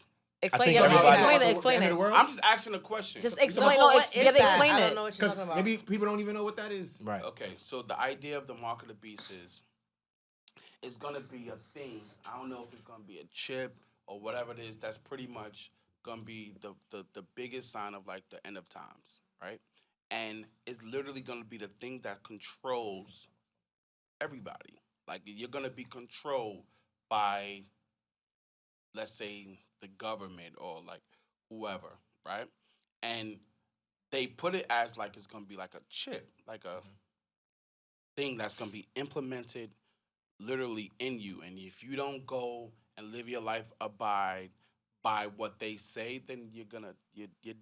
S4: Explain
S3: think
S4: it.
S3: everybody-
S4: Explain it.
S6: The
S4: Explain
S6: end of
S4: it.
S6: the world?
S1: I'm just asking a question.
S4: Just
S1: So-
S4: explain.
S2: But
S4: No,
S2: what is
S4: yeah,
S2: that?
S4: explain
S2: I
S4: it.
S2: don't know what you're talking about.
S6: Maybe people don't even know what that is.
S3: Right.
S1: Okay, so the idea of the mark of the beast is it's gonna be a thing. I don't know if it's gonna be a chip or whatever it is. That's pretty much gonna be the biggest sign of like the end of times, right? And it's literally gonna be the thing that controls everybody. Like you're gonna be controlled by, let's say, the government or like whoever, right? And they put it as like it's gonna be like a chip, like a thing that's gonna be implemented literally in you. And if you don't go and live your life abide by what they say, then you're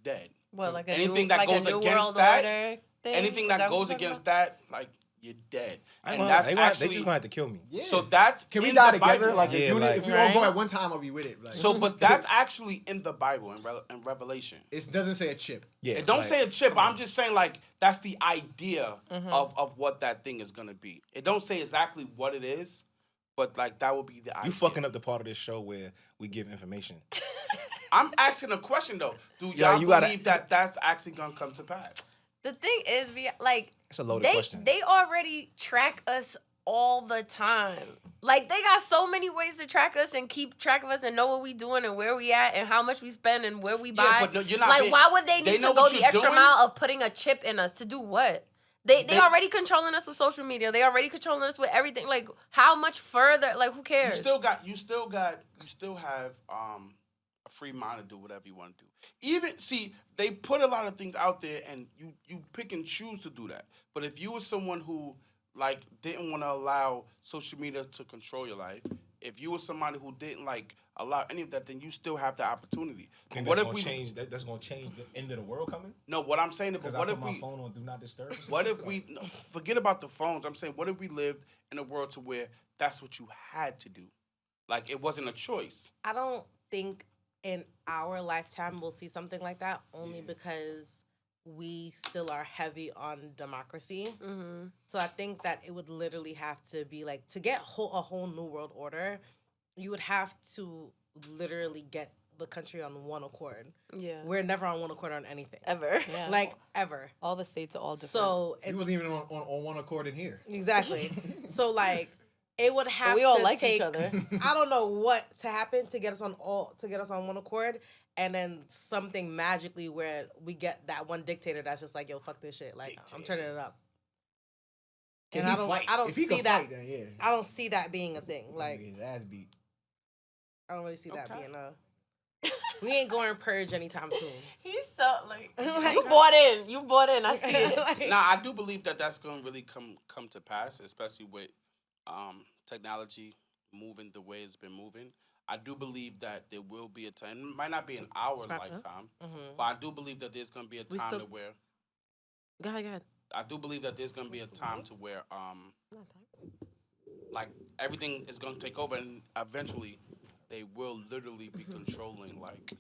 S1: dead.
S5: What, like a
S1: Anything
S5: new,
S1: that
S5: like
S1: goes
S5: a new
S1: against
S5: world
S1: that-
S5: order thing?
S1: Anything
S5: Is
S1: that
S5: what
S1: goes
S5: you're talking
S1: against
S5: about?
S1: that, like you're dead.
S3: I ain't
S1: And
S3: gonna
S1: that's
S3: lie, they
S1: actually
S3: just gonna have to kill me.
S6: Yeah.
S1: so that's
S6: Can we
S1: in
S6: die
S1: the
S6: together?
S1: Bible.
S6: Like,
S3: Yeah,
S6: if,
S3: like-
S6: if we all go
S2: Right.
S6: at one time, I'll be with it. Like,
S1: So, but that's actually in the Bible in Revelation.
S6: it doesn't say a chip.
S3: Yeah.
S1: It don't
S3: like,
S1: say a chip. I'm just saying like that's the idea of what that thing is gonna be. It don't say exactly what it is, but like that would be the idea.
S3: you fucking up the part of this show where we give information.
S1: I'm asking a question though. Do
S3: Yeah,
S1: y'all
S3: you gotta-
S1: believe that that's actually gonna come to pass?
S5: The thing is, like,
S3: It's a loaded
S5: they
S3: question.
S5: they already track us all the time. Like, they got so many ways to track us and keep track of us and know what we doing and where we at and how much we spend and where we buy.
S1: Yeah, but no, you're not
S5: like,
S1: being-
S5: why would they
S1: they
S5: need
S1: know
S5: to go
S1: what
S5: the
S1: you're
S5: extra
S1: doing.
S5: mile of putting a chip in us to do what? They
S1: They-
S5: already controlling us with social media. They already controlling us with everything. Like, how much further? Like, who
S1: You
S5: cares?
S1: still have a free mind to do whatever you want to do. Even see, they put a lot of things out there, and you pick and choose to do that. But if you were someone who like didn't want to allow social media to control your life, if you were somebody who didn't like allow any of that, then you still have the opportunity.
S3: Think
S1: What
S3: that's
S1: if
S3: gonna
S1: we
S3: change? That's gonna change the end of the world coming?
S1: No, what I'm saying is,
S3: Because
S1: what
S3: I
S1: if
S3: put my
S1: we
S3: phone on do not disturb.
S1: what if we no, forget about the phones? I'm saying, what if we lived in a world to where that's what you had to do, like it wasn't a choice.
S2: I don't think in our lifetime we'll see something like that, only because we still are heavy on democracy.
S5: Mm-hmm.
S2: So I think that it would literally have to be like, to get a whole new world order, you would have to literally get the country on one accord.
S5: Yeah.
S2: We're never on one accord on anything.
S5: Ever.
S4: Yeah.
S2: Like, ever.
S4: All the states are all different.
S2: So
S6: He
S2: it's
S6: wasn't even on one accord in here.
S2: exactly. So like, it would have
S5: But we all
S2: to
S5: like
S2: take,
S5: each other.
S2: I don't know what to happen to get us on one accord, and then something magically where we get that one dictator that's just like, yo, fuck this shit. Like, I'm turning it up.
S6: Can
S2: And
S6: he
S2: I don't
S6: fight?
S2: I don't
S6: If he
S2: see
S6: can
S2: that.
S6: fight, then yeah.
S2: I don't see that being a thing. Like,
S6: Get his ass beat.
S2: I don't really see that
S1: Okay.
S2: being a. We ain't going purge anytime soon.
S5: He's so like
S2: Like-
S5: you bought in. You bought in. I see it.
S2: Like-
S1: Now, I do believe that that's going to really come to pass, especially with technology moving the way it's been moving. I do believe that there will be a time. It might not be in our lifetime,
S2: Mhm.
S1: but I do believe that there's going to be a
S4: We
S1: time
S4: still-
S1: to where.
S4: Go ahead.
S1: I do believe that there's going to be a time to where like everything is going to take over, and eventually they will literally be controlling like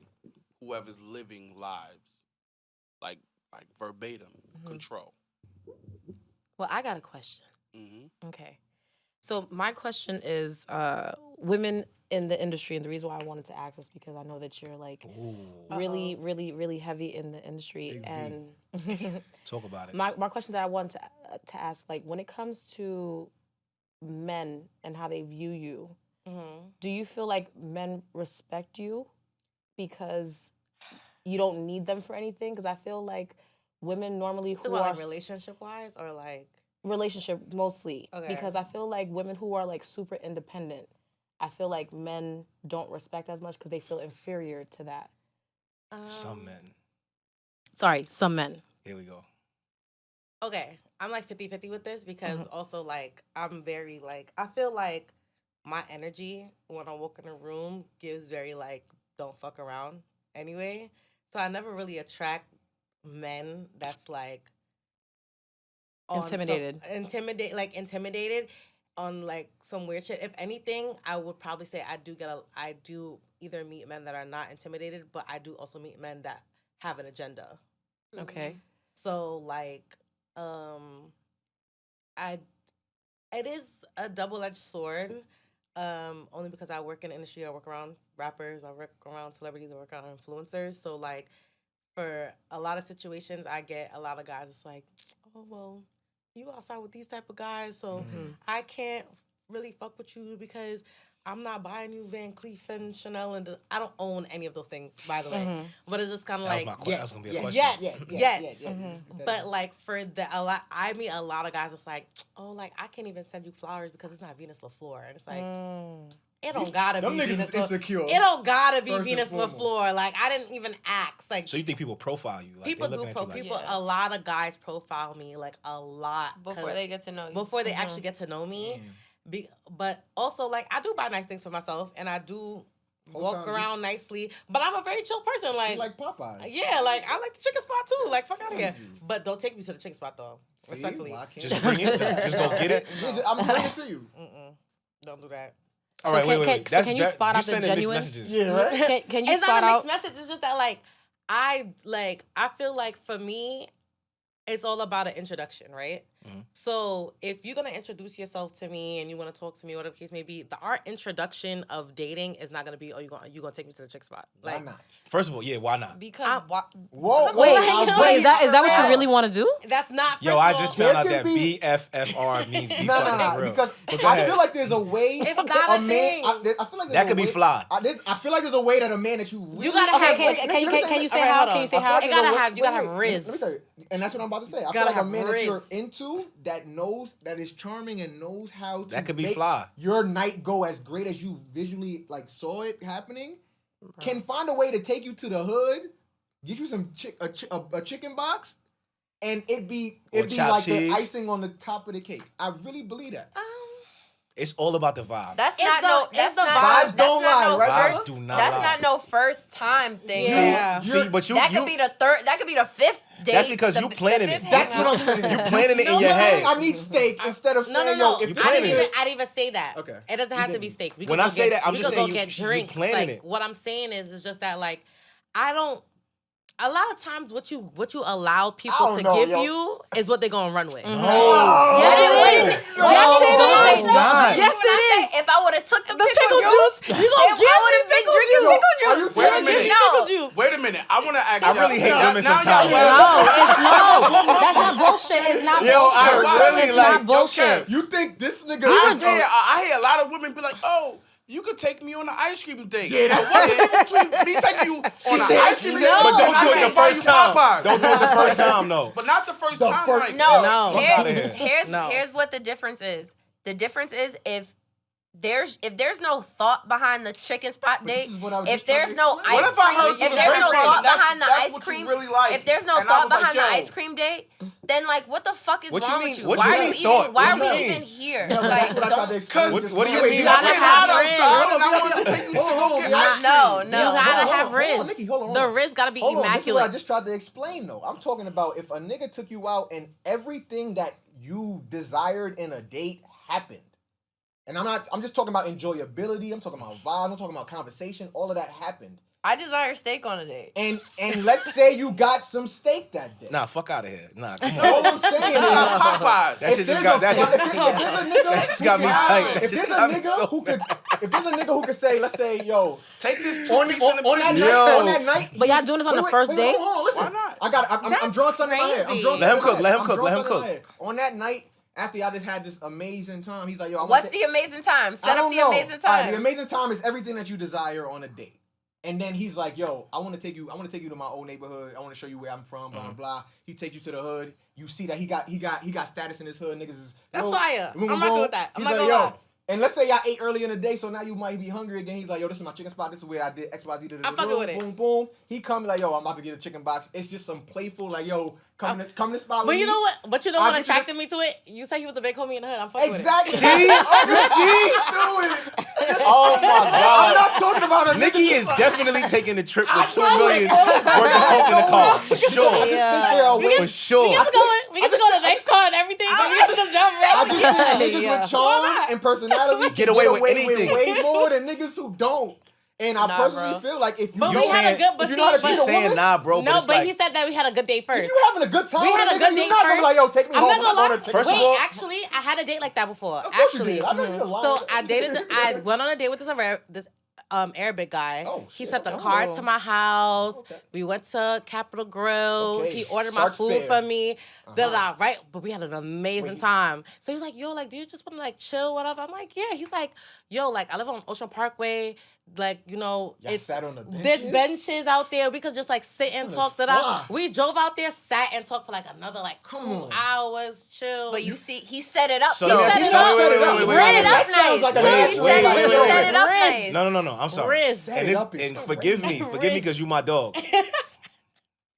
S1: whoever's living lives, like verbatim control.
S4: Well, I got a question.
S1: Mm-hmm.
S4: Okay. So my question is, women in the industry, and the reason why I wanted to ask this because I know that you're like really, really, really heavy in the industry,
S6: Big V.
S4: and
S3: Talk about it.
S4: my question that I wanted to ask, like, when it comes to men and how they view you,
S2: Mhm.
S4: do you feel like men respect you because you don't need them for anything? Because I feel like women normally
S2: So
S4: who
S2: what,
S4: are
S2: like relationship wise, or like
S4: relationship mostly,
S2: Okay.
S4: because I feel like women who are like super independent, I feel like men don't respect as much because they feel inferior to that.
S3: Some men.
S4: Sorry, some men.
S3: Here we go.
S2: Okay, I'm like 50-50 with this because also like I'm very like, I feel like my energy when I walk in a room gives very like, don't fuck around anyway. So I never really attract men that's like on some- intimidated on like some weird shit. If anything, I would probably say I do either meet men that are not intimidated, but I do also meet men that have an agenda.
S4: Okay.
S2: So like, it is a double-edged sword. Only because I work in the industry, I work around rappers, I work around celebrities, I work around influencers. So like, for a lot of situations, I get a lot of guys. It's like, oh well, you outside with these type of guys, so I can't really fuck with you because I'm not buying you Van Cleef and Chanel, and I don't own any of those things, by the way. But it's just kind of
S3: That
S2: like,
S3: was my question. That was gonna be a question.
S2: yes. But like I meet a lot of guys. It's like, oh, like I can't even send you flowers because it's not Venus LaFleur, and it's like, it don't gotta
S6: Them
S2: be
S6: niggas
S2: Venus.
S6: is insecure.
S2: It don't gotta be
S6: First and
S2: Venus
S6: foremost.
S2: LaFleur. Like I didn't even ask. Like
S3: So you think people profile you? Like
S2: people
S3: they're
S2: do.
S3: looking at you like,
S2: People.
S5: Yeah.
S2: A lot of guys profile me, like a lot
S5: Before they get to know you.
S2: before they actually get to know me. But also, like, I do buy nice things for myself, and I do
S6: Whole
S2: walk
S6: time,
S2: around nicely. But I'm a very chill person.
S6: She
S2: Like,
S6: like Popeyes.
S2: yeah, like I like the chicken spot too. Like, fuck out of here.
S6: crazy.
S2: But don't take me to the chicken spot though.
S6: See?
S2: Respectfully.
S6: Well, I can't.
S3: just bring it. Just go get it.
S6: Yeah, I'm gonna bring it to you.
S2: Don't do that.
S3: All
S4: So
S3: right, wait.
S4: so can you spot out the
S3: sending mixed
S4: genuine?
S3: messages.
S6: right.
S4: Can you
S2: It's
S4: spot
S2: not a
S4: out?
S2: mixed message. It's just that I feel like for me, it's all about an introduction, right? So if you're gonna introduce yourself to me and you want to talk to me, whatever the case may be, our introduction of dating is not gonna be, oh, you gonna take me to the chick spot.
S6: Why
S2: Like,
S6: not?
S3: First of all, yeah, why not?
S5: Because
S6: Whoa,
S4: Wait,
S2: Like,
S4: wait, is that what you really want to do?
S2: that's not.
S3: Yo,
S2: first
S3: I
S2: of
S3: just
S2: all,
S3: found out
S6: There
S3: that
S6: can be-
S3: BFFR means be
S6: No,
S3: fucking for real.
S6: because
S3: But go
S6: I
S3: ahead.
S6: feel like there's a way.
S2: It's not a
S6: man.
S2: thing.
S6: I feel like
S3: That
S6: there's
S3: could
S6: a
S3: be
S6: way-
S3: fly.
S6: I feel like there's a way that a man that you really
S2: gotta have-
S4: Can you say
S2: Alright,
S4: how?
S2: hold
S4: Can
S2: on.
S4: you say
S6: I feel
S4: how?
S6: like
S2: It
S6: there's a
S2: gotta
S6: way-
S2: have- you gotta
S6: wait,
S2: have
S6: wait,
S2: rizz.
S6: Let me tell you, and that's what I'm about to say. I feel
S2: Gotta
S6: like a
S2: have
S6: man that you're
S2: rizz.
S6: into that knows that is charming and knows how to
S3: That could be
S6: make
S3: fly.
S6: your night go as great as you visually like saw it happening. Can find a way to take you to the hood, get you some a chicken box, and it'd be
S3: Or
S6: like
S3: chopped
S6: the
S3: cheese.
S6: icing on the top of the cake. I really believe that.
S3: It's all about the vibe.
S5: That's
S2: It's
S5: not
S2: the-
S5: no.
S2: it's
S5: That's
S2: the
S5: not.
S6: vibes
S5: That's
S6: don't
S5: not
S6: lie,
S5: no
S6: right?
S5: first.
S3: Vibes do not
S5: That's
S3: lie.
S5: not no first time thing.
S2: Yeah.
S3: See, but you
S5: That could be the third. That could be the fifth date.
S3: That's because you planning it.
S5: fifth
S6: That's
S5: hangout.
S6: what I'm saying.
S3: you planning it in your head.
S6: I need steak instead of saying,
S2: No.
S6: yo, if
S3: You
S6: this
S2: I
S3: planning
S2: didn't
S6: nigga-
S2: even, I didn't even say that.
S6: Okay.
S2: It doesn't
S6: You
S2: have to
S6: didn't.
S2: be steak. We
S3: When
S2: could
S3: I
S2: go
S3: say
S2: get-
S3: that, I'm
S2: we
S3: just
S2: could go
S3: saying
S2: get
S3: you
S2: drinks.
S3: planning
S2: Like,
S3: it.
S2: what I'm saying is just that like I don't. A lot of times, what you allow people
S6: don't
S2: to
S6: know,
S2: give
S6: yo.
S2: you is what they're gonna run with.
S3: No.
S2: Yes, it is.
S6: No.
S2: Yes, it
S3: No,
S2: is.
S3: it's not.
S2: Yes, it is.
S5: If I would have took the
S2: Pickle juice, you gonna
S5: if
S2: give
S5: I would
S2: me
S5: have been
S2: pickle
S5: drinking
S2: juice.
S5: pickle
S6: Are you
S5: juice.
S1: Wait a
S6: telling me?
S1: minute.
S5: No.
S2: Pickle juice.
S1: Wait a minute. I want to ask
S3: I
S1: y'all.
S3: really hate
S1: Now-
S3: women
S1: now
S3: sometimes.
S1: y'all-
S4: No, it's no. That's not bullshit. It's not
S3: Yo,
S4: bullshit.
S3: I really
S4: it's
S3: like-
S4: not bullshit.
S6: You think this nigga
S1: I hear a lot of women be like, "Oh, you could take me on an ice cream date."
S6: Yeah, that's
S1: What's the difference between me taking you on an
S3: said-
S1: ice cream date?
S3: But
S1: and
S3: don't
S1: I
S3: do it
S1: can
S3: the
S1: buy
S3: first
S1: you
S3: time.
S1: Popeyes?
S3: Don't do it the first time, though.
S1: But not the first
S6: The
S1: time.
S6: first-
S1: Like,
S5: No,
S2: No.
S3: Fuck outta here.
S5: here's what the difference is. The difference is if there's no thought behind the chicken spot
S6: But this
S5: date,
S6: is what I was
S5: if
S6: just trying
S5: there's
S6: to
S5: no
S6: explain.
S5: ice
S1: What if I heard
S5: cream,
S1: through
S5: if
S1: the
S5: there's no
S1: grapevine
S5: thought
S1: that's-
S5: behind the
S1: that's
S5: ice
S1: what you
S5: cream,
S1: really like,
S5: if there's no
S1: and I
S5: thought
S1: was like,
S5: behind the
S1: yo.
S5: ice cream date, then like what the fuck is
S3: What you
S5: wrong
S3: mean-
S5: with you?
S3: what
S5: Why
S3: you
S5: are
S3: mean
S5: we
S3: thought?
S5: even why
S3: What
S5: are
S3: you
S5: we
S3: mean?
S5: even here?
S6: Yeah, but
S5: Like
S6: that's what I tried to
S5: don't
S6: explain.
S3: What-
S6: just
S3: what do you
S6: now.
S3: mean?
S1: It's
S3: You
S1: fucking
S2: gotta
S1: hot
S2: have
S1: outside,
S2: rizz.
S1: and I want to take you to go get ice cream.
S5: no.
S2: You gotta have
S6: hold on,
S2: rizz.
S6: Nikki, hold on.
S2: The rizz gotta be
S6: Hold on, this is what I
S2: immaculate.
S6: just tried to explain though. I'm talking about if a nigga took you out and everything that you desired in a date happened. And I'm just talking about enjoyability, I'm talking about vibe, I'm talking about conversation, all of that happened.
S5: I desire steak on a date.
S6: And let's say you got some steak that day.
S3: Nah, fuck out of here. Nah, come
S6: All
S3: on.
S6: I'm saying is
S1: Popeyes.
S3: That shit just got that.
S6: if there's a nigga
S3: That just
S6: who
S3: got me
S6: can-
S3: tight. That
S6: If
S3: just
S6: there's a
S3: got me
S6: nigga
S3: so
S6: who could, if there's a nigga who could say, let's say, yo,
S1: Take this
S6: on
S1: two-piece in the
S6: that
S1: prison.
S6: night,
S3: Yo.
S6: on that night.
S4: But y'all doing this on the first date?
S6: Hold on, listen.
S1: Why not?
S6: I'm drawing something in my head. I'm
S5: crazy.
S6: drawing
S3: Let him
S6: something in
S3: cook,
S6: my
S3: let
S6: head.
S3: him
S6: I'm
S3: cook,
S6: drawing
S3: let him
S6: something in
S3: cook.
S6: my head. On that night, after I just had this amazing time, he's like, yo, I
S5: What's
S6: want
S5: the amazing time?
S6: I
S5: Set up
S6: don't
S5: the
S6: know.
S5: amazing
S6: All right,
S5: time.
S6: the amazing time is everything that you desire on a date. And then he's like, yo, I want to take you to my old neighborhood. I want to show you where I'm from, blah, blah. He takes you to the hood. You see that he got status in his hood. Niggas is
S2: That's
S6: yo,
S2: fire.
S6: boom,
S2: I'm
S6: boom,
S2: not good
S6: boom.
S2: with that. I'm
S6: He's
S2: not
S6: like,
S2: gonna
S6: yo.
S2: lie.
S6: And let's say y'all ate early in the day, so now you might be hungry again. He's like, yo, this is my chicken spot. This is where I did X, Y, Z.
S2: I'm fucking with it.
S6: Boom, boom. He come like, yo, I'm about to get a chicken box. It's just some playful, like, yo, come to the spot.
S2: But
S6: with
S2: you
S6: me.
S2: know what? But you know
S6: I'll
S2: what
S6: get you
S2: attracted me to it? You said he was a big homie in the hood. I'm fucking
S6: Exactly.
S3: See? Oh my
S6: I'm
S3: God.
S6: not talking about a
S3: Nikki
S6: nigga
S3: is definitely taking the trip with $2
S6: know
S3: million
S6: it.
S3: worth of coke in the car. For sure.
S4: Yeah.
S3: For sure.
S2: with it. We get to go to the next car and everything. But we get to just jump
S6: I
S2: right.
S6: just think niggas
S4: Yeah.
S6: with charm and personality
S3: Get
S6: can
S3: away with anything.
S6: way more than niggas who don't. And I
S5: Nah,
S6: personally
S5: bro.
S6: feel like if you
S2: But
S3: You
S2: we had a
S3: saying-
S2: good. But
S6: if you know how to
S2: see,
S6: treat
S3: She's
S6: a
S3: saying
S6: woman?
S3: nah, bro.
S2: no,
S3: it's
S2: but
S3: like,
S2: he said that we had a good date
S6: if
S2: first.
S6: you having a good time,
S2: We
S6: with
S2: had a
S6: nigga,
S2: good
S6: you're
S2: date
S6: not gonna be
S2: first.
S6: like, yo, take me
S2: I'm
S6: home.
S2: not gonna
S6: I'm
S2: lie.
S6: on a chicken
S3: First of
S2: Wait,
S3: all-
S2: actually, I had a date like that before.
S6: Of course you
S2: Actually,
S6: did. I know you're lying.
S2: so I dated. I went on a date with this Arabic guy.
S6: Oh,
S2: He
S6: shit.
S2: sent the
S6: Okay.
S2: car to my house.
S6: Okay.
S2: We went to Capitol Grill.
S6: Okay.
S2: He ordered my
S6: Starts
S2: food
S6: there.
S2: for me.
S6: Uh-huh.
S2: Da-da, right? But we had an amazing
S6: Wait.
S2: time. So he was like, yo, like, do you just want to like chill, whatever? I'm like, yeah. He's like, yo, like, I live on Ocean Parkway. Like, you know,
S6: Y'all sat on the
S2: there's
S6: benches?
S2: benches out there. We could just like sit and
S6: This
S2: talk.
S6: is
S2: Da-da.
S6: fly.
S2: We drove out there, sat and talked for like another like
S6: Come
S2: 2
S6: on.
S2: hours, chill.
S5: But you see, he set it up.
S3: So
S5: though.
S3: let me ask
S2: set
S3: you
S2: it
S3: something.
S2: up.
S3: Wait.
S5: Set it up
S6: That sounds
S5: nice.
S6: like a
S3: Wait,
S6: nice
S3: wait,
S6: plan.
S3: wait,
S5: He
S3: wait,
S5: set
S3: wait.
S5: it up
S2: Rizz.
S5: nice.
S3: No. I'm sorry.
S2: Rizz.
S6: Set
S3: And,
S6: it
S3: this,
S6: up is
S3: and
S6: crazy.
S3: forgive me
S2: Rizz.
S3: because you my dog.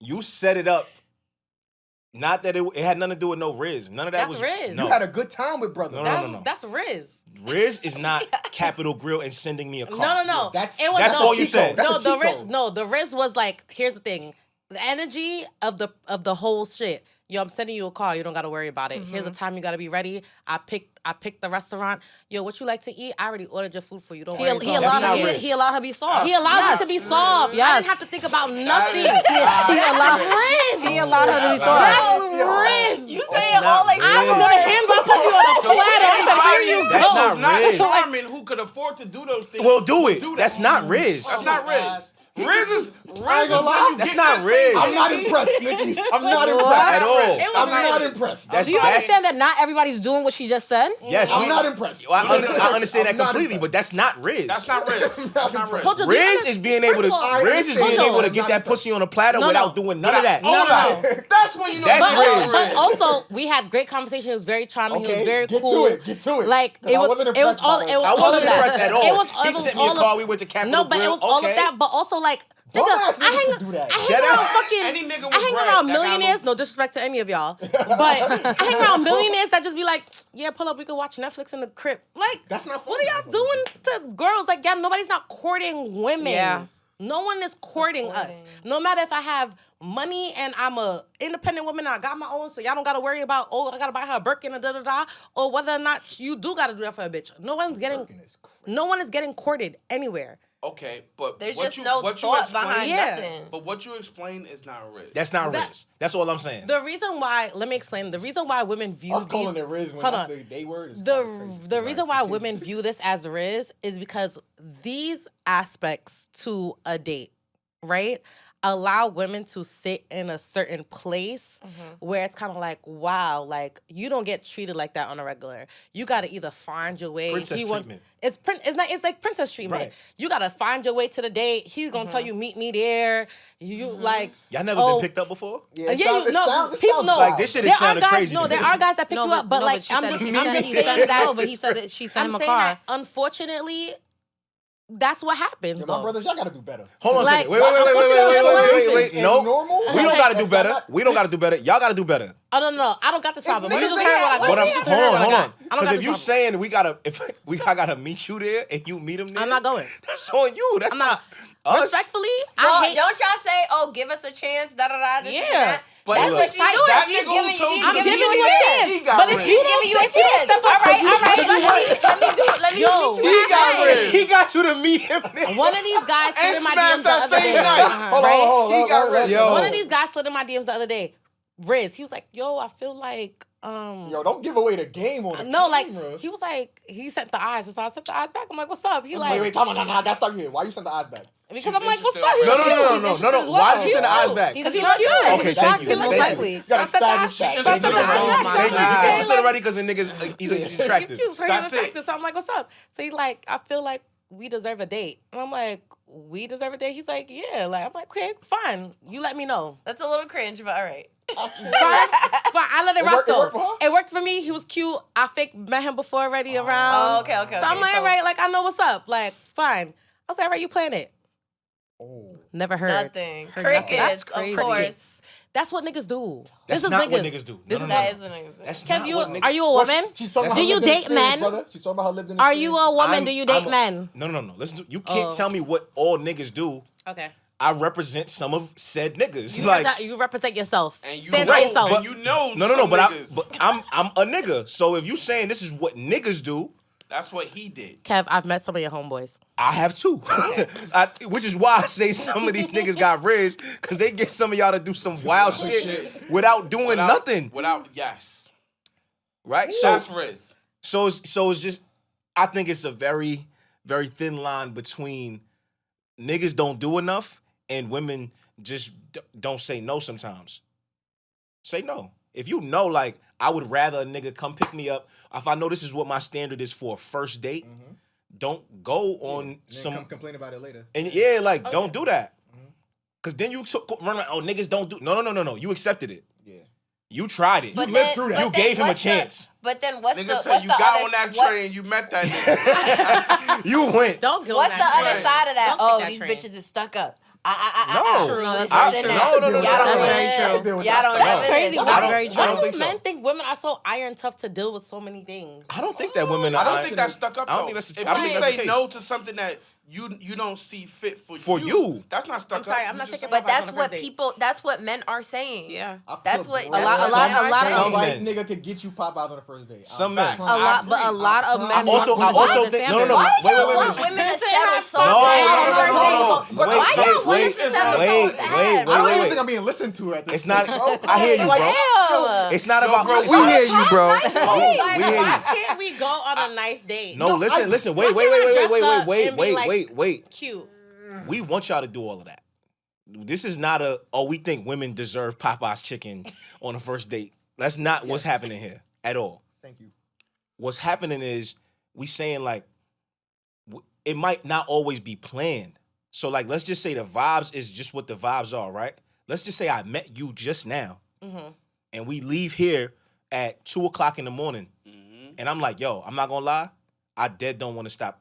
S3: You set it up. Not that it had nothing to do with no Rizz. None of that
S2: That's
S3: was.
S2: Rizz.
S3: No.
S6: You had a good time with brother.
S3: No.
S2: That's Rizz.
S3: Rizz is not Capitol Grill and sending me a car.
S2: No.
S6: That's-
S2: it was,
S3: That's
S2: no,
S3: all you said.
S6: That's
S2: No,
S6: a
S2: the
S6: cheat
S2: Rizz.
S6: code.
S2: No, the Rizz was like, here's the thing, the energy of the whole shit. Yo, I'm sending you a car. You don't gotta worry about it. Here's the time you gotta be ready. I picked the restaurant. Yo, what you like to eat? I already ordered your food for you. Don't worry.
S4: He
S3: That's not
S4: allowed her.
S3: Rizz.
S4: He allowed her to be soft.
S2: He allowed
S4: Yes.
S2: me to be soft. I
S4: Yes.
S2: didn't have to think about nothing.
S1: He
S4: allowed-
S2: Rizz.
S4: He allowed her to be
S2: That's
S4: soft.
S2: Rizz.
S5: You
S3: That's
S5: say it all
S3: not
S5: like
S2: I was
S3: Rizz.
S2: gonna hand my pussy on a platter. I said, here you
S3: That's
S2: go.
S3: not
S1: Not
S3: Rizz.
S1: Charmin who could afford to do those things.
S3: Well, do it.
S1: that.
S3: That's not Rizz.
S1: That's not Rizz. Rizz is
S6: I ain't gonna lie.
S1: when you
S3: That's
S1: get
S3: not
S1: that
S3: Rizz.
S1: same
S6: I'm not
S1: energy.
S6: impressed, Nikki. I'm not
S4: What?
S6: impressed
S3: At all.
S2: It was
S6: I'm not
S2: Rizz.
S6: impressed.
S3: That's
S4: Do you
S3: bad.
S4: understand that not everybody's doing what she just said?
S3: Yes,
S6: I'm not impressed.
S3: I understand
S6: I'm
S3: that
S6: not
S3: completely,
S6: impressed.
S3: but that's not Rizz.
S1: That's not Rizz. That's not Rizz.
S2: Culture, do you
S3: Rizz is being able to.
S2: First of all,
S6: I
S3: Rizz is
S6: understand.
S3: being able to
S6: I'm
S3: get
S6: not
S3: that
S6: impressed.
S3: pussy on a platter
S2: No,
S3: without
S2: no.
S3: doing none of that.
S2: No.
S1: That's when you know.
S3: That's
S1: it's
S3: Rizz.
S2: But also, we had great conversation. He was very charming. He was very
S6: get
S2: cool.
S6: to it. Get to it.
S2: Like
S6: 'Cause
S2: it
S6: I
S2: was.
S6: wasn't
S2: It was
S6: impressed
S2: all.
S6: by
S2: It
S6: it.
S2: was
S3: I
S2: all
S3: wasn't
S2: of that.
S3: impressed at all.
S2: It was.
S3: He
S2: It was
S3: sent me a
S2: all
S3: car.
S2: of-
S3: We went to Capitol
S2: No, but it
S3: Grill.
S2: was all of
S3: Okay.
S2: that. But also like
S6: Bum
S4: Nigga,
S6: ass niggas can do that.
S4: I hang around fucking.
S1: Any nigga with
S4: I hang
S1: bread
S4: around
S1: that got
S4: millionaires. No disrespect to any of y'all, but I hang around millionaires that just be like, yeah, pull up. We can watch Netflix in the crib. Like,
S6: That's not
S4: what
S6: funny.
S4: are y'all doing to girls? Like, yeah, nobody's not courting women.
S2: Yeah.
S4: No one is courting us. No matter if I have money and I'm a independent woman and I got my own, so y'all don't gotta worry about, oh, I gotta buy her a Birkin and da-da-da, or whether or not you do gotta do that for a bitch. No one is getting courted anywhere.
S1: Okay, but
S5: There's
S1: what
S5: just
S1: you,
S5: no
S1: what you
S5: thought
S1: explain,
S5: behind
S4: Yeah.
S5: nothing.
S1: But what you explain is not rich.
S3: That's not
S4: That-
S3: Riz. That's all I'm saying.
S4: The reason why, let me explain. The reason why women view
S6: Us calling
S4: these,
S6: it Rizz when
S4: hold
S6: that's
S4: on.
S6: the word is
S4: the reason why women view this as Riz is because these aspects to a date, right, allow women to sit in a certain place where it's kind of like, wow, like you don't get treated like that on a regular. You got to either find your way.
S3: Princess treatment.
S4: It's like princess treatment.
S3: Right.
S4: You got to find your way to the date. He's gonna tell you meet me there. You like.
S3: Y'all never
S4: oh,
S3: been picked up before?
S6: Yeah,
S4: people know.
S3: Like, this shit is
S4: There are
S3: sounding
S4: guys.
S3: crazy.
S4: No,
S3: to me.
S4: there are guys that pick you up, but like
S2: she
S4: I'm
S2: said,
S4: just
S2: he
S4: saying
S2: said
S4: that.
S2: no, but he said that she sent
S4: I'm
S2: him a
S4: saying
S2: car.
S4: that unfortunately, that's what happens.
S6: My
S4: though.
S6: brothers, y'all gotta do better.
S3: Hold on a
S4: Like,
S3: second. Wait.
S6: In
S3: No.
S6: normal?
S3: We don't gotta do
S6: Like,
S3: better.
S6: that-
S3: We don't gotta do better. Y'all gotta do better.
S4: I don't know. I don't got this problem.
S6: niggas
S4: You just
S6: say
S4: heard what I
S6: that,
S4: got.
S3: But I'm,
S4: You just
S3: hold
S4: heard
S3: on,
S4: what I
S3: hold
S4: got.
S3: on.
S4: I don't
S3: Because
S4: got
S3: if
S4: this
S3: you
S4: problem.
S3: saying I gotta meet you there and you meet him there,
S4: I'm not going.
S3: That's on you. That's
S4: I'm
S3: not
S4: not.
S3: us.
S4: Respectfully,
S5: No,
S4: I hate.
S5: don't y'all say, "Oh, give us a chance." Da da da. This
S4: Yeah.
S5: and that.
S1: But
S5: That's
S3: look,
S5: what she's doing.
S1: that
S5: She's
S1: nigga who
S5: giving
S1: told
S5: she's
S1: you
S4: I'm
S5: giving
S4: giving
S5: you
S4: you
S5: a
S4: a
S5: chance.
S4: chance.
S1: He got
S4: But if
S1: rich.
S4: you
S5: She's giving you a chance. All right. Let me do it. Let me
S4: Yo.
S5: meet you.
S1: He got
S5: halfway.
S1: rich.
S3: He got you to meet him there.
S4: One of these guys slid
S1: And
S4: in my
S1: smashed
S4: DMs the
S1: that
S4: other
S1: same
S4: day.
S1: night.
S6: Hold
S4: Right?
S6: on.
S1: He got rid.
S3: Yo.
S4: One of these guys slid in my DMs the other day. Riz, he was like, "Yo, I feel like
S6: Yo, don't give away the game on the
S4: no, like
S6: camera.
S4: he was like he sent the eyes, and so I sent the eyes back. I'm like, "What's up?" He like
S6: Wait, time on. Nah, that's not you. Why you sent the eyes back?
S4: because
S1: She's
S4: I'm like, "What's
S1: interested
S4: up?"
S1: in
S4: He's
S1: Riz.
S4: cute. She's
S3: No.
S4: interested as
S3: Why
S4: well.
S3: did you
S4: He's
S3: send the eyes
S4: cute.
S3: back?
S4: He's
S5: Because he
S4: cute.
S5: look good.
S3: Okay, thank you.
S4: Exactly, most
S3: Thank you.
S4: likely.
S6: You gotta
S4: So I sent the
S6: establish
S4: eyes-
S6: that.
S4: so I sent the
S1: Thank you.
S4: eyes back.
S1: Oh,
S4: So
S3: Thank you.
S4: I'm
S3: You
S4: like,
S3: can
S4: okay,
S3: sit already because the niggas, he's attractive.
S4: He's
S1: That's it.
S4: attractive. So I'm like, "What's up?" So he's like, "I feel like we deserve a date," and I'm like, "We deserve a date?" He's like, "Yeah." Like I'm like, "Okay, fine. You let me know."
S5: That's a little cringe, but all right.
S4: Fine. I let it
S6: It
S4: rock
S6: worked- it
S4: though.
S6: worked for her?
S4: It worked for me. He was cute. I fake met him before already around.
S5: Oh, okay.
S4: So I'm like, all right, like I know what's up. Like, fine. I was like, all right, you playing it.
S6: Oh.
S4: Never heard.
S5: Nothing.
S4: Heard nothing.
S5: Crickets,
S2: That's
S5: of
S2: crazy.
S5: course.
S4: That's what niggas do.
S3: That's
S4: this is
S3: not
S4: niggas.
S3: what niggas do.
S4: This
S3: No,
S4: is
S3: no,
S5: That
S3: no.
S5: is what niggas say.
S3: That's
S4: Kev,
S3: not
S4: you
S3: what niggas.
S4: are you a woman?
S6: She's talking about
S4: Do
S6: her
S4: you
S6: lived
S4: date
S6: experience,
S4: men?
S6: brother. She's talking about her lived in
S4: Are you a woman?
S3: I'm-
S4: Do you date
S3: I'm a-
S4: men?
S3: No. Listen, you can't
S4: Oh.
S3: tell me what all niggas do.
S4: Okay.
S3: I represent some of said niggas.
S4: You represent yourself.
S1: And you
S4: Stand
S1: know,
S4: for yourself.
S1: and you know
S3: No,
S1: some
S3: but
S1: niggas.
S3: I'm a nigga. So if you saying this is what niggas do,
S1: That's what he did.
S4: Kev, I've met some of your homeboys.
S3: I have too. Which is why I say some of these niggas got riz, because they get some of y'all to do some wild shit without doing nothing.
S1: Yes.
S3: Right?
S1: That's Riz.
S3: So it's just, I think it's a very, very thin line between niggas don't do enough and women just don't say no sometimes. Say no. If you know, like, I would rather a nigga come pick me up. If I know this is what my standard is for a first date, don't go on some...
S6: Come complain about it later.
S3: And yeah, like, don't do that. Because then you run around, oh, niggas don't do... No. You accepted it.
S6: Yeah.
S3: You tried it.
S5: But
S3: You
S5: then-
S3: lived through that.
S5: but
S3: You
S5: then
S3: gave him a
S5: what's the-
S3: chance.
S5: But then what's
S1: Nigga
S5: the
S1: said
S5: what's
S1: you
S5: the
S1: got
S5: other,
S1: on that
S5: what-
S1: train, you met that nigga.
S3: You went.
S4: Don't go.
S5: What's
S4: on
S5: the
S4: that
S5: other
S4: train.
S5: side of that?
S4: Don't
S5: Oh,
S4: take
S5: these
S4: train.
S5: bitches is stuck up.
S3: No.
S4: That's
S3: I-
S4: very true.
S3: no.
S5: Y'all don't
S2: That's
S5: live
S2: very
S5: it.
S2: true.
S6: There was
S5: Y'all don't
S6: that
S5: live
S6: stuff.
S5: it.
S4: Crazy.
S3: I
S4: That's
S3: don't-
S4: very
S3: I
S4: true.
S3: don't think so.
S4: Men think women are so iron tough to deal with so many things.
S3: I don't think that women
S1: I
S3: are...
S1: don't think that's stuck up.
S3: I don't
S1: though.
S3: think that's-
S1: If
S3: I don't
S1: you
S3: think that's the
S1: say
S3: case.
S1: no to something that you don't see fit
S3: For you.
S1: that's not stuck
S4: I'm sorry,
S1: up.
S4: I'm
S1: You
S4: not
S1: just-
S4: taking
S5: But
S4: my advice
S5: that's
S4: on a
S5: what
S4: first date.
S5: people. That's what men are saying.
S2: Yeah.
S5: That's what-
S6: A
S5: that's
S6: lot,
S5: what
S6: some,
S5: men are
S6: some
S3: saying.
S6: white nigga could get you pop out on the first date.
S3: Some
S6: Facts.
S3: men.
S2: A lot, but a lot of men.
S3: I also think... No.
S5: Why do
S3: Wait.
S5: y'all want women to settle so
S3: No.
S5: bad?
S6: But
S5: Why y'all want us to settle so
S3: wait,
S5: bad?
S6: I don't even
S3: wait.
S6: think I'm being listened to at this
S3: It's not...
S6: point, bro.
S3: I hear you, bro.
S5: Damn.
S3: It's not
S1: Yo,
S3: about...
S1: bro,
S3: it's
S1: we
S3: not-
S1: hear you, bro.
S4: Like,
S3: We hear
S4: why
S3: you.
S4: can't we go on a nice date?
S3: No, listen. Wait.
S4: Why can't I dress up and be, like, Cute.
S3: We want y'all to do all of that. This is not we think women deserve Popeyes chicken on a first date. That's not what's happening here at all.
S6: Thank you.
S3: What's happening is we saying, like, it might not always be planned. So, like, let's just say the vibes is just what the vibes are, right? Let's just say I met you just now, and we leave here at 2:00 in the morning, and I'm like, yo, I'm not gonna lie, I dead don't want to stop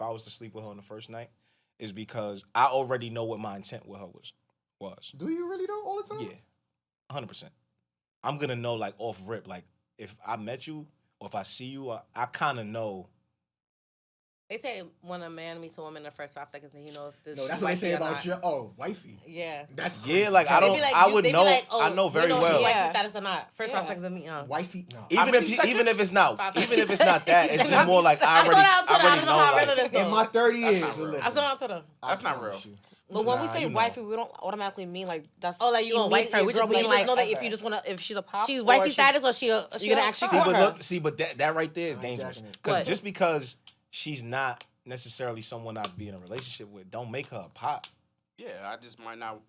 S3: if I was to sleep with her on the first night is because I already know what my intent with her was.
S6: Do you really know all the time?
S3: Yeah, 100%. I'm gonna know like off rip, like if I met you or if I see you, I kind of know
S2: They say when a man meets a woman in the first 5 seconds, then he knows if this.
S6: No, that's what they
S2: wifey
S6: say
S2: or
S6: about
S2: not.
S6: your wifey.
S2: Yeah.
S6: That's
S3: Yeah,
S6: crazy.
S3: like I
S2: They
S3: don't.
S2: be like,
S3: I
S2: you-
S3: would
S2: they be
S3: know.
S2: like,
S3: I know
S2: you
S3: very
S2: know if
S3: well.
S2: she wifey
S4: Yeah.
S2: status or not. First 5
S4: Yeah.
S2: seconds of me.
S6: Wifey. No.
S3: Even
S1: many
S3: if
S1: seconds?
S3: it's not,
S2: 5
S3: even if
S2: seconds.
S3: it's not that, it's just more like I
S2: I saw that on
S3: already
S2: Twitter. I don't
S3: know.
S2: know how
S3: Like,
S2: real it is, though.
S6: In my 30
S1: That's
S6: years
S1: not
S6: of
S1: real.
S6: living.
S2: I saw it on Twitter.
S1: That's not real.
S4: But when we
S3: Nah,
S4: say
S3: you know.
S4: wifey, we don't automatically mean like that's.
S2: Oh, like you gonna wife her. We just mean like
S4: know that
S2: ever.
S4: if you just wanna, if she's a pop,
S2: She's
S4: or
S2: wifey
S4: she's-
S2: status or she
S4: you're gonna actually
S3: See,
S4: court
S3: but
S4: her.
S3: look, but that right there is
S6: I'm
S3: dangerous.
S6: jacking it.
S3: Because
S4: What?
S3: just because she's not necessarily someone I'd be in a relationship with, don't make her a pop.
S1: Yeah, I just might not.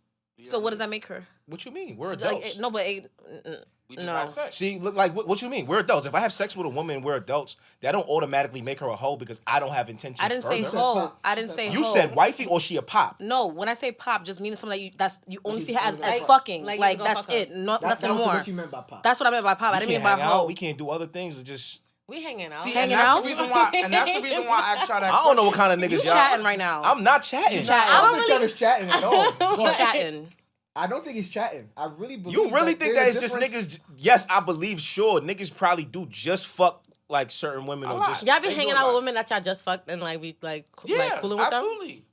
S4: So what does that make her?
S3: What you mean? We're
S4: Like,
S3: adults.
S4: no, but
S1: We just
S4: no.
S1: had sex.
S3: See, look, like what you mean? We're adults. If I have sex with a woman, we're adults. That don't automatically make her a hoe because I don't have intentions.
S4: I didn't say
S3: further.
S4: hoe.
S6: pop.
S4: I didn't say
S3: You
S4: hoe.
S3: said wifey or she a pop?
S4: No, when I say pop, just meaning something that you only
S6: She's
S4: see her as
S6: only gonna
S4: fucking.
S2: like
S4: Like,
S2: you gonna
S4: that's
S2: fuck her.
S4: it. No,
S6: That
S4: nothing
S6: was
S4: more.
S6: what you meant by pop.
S4: That's what I meant by pop. I
S3: We
S4: didn't mean
S3: can't
S4: by
S3: hang out.
S4: hoe.
S3: We can't do other things. It just
S2: We hanging out.
S1: See,
S4: Hanging
S1: and that's
S4: out?
S1: the reason why. And that's the reason why I asked y'all that.
S3: I don't know what
S1: question.
S3: kind of
S4: You
S3: niggas y'all.
S4: chatting right now.
S3: I'm not chatting.
S4: You chatting.
S6: I don't think Kevin's chatting at all.
S4: He's
S6: But
S4: chatting.
S6: I don't think he's chatting. I really believe.
S3: You really think that
S6: there's
S3: it's
S6: a
S3: just
S6: difference.
S3: niggas? Yes, I believe. Sure, niggas probably do just fuck like certain women
S1: A
S3: or
S1: lot.
S3: just.
S2: Y'all be
S1: They do
S2: hanging
S1: a
S2: out with
S1: lot.
S2: women that y'all just fucked and like be like
S1: Yeah,
S2: like cooling with them.
S1: absolutely,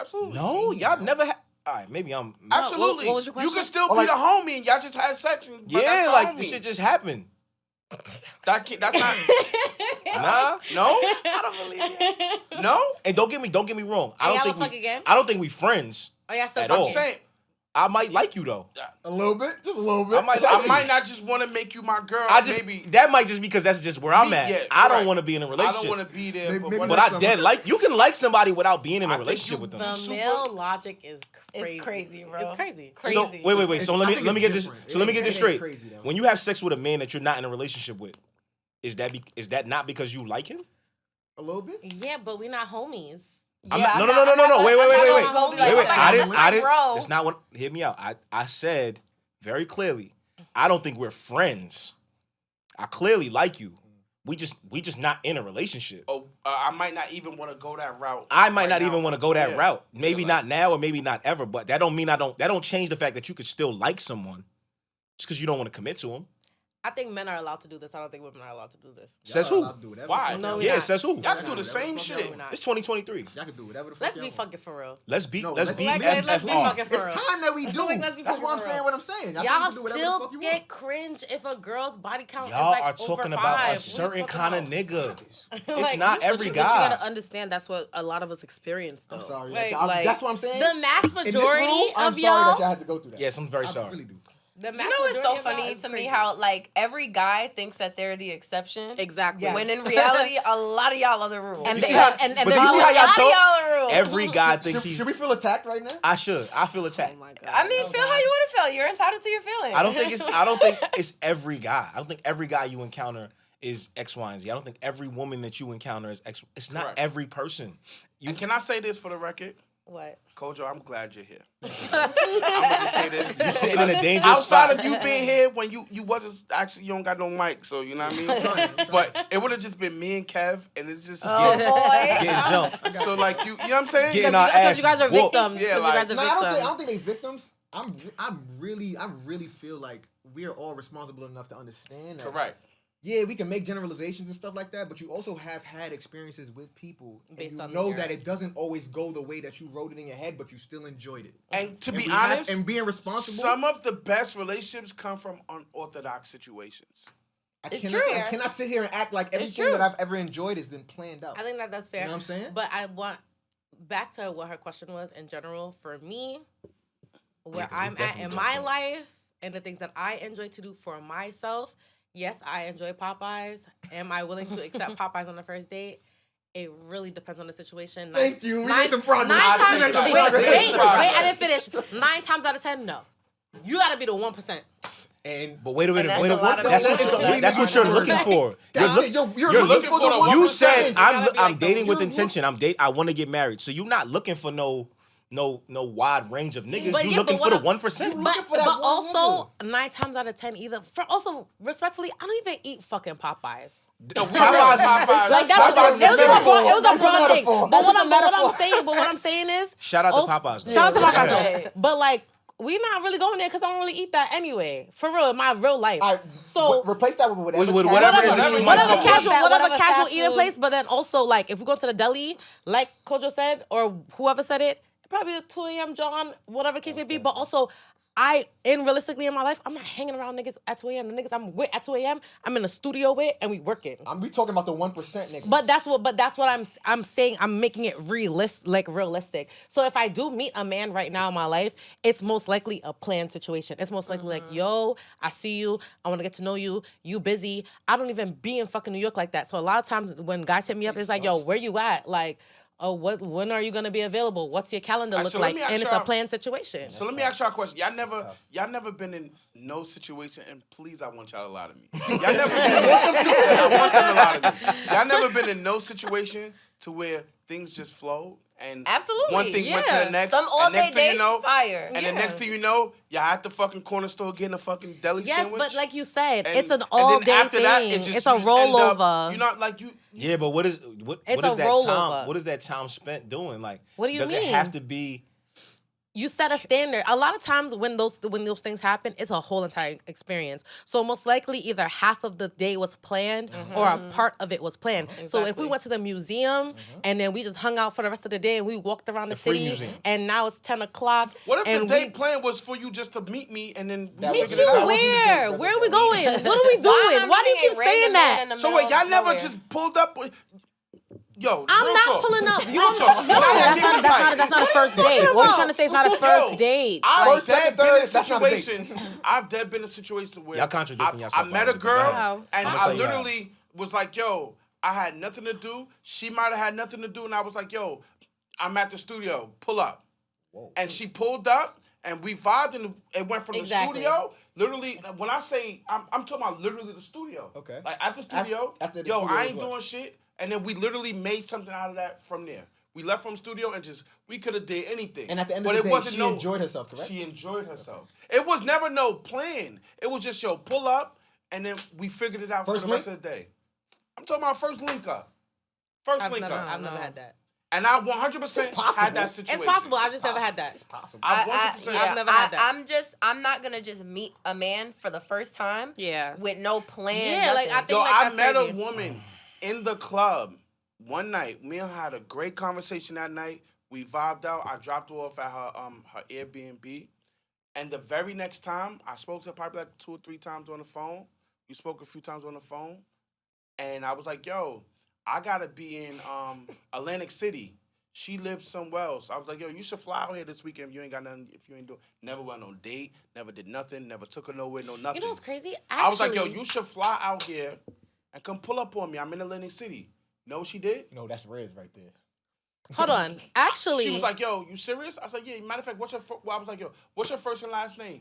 S1: absolutely.
S3: No, y'all never. All right, maybe I'm.
S1: Absolutely.
S4: what was your
S1: You can
S4: question?
S1: still
S6: Oh,
S1: be
S6: like-
S1: the homie and y'all just had sex. But
S3: Yeah,
S1: that's the
S3: like
S1: homie.
S3: this shit just happened.
S1: That's not.
S3: Nah,
S1: No,
S4: I don't believe it.
S1: no.
S3: and don't get me wrong. I
S2: And
S3: don't
S2: y'all
S3: think
S2: fuck
S3: we.
S2: again?
S3: I don't think we friends.
S2: Oh, y'all still
S3: At
S2: fuck
S3: all.
S1: I'm saying
S3: I might like you though.
S6: A little bit, just a little bit.
S3: I might like
S1: I
S3: you.
S1: might not just want to make you my girl.
S3: I just
S1: maybe
S3: that might just because that's just where I'm
S1: Me,
S3: at.
S1: yeah,
S3: I don't
S1: correct.
S3: want to be in a
S1: I
S3: relationship.
S1: don't want to be there.
S6: Maybe-
S1: But,
S6: maybe
S1: what
S3: But
S6: that's
S3: I dead like you can like somebody without being in a
S1: I think
S3: relationship
S1: you-
S3: with them.
S2: The
S1: Super-
S2: male logic is crazy.
S5: It's crazy, bro.
S2: It's crazy.
S3: So
S5: Crazy.
S3: wait. So
S6: I
S3: let
S6: think
S3: me
S6: it's
S3: get this.
S6: different.
S3: So let me
S6: It
S3: get this
S6: ain't
S3: straight.
S6: crazy, though.
S3: When you have sex with a man that you're not in a relationship with, is that not because you like him?
S6: A little bit.
S2: Yeah, but we're not homies.
S3: I'm
S5: Yeah,
S3: not-
S5: I'm
S3: no.
S5: not
S3: Wait.
S5: gonna
S3: Wait.
S5: be like,
S3: Wait.
S5: oh my
S3: I
S5: God,
S3: didn't.
S5: that's my bro.
S3: It's not what. Hear me out. I said very clearly. I don't think we're friends. I clearly like you. We just not in a relationship.
S1: Oh, I might not even want to go that route.
S3: I might
S1: right
S3: not
S1: now.
S3: even want to go that
S1: Yeah.
S3: route. Maybe
S1: Yeah,
S3: not now or maybe not ever. But that don't mean I don't. That don't change the fact that you could still like someone just because you don't want to commit to them.
S2: I think men are allowed to do this. I don't think women are allowed to do this.
S3: Says
S6: Y'all
S3: who?
S6: allowed to do whatever
S1: Why?
S6: the fuck
S2: No,
S6: y'all
S2: we
S3: Yeah,
S2: not.
S3: says who?
S1: Y'all can do the
S6: Whatever
S1: same
S6: the fuck
S1: shit.
S6: y'all want.
S3: It's 2023.
S6: Y'all can do whatever the fuck
S2: Let's
S6: y'all
S2: be
S6: want.
S2: fucking for real.
S3: Let's be
S6: No,
S3: let's
S6: let's
S3: be
S6: be-
S2: let's be
S3: FFR.
S2: fucking for
S6: It's
S2: real.
S6: time that we do.
S2: Like, let's be
S6: That's
S2: fucking
S6: what I'm
S2: for
S6: saying.
S2: real.
S6: What I'm saying.
S2: Y'all
S6: can do whatever the
S2: still
S6: fuck you
S2: get
S6: want.
S2: cringe if a girl's body count
S3: Y'all
S2: is like
S3: are talking
S2: over
S3: about
S2: 5.
S3: a certain kind of nigga. It's
S2: Like,
S3: not
S2: you-
S3: every
S4: But you gotta
S3: guy.
S4: understand that's what a lot of us experience though.
S6: I'm sorry.
S2: Like-
S6: that's what I'm saying.
S2: The mass
S6: In this
S2: majority
S6: room, I'm
S2: of
S6: sorry that
S2: y'all.
S6: y'all had to go through that.
S3: Yes, I'm very
S6: I
S3: sorry.
S6: really do.
S2: The
S5: You
S2: mass
S5: know what's so
S2: majority of y'all
S5: funny
S2: is
S5: to me
S2: crazy.
S5: how like every guy thinks that they're the exception.
S4: Exactly.
S2: Yes.
S5: When in reality, a lot of y'all are the rule.
S4: And
S3: You
S4: they-
S3: see how-
S4: and
S3: but
S4: they're
S3: you see
S4: doing-
S3: how
S5: a
S3: y'all
S5: lot of
S3: talk?
S5: y'all are the rule.
S3: Every guy thinks
S6: Should,
S3: he's.
S6: should we feel attacked right now?
S3: I should. I feel attacked.
S4: Oh my god.
S5: I mean, feel how you want to feel. You're entitled to your feelings.
S3: I don't think it's every guy. I don't think every guy you encounter is X, Y, and Z. I don't think every woman that you encounter is X. It's not
S1: Correct.
S3: every person.
S1: And can I say this for the record?
S2: What?
S1: Kojo, I'm glad you're here. I'm gonna just say this.
S3: You sitting in a dangerous
S1: Outside
S3: spot.
S1: of you being here when you wasn't actually, you don't got no mic, so you know what I mean? But it would have just been me and Kev, and it's just
S5: Oh boy.
S3: Getting jumped.
S1: so like you know what I'm saying?
S3: Getting
S4: Because
S3: our
S4: you guys are
S3: asses whooped.
S4: victims.
S1: Yeah,
S4: Because
S1: like-
S4: you guys are
S6: No,
S4: victims.
S6: I don't think they victims. I really feel like we are all responsible enough to understand that.
S1: Correct.
S6: Yeah, we can make generalizations and stuff like that, but you also have had experiences with people,
S2: Based
S6: and
S2: on
S6: you know
S2: your-
S6: that it doesn't always go the way that you wrote it in your head, but you still enjoyed it.
S1: And to
S6: And
S1: be
S6: we have-
S1: honest,
S6: and being responsible,
S1: some of the best relationships come from unorthodox situations.
S5: It's
S6: cannot,
S5: true.
S6: I cannot sit here and act like everything
S5: true.
S6: that I've ever enjoyed has been planned out.
S2: I think that's fair.
S6: You know what I'm saying?
S2: But I want back to what her question was in general. For me, where
S3: 'cause we
S2: I'm at
S3: definitely
S2: in
S3: jumped
S2: my
S3: in.
S2: life and the things that I enjoy to do for myself. Yes, I enjoy Popeyes. Am I willing to accept Popeyes on the first date? It really depends on the situation.
S6: Thank you. We
S2: Nine-
S6: made some progress.
S2: Nine
S1: I'll
S2: times,
S1: take
S2: wait,
S1: that.
S2: wait,
S1: I'll take
S2: wait,
S1: that.
S2: I didn't finish. 9 times out of 10, no. You gotta be the 1%.
S6: And
S3: But wait a minute.
S5: that's
S3: Wait
S5: a
S3: a
S5: lot
S3: minute.
S5: of
S3: That's
S5: bullshit.
S3: that's what you're looking for. You're
S1: looking for the
S3: You
S1: 1%.
S3: said
S1: You
S2: gotta
S3: I'm
S2: be like the-
S3: dating with
S2: you-
S3: intention. I want to get married. So you're not looking for no wide range of niggas.
S2: But
S3: You
S2: yeah,
S3: looking
S2: but
S3: for the
S2: what
S3: 1%.
S6: looking
S2: But,
S6: for that
S2: but
S6: one
S2: also, 9 times out of 10 either. Also, respectfully, I don't even eat fucking Popeyes.
S3: No,
S1: Popeyes.
S2: Like that
S3: Popeyes
S2: was
S3: is
S2: it was a
S3: metaphor.
S2: broad, it was a
S6: That's a
S2: broad thing.
S6: metaphor.
S2: But what
S4: That's a
S2: I'm
S4: metaphor.
S2: saying, but what I'm saying is,
S3: Shout out to
S2: also-
S3: Popeyes. though.
S2: Shout out to
S3: Go
S2: Popeyes.
S3: ahead.
S2: though. But like we not really going there because I don't really eat that anyway. For real, in my real life. So
S6: replace that with whatever.
S3: Whatever it is that you might
S2: whatever
S3: fuck
S2: casual,
S3: with.
S2: whatever casual
S5: fast
S2: eating
S5: food.
S2: place. But then also like if we go to the deli, like Kojo said or whoever said it, probably a 2 a.m. John, whatever the case may be. But also, realistically in my life, I'm not hanging around niggas at 2 a.m. The niggas I'm with at 2 a.m. I'm in the studio with and we working.
S6: We talking about the 1% niggas.
S2: But that's what I'm saying. I'm making it realistic. So if I do meet a man right now in my life, it's most likely a planned situation. It's most likely like, yo, I see you. I want to get to know you. You busy. I don't even be in fucking New York like that. So a lot of times when guys hit me up, it's like, yo, where you at? Like, oh, when are you gonna be available? What's your calendar look like? And it's a planned situation.
S1: So let me ask y'all a question. Y'all never been in no situation, and please, I want y'all to lie to me. Y'all never been I want them to lie to me. Y'all never been in no situation to where things just flow and
S5: Absolutely,
S1: one thing went to the next.
S5: Some all
S1: and next
S5: day
S1: thing
S5: dates,
S1: you know,
S5: fire.
S1: And the next thing you know, you're at the fucking corner store getting a fucking deli
S2: Yes,
S1: sandwich.
S2: but like you said,
S1: And-
S2: it's an
S1: and
S2: all
S1: then
S2: day
S1: after
S2: thing.
S1: that,
S2: It's
S1: you
S2: a
S1: just end up-
S2: rollover.
S1: You're not like you.
S3: Yeah, but what is
S2: It's
S3: what
S2: a
S3: is that
S2: rollover.
S3: time? What is that time spent doing? Like,
S2: What do you
S3: does
S2: mean?
S3: it have to be?
S2: You set a standard. A lot of times when those things happen, it's a whole entire experience. So most likely either half of the day was planned or a part of it was planned. So if we
S4: Exactly.
S2: went to the museum and then we just hung out for the rest of the day and we walked around the
S3: free
S2: city
S3: museum.
S2: and now it's 10 o'clock.
S1: What if the
S2: and
S1: day plan was for you just to meet me and then we
S6: That
S2: Meet
S1: figured
S2: you
S1: it out?
S2: where? Where are we going? What are we doing? Why do you keep saying that?
S1: So wait, y'all never just pulled up? Yo,
S2: I'm
S1: real
S2: not
S1: talk.
S2: pulling up. You
S1: Real
S2: want
S1: talk.
S2: no,
S1: Now y'all
S4: That's
S1: getting
S4: not, that's,
S1: tight.
S4: not, that's not a first date. What are you trying to say is not a
S1: Yo,
S4: first date?
S1: I've
S6: First, second,
S1: dead been in
S6: third, that's not a date.
S1: situations. I've dead been in a situation where
S3: Y'all contradicting
S1: I
S3: yourself,
S1: met
S3: by
S1: a
S3: the way, but go
S1: girl
S3: ahead.
S1: and
S3: I'ma
S1: I
S3: tell you how.
S1: literally was like, yo, I had nothing to do. She might have had nothing to do, and I was like, yo, I'm at the studio. Pull up. And she pulled up, and we vibed, and it went from
S2: Exactly.
S1: the studio. Literally, when I say I'm talking about literally the studio.
S6: Okay.
S1: Like at the studio.
S6: After the
S1: yo,
S6: studio
S1: I
S6: is
S1: ain't
S6: what?
S1: doing shit. And then we literally made something out of that from there. We left from studio and we could have did anything.
S6: And at the end
S1: but
S6: of the
S1: it
S6: day,
S1: wasn't
S6: she
S1: no,
S6: enjoyed herself, correct?
S1: She enjoyed herself. It was never no plan. It was just, yo, pull up, and then we figured it out
S6: First
S1: for the rest of the day. I'm talking about first link up.
S2: I've never had that.
S1: And I 100% had that situation.
S2: It's possible. I've just never had that.
S6: It's possible.
S1: I 100%.
S2: I've never had that.
S5: I'm not gonna just meet a man for the first time.
S2: Yeah.
S5: With no plan.
S2: Yeah, like,
S5: nothing.
S2: I think
S1: Yo,
S2: like
S1: I
S2: that's
S1: met
S2: crazy.
S1: a woman in the club one night. Me and her had a great conversation that night. We vibed out. I dropped her off at her Airbnb. And the very next time, I spoke to her probably like 2 or 3 times on the phone. We spoke a few times on the phone. And I was like, yo, I gotta be in Atlantic City. She lives somewhere else. I was like, yo, you should fly out here this weekend if you ain't got nothing, if you ain't doing, never went on a date, never did nothing, never took her nowhere, no nothing.
S2: You know what's crazy?
S1: I was like, yo, you should fly out here and come pull up on me. I'm in Atlantic City. You know what she did?
S6: No, that's Rizz right there.
S2: Hold on. Actually,
S1: She was like, yo, you serious? I was like, yeah. Matter of fact, I was like, yo, what's your first and last name?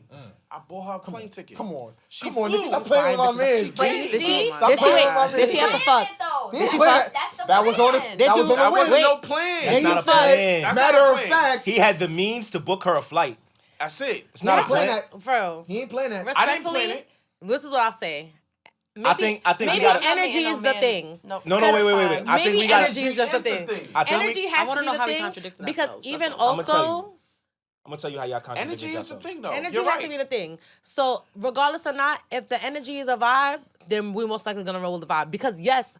S1: I bought her a plane ticket.
S6: Come on.
S1: She
S6: Come on,
S1: flew.
S6: nigga. Stop playing with my man.
S5: But you
S2: Did
S5: see,
S2: she?
S6: Stop
S2: Did she
S6: playing
S2: wait?
S6: with my man.
S2: Did she have to fuck?
S6: Did
S2: she
S6: play
S2: fuck?
S5: That's the
S6: That was on his.
S5: plan.
S2: Did
S6: That
S2: you-
S6: was on
S1: That
S6: the
S1: wasn't
S6: win.
S1: no plan.
S3: That's
S6: And
S3: not
S6: you
S3: a
S6: said,
S3: plan.
S1: That's
S6: matter
S1: not a
S6: of
S1: plan.
S6: fact,
S3: He had the means to book her a flight.
S1: That's it.
S3: It's not a
S6: he ain't playing
S3: plan.
S6: that.
S2: Bro,
S6: He ain't playing that.
S1: I didn't plan
S2: respectfully,
S1: it.
S2: this is what I'll say.
S3: I think we
S2: maybe
S3: gotta.
S2: energy is the thing.
S3: No, wait. I think
S2: Maybe
S3: we gotta.
S2: energy is just the
S1: Energy is
S2: thing.
S1: the thing.
S3: I think we-
S2: Energy
S4: I
S2: has to
S4: wanna
S2: be
S4: know
S2: the
S4: how we
S2: thing
S4: contradicting
S2: because
S4: ourselves.
S2: even
S4: That's all.
S3: I'ma tell
S2: also.
S3: you. I'm gonna tell you how y'all contradict
S1: Energy is the
S3: yourself.
S1: thing, though.
S2: Energy
S1: You're
S2: has
S1: right.
S2: to be the thing. So regardless or not, if the energy is a vibe, then we're most likely gonna roll with the vibe. Because yes,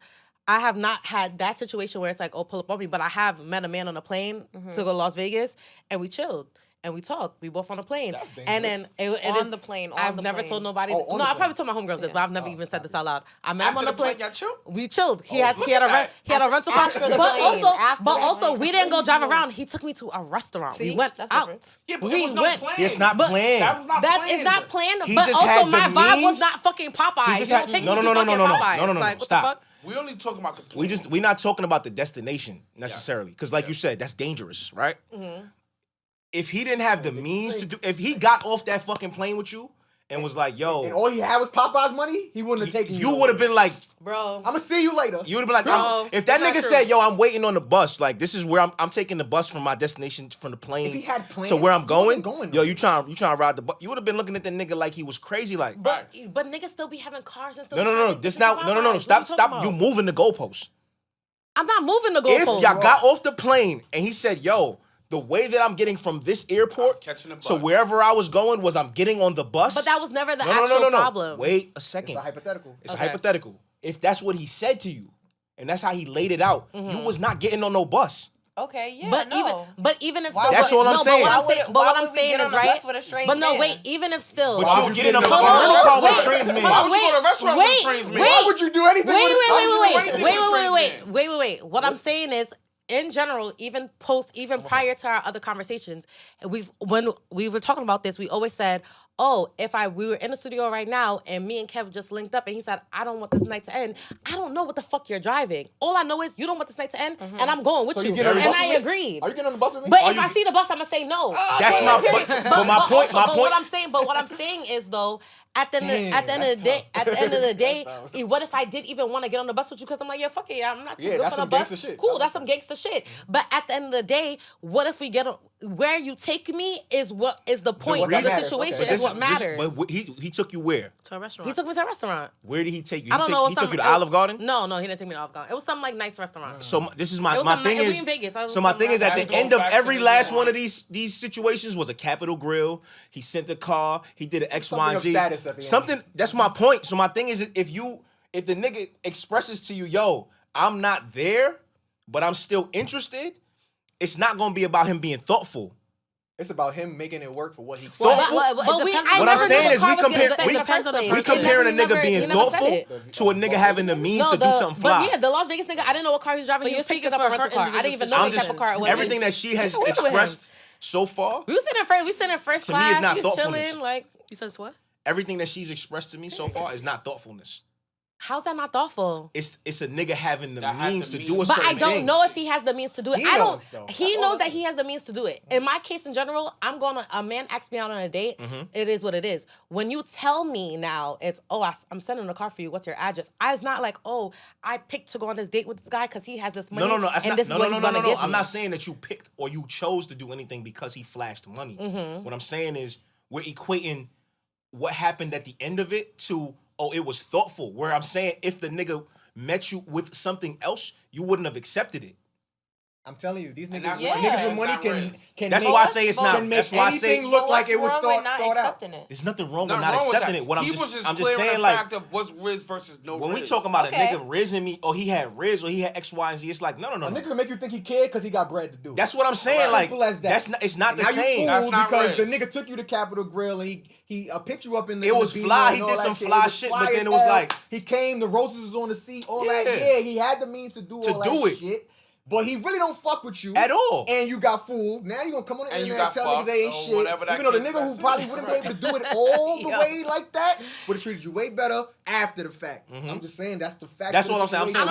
S2: I have not had that situation where it's like, oh, pull up on me, but I have met a man on a plane to go to Las Vegas and we chilled. And we talked. We both on a plane.
S6: That's
S2: and then
S5: On the plane, on
S2: I've
S5: the
S2: never
S5: plane.
S2: told nobody.
S6: Oh, on
S2: No,
S6: the
S2: I probably
S6: plane.
S2: told my homegirls this, but I've never even said this out loud. I met him on
S1: After
S2: the plane.
S1: y'all chill?
S2: We chilled. He
S1: Oh,
S2: had
S1: look
S2: a
S1: at that.
S2: rental car.
S5: After the
S2: But
S5: plane.
S2: also,
S5: After
S2: but
S5: the
S2: also
S5: plane.
S2: we didn't go drive around. He took me to a restaurant. We
S5: See?
S2: went
S5: That's
S2: out.
S5: different.
S1: Yeah, but
S2: We
S1: it was no
S2: went-
S1: plan.
S3: It's not
S2: But
S3: planned.
S1: That was not
S2: That
S1: planned.
S2: is not planned.
S3: He
S2: But
S3: just
S2: also
S3: had
S2: my
S3: the
S2: vibe
S3: means.
S2: was not fucking Popeyes.
S3: He just
S2: You
S3: had-
S2: don't take
S3: no,
S2: me
S3: no,
S2: to
S3: no, no,
S2: fucking
S3: no, no,
S2: Popeyes.
S3: no, no, no,
S2: Like, what
S3: stop.
S2: the fuck?
S1: We only talking about the plan.
S3: We're not talking about the destination necessarily, because like you said, that's dangerous, right? If he didn't have the means to do, if he got off that fucking plane with you and was like, yo,
S6: And all he had was Popeye's money, he wouldn't have taken you.
S3: you would have been like,
S2: Bro.
S6: I'm gonna see you later.
S3: you would have been like,
S2: Bro,
S3: if that
S2: that's
S3: nigga
S2: not
S3: said,
S2: true.
S3: yo, I'm waiting on the bus, like this is where I'm taking the bus from my destination from the plane.
S6: If he had plans,
S3: so where I'm
S6: he
S3: going,
S6: wouldn't going
S3: yo,
S6: nowhere.
S3: you trying to ride the bus? You would have been looking at the nigga like he was crazy, like.
S2: But niggas still be having cars and stuff.
S3: No. This not. No. Stop. You moving the goalposts.
S2: I'm not moving the
S3: If
S2: goalpost.
S3: y'all got off the plane and he said, yo, The way that I'm getting from this airport
S1: catching the bus.
S3: to wherever I was going was I'm getting on the bus.
S2: But that was never the actual problem.
S3: Wait a second.
S6: It's a hypothetical.
S3: It's a hypothetical. If that's what he said to you, and that's how he laid it out, you was not getting on no bus.
S5: Okay, yeah,
S2: but even if
S5: Why
S3: That's all I'm saying.
S2: But what I'm saying is right. But no, wait. Even if still,
S3: But you get in a fucking rental car with a strange man.
S1: Why would you go to a restaurant with a strange man?
S6: Why would you do anything?
S2: Wait. What I'm saying is, in general, even prior to our other conversations, when we were talking about this, we always said, oh, we were in the studio right now and me and Kev just linked up and he said, I don't want this night to end. I don't know what the fuck you're driving. All I know is you don't want this night to end and I'm going with you. And I agreed.
S6: Are you getting on the bus with me?
S2: But if I see the bus, I'm gonna say no.
S3: That's my point. But my point.
S2: But what I'm saying is though, at the end of the day, what if I did even want to get on the bus with you? Because I'm like, yeah, fuck it, I'm not too good for the bus. Cool, that's some gangster shit. But at the end of the day, what if we get where you take me is what is the point of the situation. Is what matters.
S3: But he took you where?
S4: To a restaurant.
S2: He took me to a restaurant.
S3: Where did he take you?
S2: I don't know.
S3: He took you to Olive Garden?
S2: No, he didn't take me to Olive Garden. It was some like nice restaurant.
S3: So this is my thing
S2: It was
S3: is.
S2: in Vegas.
S3: So my thing is at the end of every last one of these situations was a Capitol Grill. He sent the car. He did an X, Y, and Z. Something. That's my point. So my thing is, if the nigga expresses to you, yo, I'm not there, but I'm still interested, it's not gonna be about him being thoughtful.
S6: It's about him making it work for what he
S3: thoughtful. What I'm saying is we comparing a nigga being thoughtful to a nigga having the means to do something fly.
S2: But yeah, the Las Vegas nigga, I didn't know what car he was driving. He was picking up a rental car. I didn't even know what type of car it was.
S3: Everything that she has expressed so far,
S2: we sitting in first
S3: to me is
S2: class.
S3: not thoughtfulness.
S2: Like
S4: you said, what?
S3: Everything that she's expressed to me so far is not thoughtfulness.
S2: How's that not thoughtful?
S3: It's a nigga having the means to do a
S2: but
S3: certain thing.
S2: I don't know if he has the means to do it. He knows that he has the means to do it. In my case, in general, a man asks me out on a date. It is what it is. When you tell me now, it's I'm sending a car for you. What's your address? It's not like I picked to go on this date with this guy because he has this money.
S3: No.
S2: No.
S3: I'm not saying that you picked or you chose to do anything because he flashed money. What I'm saying is we're equating what happened at the end of it to it was thoughtful. Where I'm saying if the nigga met you with something else, you wouldn't have accepted it.
S6: I'm telling you, these niggas,
S3: niggas
S6: with money can
S3: that's
S6: make,
S3: why I say it's not.
S6: Can make
S3: that's why I say
S6: look like it was thought out.
S3: There's nothing wrong with not accepting it. What I'm just saying,
S1: the
S3: like,
S1: fact of what's rizz versus no
S3: when
S1: rizz.
S3: we talking about a nigga rizzing me, or he had rizz, or he had X, Y, and Z, it's like no.
S6: A nigga can make you think he cared because he got bread to do.
S3: That's what I'm saying. Like that's not. It's not the same.
S6: That's not because the nigga took you to Capitol Grill and he picked you up in the.
S3: It was fly. He did some fly shit, but then it was like
S6: he came. The roses was on the seat. All that. Yeah, he had the means to do all that shit. But he really don't fuck with you
S3: at all.
S6: And you got fooled. Now you gonna come on the internet and tell niggas they ain't shit. Even though the nigga who probably wouldn't be able to do it all the way like that would have treated you way better after the fact. I'm just saying that's the fact.
S3: That's what I'm saying.
S2: I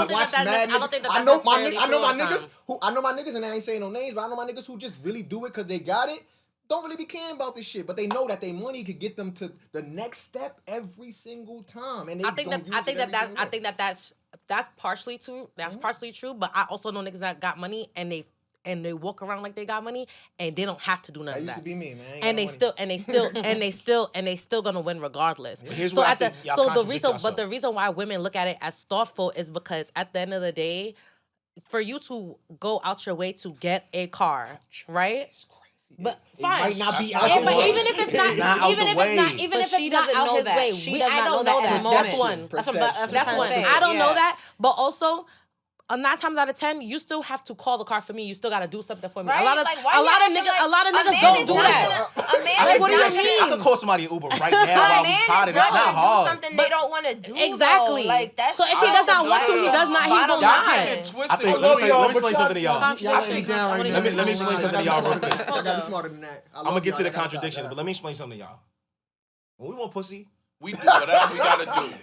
S2: don't think I know
S6: my niggas, and I ain't saying no names, but I know my niggas who just really do it because they got it. Don't really be caring about this shit, but they know that their money could get them to the next step every single time. And
S2: I think that's partially true. That's partially true, but I also know niggas that got money and they walk around like they got money and they don't have to do none of that.
S6: That used to be me, man.
S2: And they still gonna win regardless.
S3: Here's
S2: so
S3: what
S2: the reason why women look at it as thoughtful is because at the end of the day, for you to go out your way to get a car, right? But fine,
S6: might not be
S2: out his way. Even if it's not, even if
S4: she doesn't know that. She does not know that at the moment.
S2: That's one. I don't know that, but also. 9 times out of 10, you still have to call the car for me. You still got to do something for me.
S5: Right?
S2: A lot of niggas don't do that.
S5: Like, what do you mean?
S3: I could call somebody an Uber right now while we potted. It's not hard.
S5: Do something they don't want to do.
S2: Exactly.
S5: Like that's
S2: so if he does not want to, he does not. He will not.
S3: Let me explain something to y'all.
S6: Let
S3: me explain something to y'all real quick.
S6: I gotta be smarter than that.
S3: I'm gonna get to the contradiction, but let me explain something to y'all. When we want pussy,
S1: we do whatever we gotta do.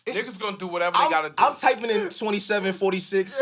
S1: Niggas gonna do whatever they gotta do.
S3: I'm typing in 2746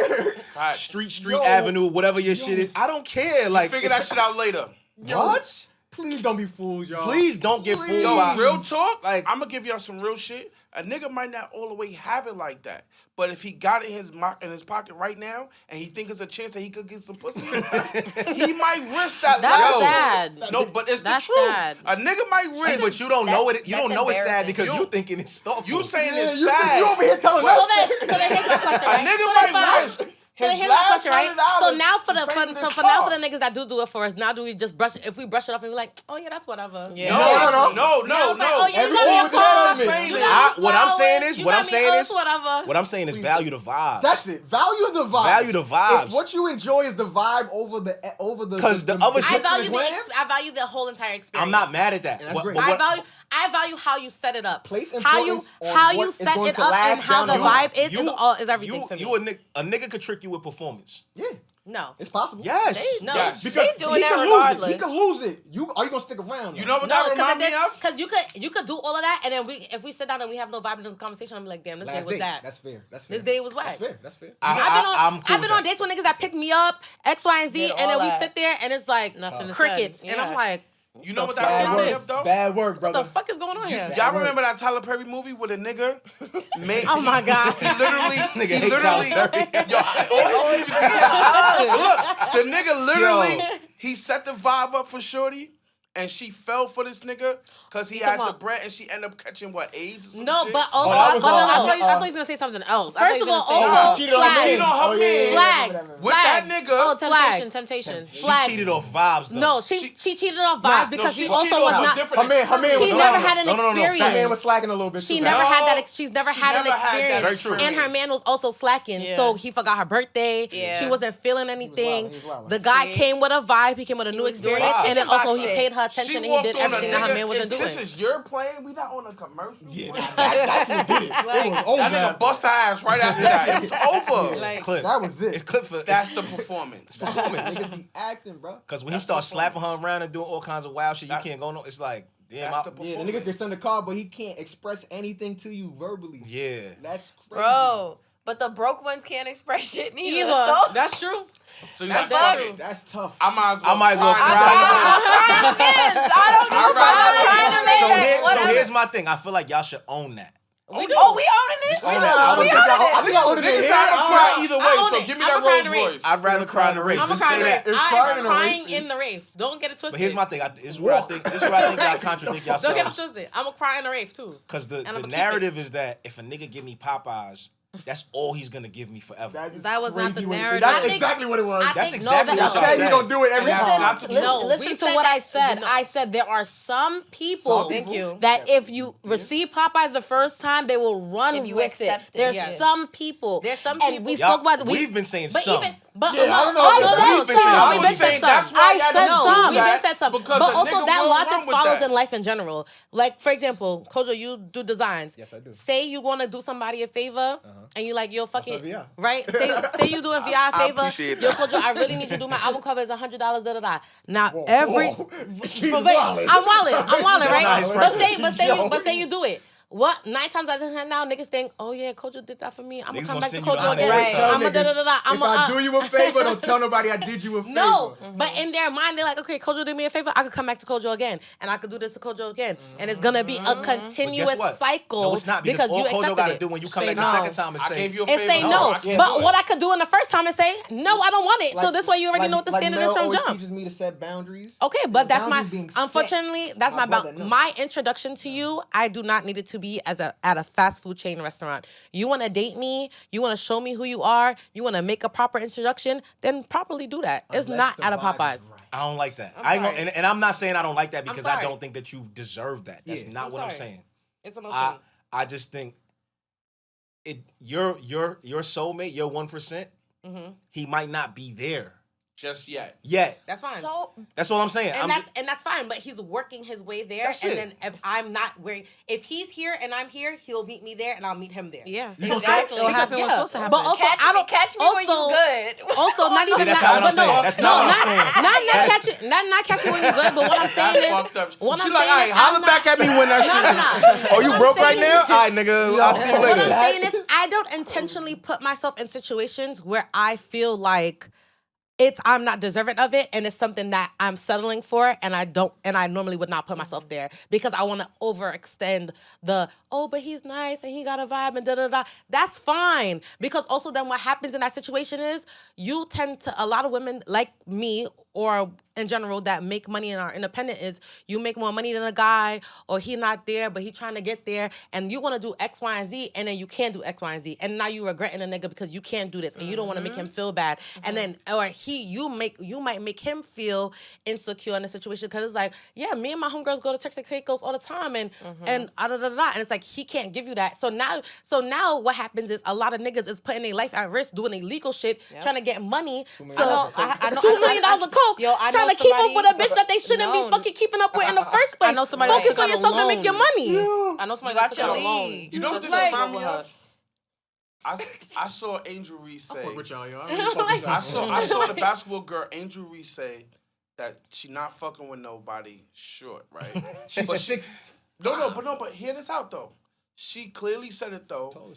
S3: Street Avenue, whatever your shit is. I don't care. Like,
S1: figure that shit out later.
S3: What?
S6: Please don't be fooled, y'all.
S3: Please don't get fooled.
S1: Yo, real talk. Like, I'm gonna give y'all some real shit. A nigga might not all the way have it like that, but if he got it in his pocket right now, and he think there's a chance that he could get some pussy, he might risk that.
S4: That's sad.
S1: No, but it's
S4: That's
S1: the truth.
S4: sad.
S1: A nigga might risk.
S3: See, but you don't know it. You don't know it's sad because you thinking it's thoughtful.
S1: You saying it's sad.
S6: You over here telling us.
S2: So then here's my question, right?
S1: A nigga might risk.
S2: So here's my question, right? So So now for the
S1: same as
S2: for now
S1: fuck.
S2: for the niggas that do it for us, now do we just brush it? If we brush it off and be like, oh yeah, that's whatever.
S4: Yeah.
S1: No.
S2: Now it's like, oh yeah, you got me
S6: Everything
S2: a
S6: with the
S2: car.
S6: sentiment.
S2: You got me
S3: What I'm
S2: flowers,
S3: saying is,
S2: you
S3: what
S2: got
S3: I'm
S2: me
S3: saying
S2: O's,
S3: is,
S2: whatever.
S3: what I'm saying is value the vibe.
S6: That's it. Value the vibe.
S3: Value the vibes.
S6: If what you enjoy is the vibe over the
S3: 'Cause the other
S2: I
S3: shit-
S2: value
S6: glam,
S2: I value the whole entire experience.
S3: I'm not mad at that.
S6: And that's
S3: What-
S6: great.
S3: but what-
S2: I value how you set it up.
S6: Place
S2: how you
S6: importance on
S2: how
S6: what
S2: you
S6: is
S2: set
S6: going
S2: it
S6: to
S2: up
S6: last
S2: and how
S6: down
S2: the
S6: the road.
S2: vibe is everything for me.
S3: A nigga could trick you with performance.
S6: Yeah,
S2: No.
S6: it's possible.
S3: Yes.
S2: No.
S1: Yes.
S6: Because
S5: They doing
S6: he
S5: that
S6: can lose it.
S5: regardless.
S6: He can lose it. Are you gonna stick around?
S1: You know what
S2: No,
S1: that remind me of?
S2: because you could do all of that, and then if we sit down and we have no vibe in this conversation, I'm like, damn, this day
S6: Last
S2: was
S6: day.
S2: that.
S6: That's fair. That's fair.
S2: This day was whack.
S6: That's fair. That's fair.
S3: I'm
S2: I've
S3: cool
S2: been
S3: with
S2: on
S3: that.
S2: dates with niggas that pick me up, X, Y, and Z,
S5: Did
S2: and then
S5: all
S2: we
S5: that.
S2: sit there and it's like
S4: Nothing to
S2: crickets,
S4: say.
S2: and
S4: Yeah.
S2: I'm like,
S1: You know what that
S6: Bad
S1: remind me
S6: work.
S1: of though?
S6: Bad work,
S2: what
S6: brother.
S2: the fuck is going on here?
S1: Y'all remember that Tyler Perry movie with a nigga?
S2: Oh my God.
S1: He literally,
S3: Nigga
S1: he
S3: hate
S1: literally,
S3: Tyler Perry.
S1: yo, all his look, the nigga literally, he set the vibe up for Shorty, and she fell for this nigga because he
S4: You
S1: had
S4: talking
S1: the
S4: about-
S1: bread, and she ended up catching what, AIDS? Or some
S2: No,
S1: shit?
S2: but also,
S6: that was
S2: but
S6: all-
S4: I
S2: no,
S4: thought he was gonna say something else. I thought
S2: First
S4: he
S2: of
S4: was
S2: all,
S4: gonna say
S2: also,
S6: Cheated on
S2: flag.
S6: me.
S1: Cheated on her
S6: Oh, yeah, yeah, yeah,
S2: Flag.
S6: remember that.
S1: with that
S2: flag.
S1: nigga.
S4: Oh,
S2: Flag.
S4: temptation.
S3: She
S2: Flag.
S3: cheated off vibes though.
S2: No, she cheated off vibes because
S1: she
S2: he also
S1: cheated
S2: was
S1: on
S2: not.
S1: different
S6: Her man
S2: She
S6: was
S2: never
S6: slacking.
S2: had an
S3: No, no, no, no.
S6: That man
S2: experience.
S6: was slacking a little bit.
S2: She
S6: too.
S2: never
S1: No.
S2: had that. She's never
S1: She
S2: had an
S1: never had that
S2: experience,
S3: Very true.
S2: and her man was also slacking.
S4: Yeah.
S2: So he forgot her birthday.
S4: Yeah.
S2: She wasn't feeling
S6: wildin',
S2: anything.
S6: he was wildin'.
S2: The guy
S5: See?
S2: came with a vibe. He came with a new
S5: was doing
S2: experience,
S3: that
S2: and then
S5: chicken box
S2: also he
S5: shit.
S2: paid her
S1: She
S2: attention. And he
S1: walked
S2: did
S1: on a
S2: everything that her man
S1: nigga.
S2: wasn't
S1: This
S2: doing.
S1: is your plan. We not on a commercial.
S6: Yeah, that's what did it. It was over.
S1: That nigga bust her ass right after that. It was over.
S3: It's
S2: Like-
S3: clip.
S6: That was it.
S3: It's clip for
S1: That's the performance.
S3: performance.
S6: Niggas be acting, bro.
S3: Because when he
S1: That's
S3: starts
S1: performance.
S3: slapping her around and doing all kinds of wild shit, you
S1: That's-
S3: can't go no. It's like, damn,
S1: That's
S3: I,
S1: the
S6: Yeah, the nigga can send a call, but he can't express anything to you verbally.
S3: yeah.
S6: That's crazy.
S5: Bro, but the broke ones can't express shit neither.
S2: Either.
S5: So
S2: That's true.
S1: So you
S2: That's
S1: like, fuck
S2: true.
S1: it.
S6: That's tough.
S1: I might as well.
S3: I might as well
S1: cry.
S3: cry.
S5: I'm crying men's. I don't give a
S1: I'd
S5: fuck.
S1: rather-
S5: I'm trying to make
S3: So,
S5: it. Whatever.
S3: here's my thing. I feel like y'all should own that.
S2: We do.
S5: Oh, we owning it?
S3: Just own
S6: I
S3: that.
S6: don't think I think I would have
S1: Niggas
S6: been
S1: say I'm gonna cry
S6: here.
S1: either
S2: I
S1: way,
S2: own
S1: so
S2: it.
S1: give me
S2: I'm
S1: that
S2: a cry in
S1: Rolls
S2: the race.
S1: Royce.
S3: I'd rather cry in the race.
S2: I'm a
S3: Just
S2: crying
S3: say
S2: in the
S3: that.
S2: rave.
S6: It's
S2: I
S6: crying
S2: am
S6: in the
S2: crying
S6: rave.
S2: in the rave. Don't get it twisted.
S3: But here's my thing. This is where I think. This is where I think y'all contradict
S2: Don't get it
S3: yourselves.
S2: twisted. I'm a cry in the rave too.
S3: Because the
S2: I'ma keep
S3: narrative is that if a nigga give me Popeyes, that's all he's gonna give me forever.
S6: is
S4: That was not
S6: crazy
S4: the
S6: when-
S4: narrative.
S6: That's
S2: I think-
S6: exactly what it was.
S2: I
S3: That's
S2: think-
S3: exactly
S2: no,
S3: what
S2: that-
S3: y'all
S6: Say you
S3: said.
S6: gonna do it every
S1: And
S6: time.
S1: that's not to-
S2: No,
S4: Listen
S2: we
S4: to
S2: said
S4: what
S2: that-
S4: I said.
S2: no.
S4: I said there are some people
S6: Some
S2: Thank you.
S4: that if you receive Popeyes the first time, they will run
S5: If you
S4: with it.
S5: accept it,
S4: There's
S5: yeah.
S4: some people.
S2: There's some
S4: and
S2: people-
S4: we
S3: Y'all-
S4: spoke about
S3: we've been saying
S2: But
S3: some.
S2: even, but
S6: Yeah, I
S2: no,
S6: don't know.
S2: no,
S6: We've
S2: no,
S3: been
S2: no,
S3: saying some.
S2: no,
S3: I
S2: we've
S3: was
S2: been saying
S1: that's
S2: some.
S1: why
S4: I
S1: y'all
S4: said
S1: don't
S4: some.
S1: do
S2: We've
S1: that,
S2: been said some.
S1: because
S2: But
S1: a
S2: also
S1: nigga
S2: that
S1: will
S2: logic
S1: run with
S2: follows
S1: that.
S2: in life in general. Like, for example, Kojo, you do designs.
S6: Yes, I do.
S2: Say you want to do somebody a favor, and you like, yo, fuck
S6: That's
S2: it.
S6: a VI.
S2: Right? Say you doing VI a favor.
S1: appreciate
S2: Yo,
S1: that.
S2: Kojo, I really need you to do my album cover. Is $100. Da da da. Now
S6: Whoa,
S2: every.
S6: whoa. She's
S2: But wait,
S6: wildin'.
S2: I'm wildin',
S3: That's
S2: right?
S3: not expressive.
S2: But say you do it. What 9 times out of 10 now niggas think, oh yeah, Kojo did that for me. I'm
S3: Niggas
S2: gonna come
S3: gonna
S2: back to
S3: send you the
S2: Kojo again.
S3: honor
S5: Right.
S3: list.
S2: I'm gonna da da da da.
S6: If I do you a favor, don't tell nobody I did you a favor.
S2: No, but in their mind, they're like, okay, Kojo did me a favor. I could come back to Kojo again, and I could do this to Kojo again, and it's gonna be a continuous
S3: what?
S2: cycle.
S3: No, it's not because all
S2: you
S3: Kojo
S2: accepted
S3: gotta
S2: it.
S3: do when you come
S2: Say
S3: back the
S2: no.
S3: second time and
S1: I
S3: say,
S1: gave you a
S2: And
S1: favor.
S2: say
S3: No,
S2: no,
S3: I can't
S2: but
S3: do it.
S2: what I could do in the first time is say no, I don't want it. So
S6: Like-
S2: this way you already know what the
S6: like
S2: standard
S6: Mel
S2: is from
S6: always
S2: jump.
S6: teaches me to set boundaries.
S2: Okay, but that's my
S6: Boundaries being set.
S2: unfortunately that's
S6: My
S2: my
S6: brother knows.
S2: my introduction to you. I do not need it to be as at a fast food chain restaurant. You want to date me, you want to show me who you are, you want to make a proper introduction, then properly do that. It's
S6: Unless
S2: not
S6: the
S2: at a
S6: vibe is
S2: Popeyes.
S6: right.
S3: I don't like that.
S2: I'm
S3: I ain't
S2: sorry.
S3: gonna, and I'm not saying I don't like that because I
S2: sorry.
S3: don't think that you deserve that. That's
S6: Yeah.
S3: not
S2: I'm
S3: what I'm
S2: sorry.
S3: saying.
S2: It's a
S3: I just think it your soulmate, your 1%,
S2: mm-hmm.
S3: he might not be there
S1: Just yet.
S3: yet.
S2: That's fine.
S5: So
S3: That's all I'm saying.
S2: And that's fine, but he's working his way there.
S3: That's
S2: and
S3: it.
S2: then if I'm not where, if he's here and I'm here, he'll meet me there, and I'll meet him there.
S4: Yeah.
S3: You gonna
S5: Exactly.
S4: It'll happen what's supposed to happen.
S2: But also,
S5: catch,
S2: I don't
S5: catch me when you
S2: also-
S5: good.
S2: Also, not
S3: See,
S2: even
S3: that's
S2: that.
S3: not what I'm
S2: But no,
S3: saying. That's
S2: no,
S3: not what I'm saying.
S2: not catch me when you're good. But what I'm saying
S1: That's
S2: is,
S1: fucked up.
S2: what
S1: She's
S2: I'm
S1: like,
S2: saying
S1: all right,
S2: is,
S1: holler
S2: I'm
S1: back
S2: not-
S1: at me when that shit.
S2: No.
S1: Oh, you
S2: What I'm
S1: broke right
S2: saying
S1: now?
S2: is-
S1: All right, nigga. I'll see you
S2: What
S1: later.
S2: I'm saying is, I don't intentionally put myself in situations where I feel like I'm not deserving of it, and it's something that I'm settling for, and I normally would not put myself there because I want to overextend but he's nice and he got a vibe and da da da. That's fine, because also then what happens in that situation is a lot of women like me or in general that make money and are independent is you make more money than a guy, or he not there but he trying to get there, and you want to do X, Y, and Z, and then you can't do X, Y, and Z, and now you regretting a nigga because you can't do this and you don't want to make him feel bad, and then or you might make him feel insecure in a situation because it's like, yeah, me and my homegirls go to Turks and Caicos all the time, and and it's like he can't give you that. So now what happens is a lot of niggas is putting their life at risk doing illegal shit, trying to get money. So
S4: I know
S2: $2 million of coke,
S4: Yo, I know
S2: trying to keep up
S4: somebody-
S2: with a bitch that they shouldn't be fucking keeping up with in the first place.
S4: I know somebody
S2: Focus
S4: that
S2: on
S4: took
S2: yourself
S4: out a
S2: and make your money.
S4: I know somebody
S5: Watch
S4: that took out a
S5: your
S4: loan.
S5: league.
S1: You know what
S4: Just
S1: this
S4: like-
S1: remind me of? I saw Angel Reese say.
S6: Fuck with y'all, yo. I really fuck with y'all.
S1: I saw the basketball girl Angel Reese say that she not fucking with nobody short, right?
S6: She's
S1: But
S6: 6.
S1: but hear this out though. She clearly said it though.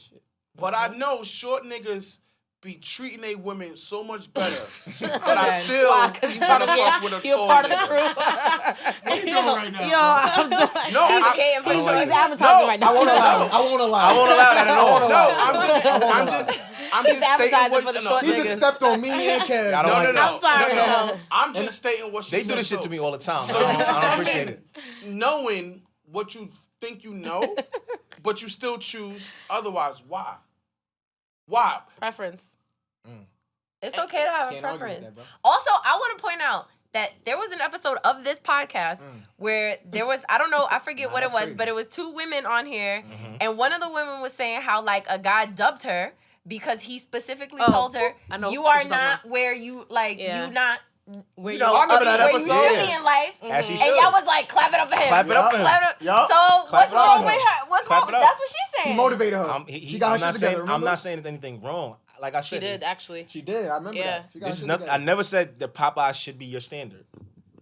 S1: But I know short niggas be treating they women so much better. But I still
S2: Because you
S1: wanna fuck with a
S2: you're
S1: tall
S2: part of the
S1: nigga.
S2: crew.
S6: What you doing right now?
S2: Yo, I'm done.
S1: No,
S4: He's advertising
S1: No,
S4: right now.
S6: I won't allow it. I won't allow it.
S3: I won't allow that at all.
S1: No, I'm just stating
S4: advertising
S1: what
S4: for the
S1: no,
S4: short
S6: He
S4: niggas.
S6: just stepped on me and Kev.
S3: I don't like that.
S2: I'm sorry.
S1: No. I'm just stating what she
S3: They
S1: said.
S3: do this shit
S1: so.
S3: to me all the time. I don't appreciate it.
S1: Knowing what you think you know, but you still choose otherwise. Why? Why?
S4: Preference.
S5: It's okay to have a
S6: Can't argue with
S5: preference.
S6: that, bro.
S5: Also, I want to point out that there was an episode of this podcast where there was, I don't know, I forget what it
S6: that's
S5: was,
S6: crazy.
S5: but it was two women on here, and one of the women was saying how like a guy dubbed her because he specifically told her,
S2: I know
S5: you
S2: what
S5: are
S2: you're talking
S5: not where you like,
S4: Yeah.
S5: you not,
S2: Where
S5: you know,
S6: I remember that
S5: where you
S6: episode.
S5: should be in life.
S3: As he
S5: And
S3: should.
S5: y'all was like, clap it up for him.
S3: Clap it up for him.
S5: Clap it up.
S6: Yup.
S5: So
S6: Clap
S5: what's
S6: it up
S5: wrong
S6: for
S5: with
S6: him.
S5: her? What's
S3: Clap
S5: wrong?
S3: it up.
S5: That's what she's saying.
S6: He motivated her.
S3: He,
S6: she got her
S3: I'm not
S6: shit
S3: saying
S6: together.
S3: I'm
S6: remember?
S3: not saying anything wrong. Like I
S4: She
S3: said,
S4: did, actually.
S6: She did. I remember
S4: Yeah.
S6: that. She got
S3: this
S6: her
S3: is
S6: shit
S3: not. I
S6: together.
S3: never said that Popeyes should be your standard.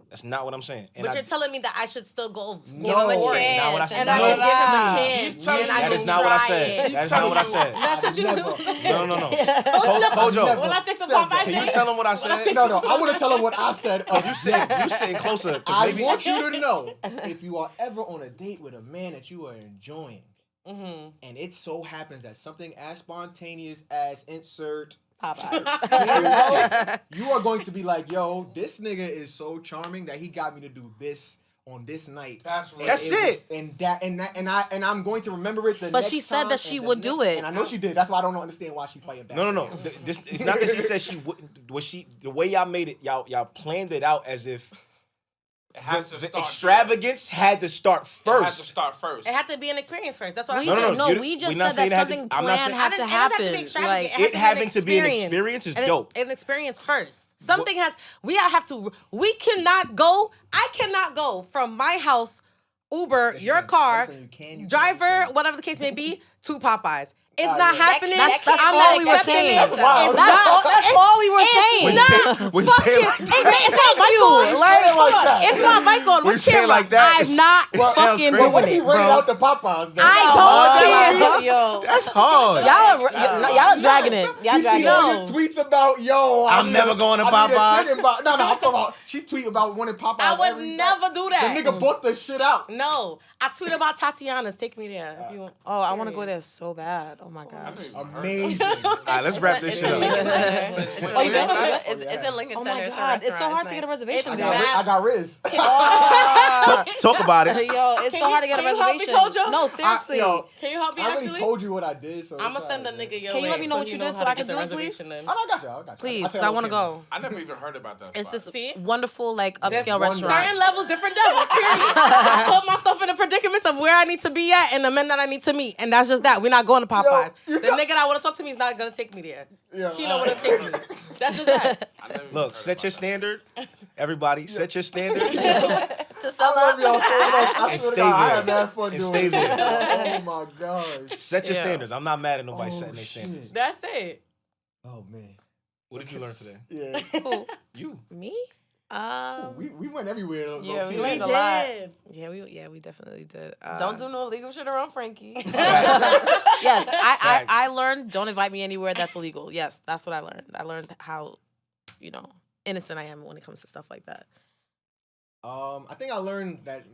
S3: That's not what I'm saying. And
S2: But
S3: I,
S2: you're telling me that I should still go
S6: No.
S2: for
S6: That's
S2: it.
S3: not what I said.
S2: And I
S3: No.
S2: should give him a
S1: He's
S2: chance.
S1: telling
S2: and
S1: you-
S2: I
S3: that
S2: should
S3: is not what I
S2: try
S3: said.
S2: it.
S3: That's not what I said.
S2: That's what you
S6: Never.
S3: No. Kojo,
S2: When I take the
S6: Said
S2: Popeyes
S6: that.
S3: can you
S2: thing,
S3: tell him what I said?
S6: No, I want to tell him what I said.
S3: You sitting closer. 'Cause
S6: I
S3: maybe
S6: want you to know, if you are ever on a date with a man that you are enjoying, and it so happens that something as spontaneous as insert,
S4: Popeyes.
S6: you are going to be like, yo, this nigga is so charming that he got me to do this on this night.
S1: That's right.
S3: That's it.
S6: And I'm going to remember it the
S4: But
S6: next
S4: she said
S6: time
S4: that she
S6: and the
S4: would do it.
S6: And I know she did. That's why I don't understand why she fighting back.
S3: No. This it's not that she said she wouldn't. Was she the way y'all made it? Y'all planned it out as if
S1: It has to
S3: the
S1: start
S3: extravagance had to start
S1: there. It has to
S3: first.
S1: start first.
S2: it had to be an experience first. That's what
S4: We
S2: I
S3: No,
S2: said.
S3: no,
S4: we
S3: we
S4: just
S3: not
S4: said
S3: saying it
S4: that
S3: had to-
S4: something
S3: I'm not
S4: planned
S3: saying-
S4: had to
S2: It doesn't have to be
S4: happen.
S2: extravagant.
S4: Like,
S2: It has
S3: It having to be an experience is dope.
S2: An experience first. Something has. We cannot go. I cannot go from my house, Uber,
S6: Yes,
S2: your
S6: you can.
S2: car,
S6: I'm saying you can, you
S2: driver,
S6: can.
S2: whatever the case may be, to Popeyes. It's
S6: Ah,
S2: not
S6: yeah.
S2: happening.
S5: That's
S2: I'm
S5: all
S2: not
S5: we were
S2: accepting
S4: saying.
S2: it.
S6: That's wild.
S2: It's
S6: That's
S2: not.
S4: That's all we were saying.
S3: When you say- when you say it like that-
S2: It's not Michael.
S6: Say it like that.
S2: It's not Michael.
S3: When you
S2: What's
S3: say it like that,
S2: I'm not
S3: it sounds
S2: fucking
S3: crazy.
S6: But what if
S2: doing
S6: he
S2: it.
S6: rented
S3: bro.
S6: out the Popeyes? Then?
S2: I don't care.
S4: Yo,
S3: That's hard.
S4: y'all are dragging it. Y'all
S6: You see
S4: dragging
S6: all
S4: it.
S6: your tweets about, yo, I
S3: I'm
S6: need
S3: never
S6: a-
S3: going to
S6: I need a
S3: Popeyes.
S6: chicken box. No, I'm talking about, she tweet about wanting Popeyes.
S2: I would
S6: every
S2: never
S6: day.
S2: do
S6: The
S2: that.
S6: nigga bought the shit out.
S2: No, I tweet about Tatiana's. Take me there if you want.
S4: Oh, I want to go there so bad. Oh my gosh.
S6: Amazing.
S3: All right, let's wrap this
S5: It's
S3: shit
S5: in Lincoln
S3: up.
S5: Center.
S4: Oh, you been?
S5: It's in Lincoln
S4: Oh
S5: Center.
S4: my
S5: It's a
S4: god, it's so
S5: restaurant.
S4: hard to get a
S5: nice.
S4: reservation.
S6: I got Rizz.
S3: Talk about it.
S4: Yo, it's so hard to get a
S2: can you help me,
S4: reservation.
S2: Kojo?
S4: No, seriously.
S6: Yo,
S2: Can you help me
S6: I already
S2: actually?
S6: told you what I did, so
S2: I'm
S6: it's
S2: gonna send a
S6: alright,
S2: nigga your
S4: Can you let
S2: way
S4: me know what
S2: so
S4: you
S2: know
S4: did
S2: how
S4: so
S2: to
S4: I can
S2: get the
S4: do it, please?
S2: reservation then.
S6: man. I got you.
S4: Please,
S6: I'll
S4: because
S6: tell
S4: I
S6: you
S4: want to
S6: what
S4: go.
S1: I never even heard about that.
S4: It's
S1: spot.
S4: this
S2: See?
S4: wonderful, like, upscale
S6: one
S4: restaurant.
S2: Certain levels, different devils. Period. I put myself in the predicaments of where I need to be at and the men that I need to meet, and that's just that. We're not going to Popeyes.
S6: you
S2: The nigga that want to talk to me is not gonna take me there.
S6: Yeah,
S2: He know what to take me. That's just that.
S1: I never even
S3: Look,
S1: heard
S3: set
S1: about
S3: your
S1: that.
S3: standard. Everybody, set your standard.
S5: To sell
S6: I love
S5: up.
S6: y'all so much. I
S3: And
S6: swear to
S3: stay
S6: God, I
S3: there.
S6: had mad fun
S3: And
S6: doing
S3: stay
S6: it.
S3: there.
S6: Oh my gosh.
S3: Set your
S2: Yeah.
S3: standards. I'm not mad at nobody
S6: Oh,
S3: setting their standards.
S6: shit.
S2: That's it.
S6: Oh man.
S3: What did you learn today?
S6: Yeah.
S4: Who?
S3: You.
S4: Me?
S6: We went everywhere.
S5: Yeah,
S6: low-key.
S5: we learned a
S2: We
S5: lot.
S2: did.
S4: Yeah, we definitely did.
S5: Don't do no illegal shit around Frankie.
S4: Yes,
S3: Facts.
S4: I learned don't invite me anywhere that's illegal. Yes, that's what I learned. I learned how, innocent I am when it comes to stuff like that.
S6: I think I learned that.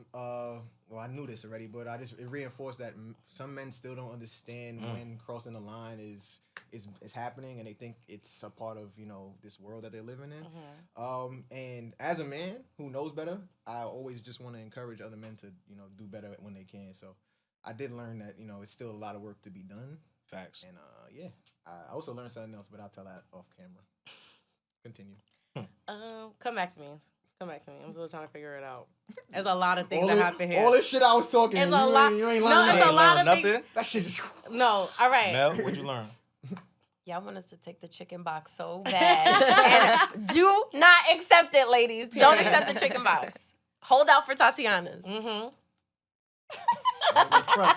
S6: Well, I knew this already, but it reinforced that some men still don't understand when crossing the line is happening, and they think it's a part of this world that they're living in. And as a man who knows better, I always just want to encourage other men to do better when they can. So I did learn that it's still a lot of work to be done.
S3: Facts.
S6: And yeah, I also learned something else, but I'll tell that off camera. Continue.
S2: Come back to me. I'm still trying to figure it out. There's a lot of things that happen here.
S6: All this shit I was talking.
S2: It's a lot.
S6: You ain't
S2: No,
S6: learning
S2: it's a lot of
S3: nothing.
S2: things.
S6: that shit is.
S2: No, all right.
S3: Mel, what'd you learn?
S5: Y'all want us to take the chicken box so bad. And do not accept it, ladies. Don't accept the chicken box. Hold out for Tatiana's.
S2: Mm-hmm.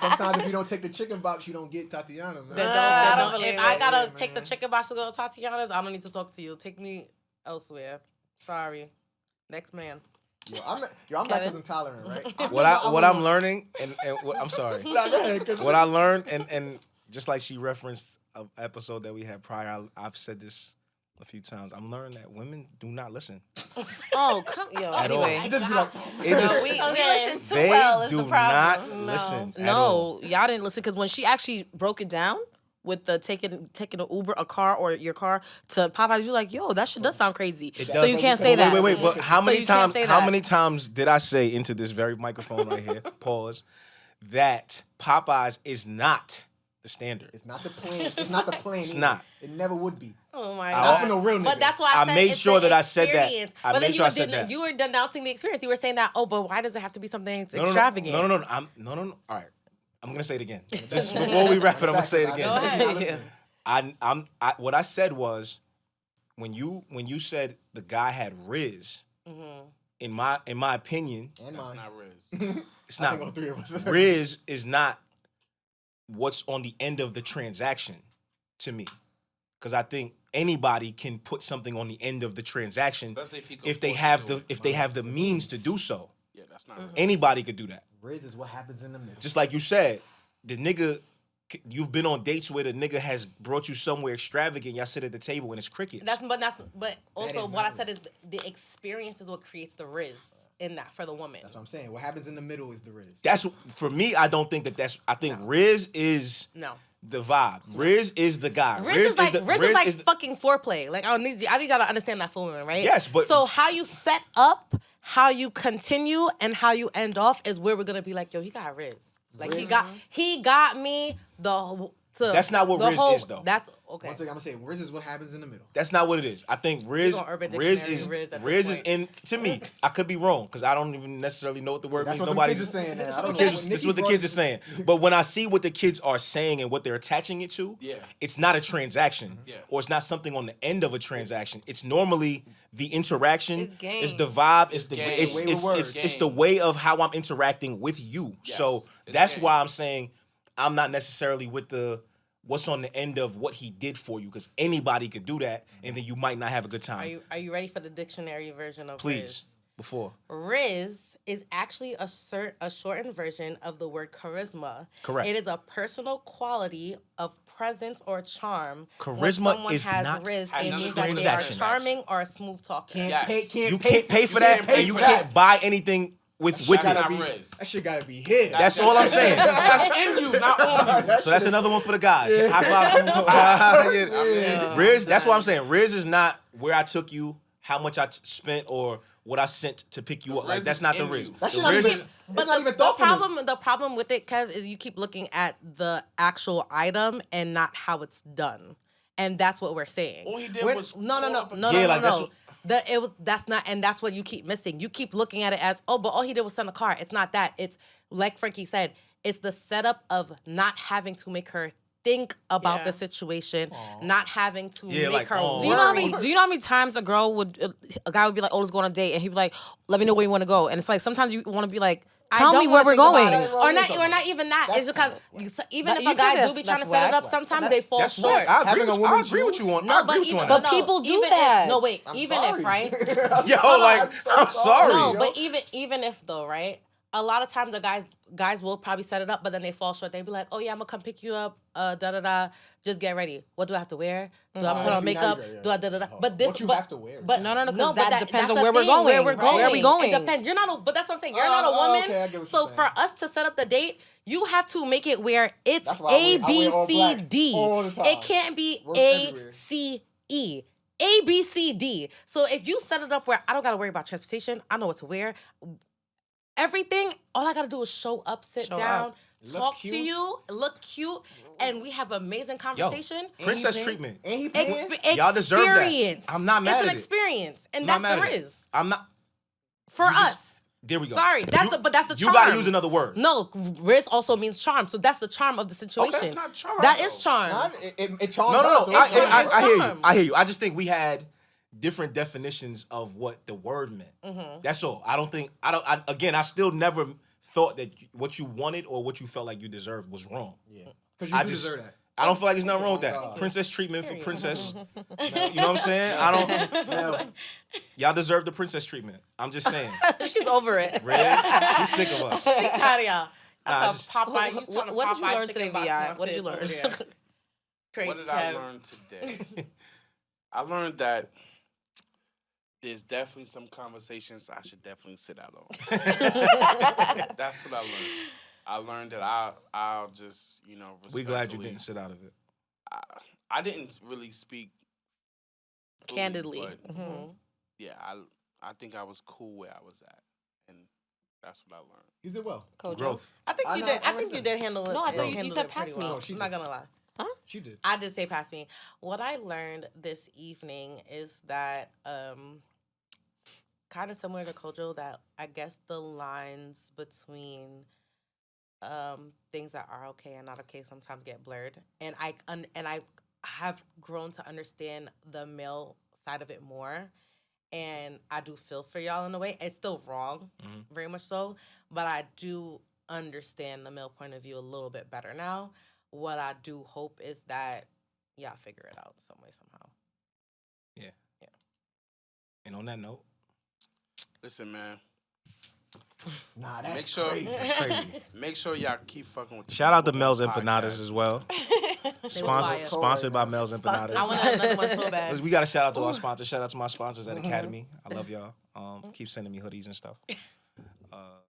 S6: Sometimes if you don't take the chicken box, you don't get Tatiana, man.
S2: If I gotta take the chicken box to go to Tatiana's, I don't need to talk to you. Take me elsewhere. Sorry. Next man.
S6: I'm lactose intolerant, right?
S3: What I'm learning, and what, I'm sorry.
S6: Nah, go ahead,
S3: What I learned, and just like she referenced an episode that we had prior, I've said this a few times. I'm learning that women do not listen.
S4: Oh, come yo.
S3: At
S4: Anyway,
S3: all.
S6: It just be like,
S3: It just
S5: We listen too
S3: they
S5: well is
S3: do
S5: the problem.
S3: not listen. At all.
S4: no, y'all didn't listen because when she actually broke it down with the taking an Uber, a car, or your car to Popeyes, you're like, yo, that shit does sound crazy.
S3: It
S4: So
S3: does.
S4: you can't say that.
S3: Wait. But how
S4: So
S3: many
S4: you can't
S3: times?
S4: say
S3: How
S4: that.
S3: many times did I say into this very microphone right here? Pause. That Popeyes is not the standard.
S6: it's not the plan. It's not the plan.
S3: It's
S6: either.
S3: not.
S6: It never would be.
S2: Oh my
S3: Not
S2: god.
S6: for no real nigga.
S2: But that's why
S3: I
S2: I said
S3: made
S2: it's
S3: sure
S2: the
S3: that I said that.
S2: experience.
S3: I
S2: But
S3: made
S2: then
S3: sure I said that.
S2: You were denouncing the experience. You were saying that, but why does it have to be something
S3: No.
S2: extravagant?
S3: No. All right. I'm gonna say it again. Just before we wrap it, I'm gonna say it again.
S2: Go ahead.
S4: Yeah.
S3: What I said was when you said the guy had rizz, in my opinion,
S6: And
S1: That's
S6: mine.
S1: not Rizz.
S3: it's
S6: I
S3: not
S6: think all three of us.
S3: rizz is not what's on the end of the transaction to me, because I think anybody can put something on the end of the transaction
S1: Especially if he could
S3: if they
S1: force
S3: have
S1: you
S3: the
S1: to do it.
S3: if they have the means to do so.
S1: Yeah, that's not Rizz.
S3: Anybody could do that.
S6: Rizz is what happens in the middle.
S3: Just like you said, the nigga, you've been on dates where the nigga has brought you somewhere extravagant. Y'all sit at the table and it's crickets.
S2: But also
S6: is
S2: what I
S6: not
S2: said is the experience is what creates the rizz in that for the woman.
S6: That's what I'm saying. What happens in the middle is the Rizz.
S3: That's for me. I don't think that's. I think Rizz is
S2: No.
S3: the vibe. Rizz is the guy.
S2: Rizz is like
S3: Rizz the-
S2: fucking foreplay. Like I need y'all to understand that for women, right?
S3: Yes, but-
S2: so how you set up, how you continue, and how you end off is where we're gonna be like, yo, he got Rizz. Like he got me
S3: That's not what Rizz is, though.
S2: That's okay.
S6: Once again, I'm gonna say Rizz is what happens in the middle.
S3: That's not what it is. I think Rizz
S2: on Urban
S3: is
S2: Dictionary Rizz at this
S3: Rizz is
S2: point.
S3: in. To me, I could be wrong because I don't even necessarily know what the word
S6: That's
S3: means.
S6: what the
S3: Nobody's
S6: kids are saying now. I don't know.
S3: This is what the kids are saying. But when I see what the kids are saying and what they're attaching it to,
S1: Yeah.
S3: it's not a transaction.
S1: Yeah.
S3: Or it's not something on the end of a transaction. It's normally the interaction,
S5: It's game.
S3: it's the vibe, it's the
S1: game.
S3: it's,
S6: The way we
S3: it's,
S6: work.
S3: it's the way of how I'm interacting with you.
S1: Yes.
S3: So
S1: It's
S3: that's
S1: game.
S3: why I'm saying I'm not necessarily with the what's on the end of what he did for you, because anybody could do that and then you might not have a good time.
S2: Are you ready for the dictionary version of
S3: Please, before.
S2: Rizz is actually a shortened version of the word charisma.
S3: Correct.
S2: It is a personal quality of presence or charm. When
S3: Charisma
S2: someone
S3: is
S2: has
S3: not
S2: Rizz,
S1: has
S2: it
S1: nothing
S2: means
S1: to do
S2: that
S1: with
S2: they are
S3: transaction.
S2: charming or a smooth talker.
S1: Yes.
S3: You can't pay for that, and you can't buy anything with
S1: That's
S3: it.
S1: not Rizz.
S6: That shit gotta be hid.
S3: That's all I'm saying.
S1: That's in you, not on you.
S3: So that's another one for the guys. High five.
S1: Yeah.
S3: Riz, that's what I'm saying. Riz is not where I took you, how much I spent, or what I sent to pick you up. Like
S1: Riz
S3: that's
S1: is
S3: not the
S1: in
S3: Riz.
S1: you.
S6: That
S3: The
S6: shit not
S3: Riz
S6: even.
S3: is-
S2: But
S6: It's not even
S2: the
S6: thoughtfulness.
S2: problem with it, Kev, is you keep looking at the actual item and not how it's done, and that's what we're saying.
S1: All he did
S2: We're-
S1: was
S2: no.
S3: Yeah, like, that's what-
S2: That's not, and that's what you keep missing. You keep looking at it as, oh, but all he did was send a car. It's not that. It's like Frankie said. It's the setup of not having to make her think about
S4: Yeah.
S2: the situation, not having to
S3: Yeah,
S2: make
S3: like,
S2: her
S3: oh.
S2: worry.
S4: Do you know how many times a girl would, a guy would be like, oh, let's go on a date, and he'd be like, let me know where you want to go, and it's like sometimes you want to be like, tell me where we're going.
S2: Or not even that. It's because even if
S4: you
S2: a guy
S4: can't
S2: do be
S4: say
S2: trying to
S4: that's
S2: set it up,
S4: whack.
S2: sometimes they fall
S3: That's
S2: short.
S3: what I
S6: Having a woman
S3: agree with
S6: choose?
S3: you on.
S2: No,
S3: I agree
S2: but
S3: with you
S2: even
S3: on
S4: But
S3: that.
S4: people do
S2: even
S4: that.
S2: If, no, wait.
S6: I'm
S2: even
S6: sorry.
S2: if right.
S3: Yo, like I'm sorry.
S2: No,
S6: yo.
S2: but even if though, right? A lot of times the guys guys will probably set it up, but then they fall short. They be like, "Oh yeah, I'm gonna come pick you up. Just get ready. What do I have to wear? Do I put on makeup? Do I da da da?" But this,
S6: What you have to wear?
S2: But
S4: No, because
S2: but
S4: that depends
S2: that's
S4: on
S2: the
S4: where we're
S2: thing,
S4: going.
S2: Where we're going.
S4: Where are we going?
S2: It depends. You're not a, but that's what I'm saying. You're not a woman.
S6: Okay, I get what
S2: so
S6: you're saying.
S2: for us to set up the date, you have to make it where it's
S6: That's why
S2: A
S6: I
S2: B
S6: wear all
S2: C
S6: black
S2: D.
S6: all the time.
S2: It can't be
S6: Works
S2: A
S6: everywhere.
S2: C E. A B C D. So if you set it up where I don't gotta worry about transportation, I know what to wear. Everything, all I gotta do is show up, sit
S4: Show
S2: down,
S4: up.
S6: Look
S2: talk
S6: cute.
S2: to you, look cute, and we have amazing conversation.
S3: Princess
S6: paying?
S3: treatment.
S6: And he paying?
S3: Y'all deserve that.
S2: Experience.
S3: I'm not mad
S2: It's
S3: at
S2: an
S3: it.
S2: experience, and
S3: Not
S2: that's the
S3: mad at it.
S2: Rizz.
S3: I'm not.
S2: For
S3: You just-
S2: us.
S3: There we go.
S2: Sorry, but that's the
S3: You
S2: charm.
S3: gotta use another word.
S2: No, Rizz also means charm, so that's the charm of the situation.
S1: Okay, that's not charm.
S2: That
S1: though.
S2: is charm.
S6: Nah, it charms
S3: No.
S6: us, so
S3: I
S6: it's charm.
S3: hear you.
S2: charm.
S3: I hear you. I just think we had different definitions of what the word meant.
S2: Mm-hmm.
S3: That's all. Again, I still never thought that what you wanted or what you felt like you deserved was wrong.
S6: Yeah. Because you
S3: I
S6: do
S3: just-
S6: deserve that.
S3: I don't feel like there's nothing wrong with that.
S6: God.
S3: Princess treatment for
S2: Period.
S3: princess. You know what I'm saying? I don't.
S6: Well,
S3: Y'all deserve the princess treatment. I'm just saying.
S4: She's over it.
S3: Red, she's sick of us.
S2: She's tired of y'all.
S3: Nah,
S2: That's a Popeye. You trying to
S4: What did you
S2: Popeye
S4: learn
S2: chicken
S4: today,
S2: box
S4: Vi?
S2: my
S4: What did you
S2: sis
S4: learn?
S2: over there. Crazy
S1: What did I
S2: Kev.
S1: learn today? I learned that there's definitely some conversations I should definitely sit out on. That's what I learned. I learned that I'll just,
S3: We glad you
S1: respectfully-
S3: didn't sit out of it.
S1: I didn't really speak fully,
S4: Candidly.
S1: but
S2: Mhm.
S1: yeah, I think I was cool where I was at, and that's what I learned.
S6: you did well.
S4: Kojo.
S3: Growth.
S2: I think
S6: I
S2: you
S6: know,
S2: did.
S6: I
S2: I think you
S6: understand.
S2: did handle it.
S4: No, I thought you
S2: handled
S4: said
S2: it pretty
S4: pass me.
S2: well.
S6: No, she
S2: I'm not
S6: did.
S2: gonna lie.
S6: She did.
S2: I did say pass me. What I learned this evening is that kind of similar to Kojo, that I guess the lines between things that are okay and not okay sometimes get blurred, and I have grown to understand the male side of it more, and I do feel for y'all in a way. It's still wrong, very much so, but I do understand the male point of view a little bit better now. What I do hope is that y'all figure it out some way, somehow.
S3: And on that note,
S1: Listen, man.
S6: Nah, that's
S1: Make sure-
S6: crazy.
S3: it's crazy.
S1: Make sure y'all keep fucking with. the
S3: Shout out to
S1: People
S3: Mel's
S1: Podcast.
S3: Empanadas as well.
S2: fire.
S3: Sponsored by Mel's Empanadas.
S2: I want another one so bad.
S3: We got to shout out to our sponsors. Shout out to my sponsors at Academy. I love y'all. Keep sending me hoodies and stuff.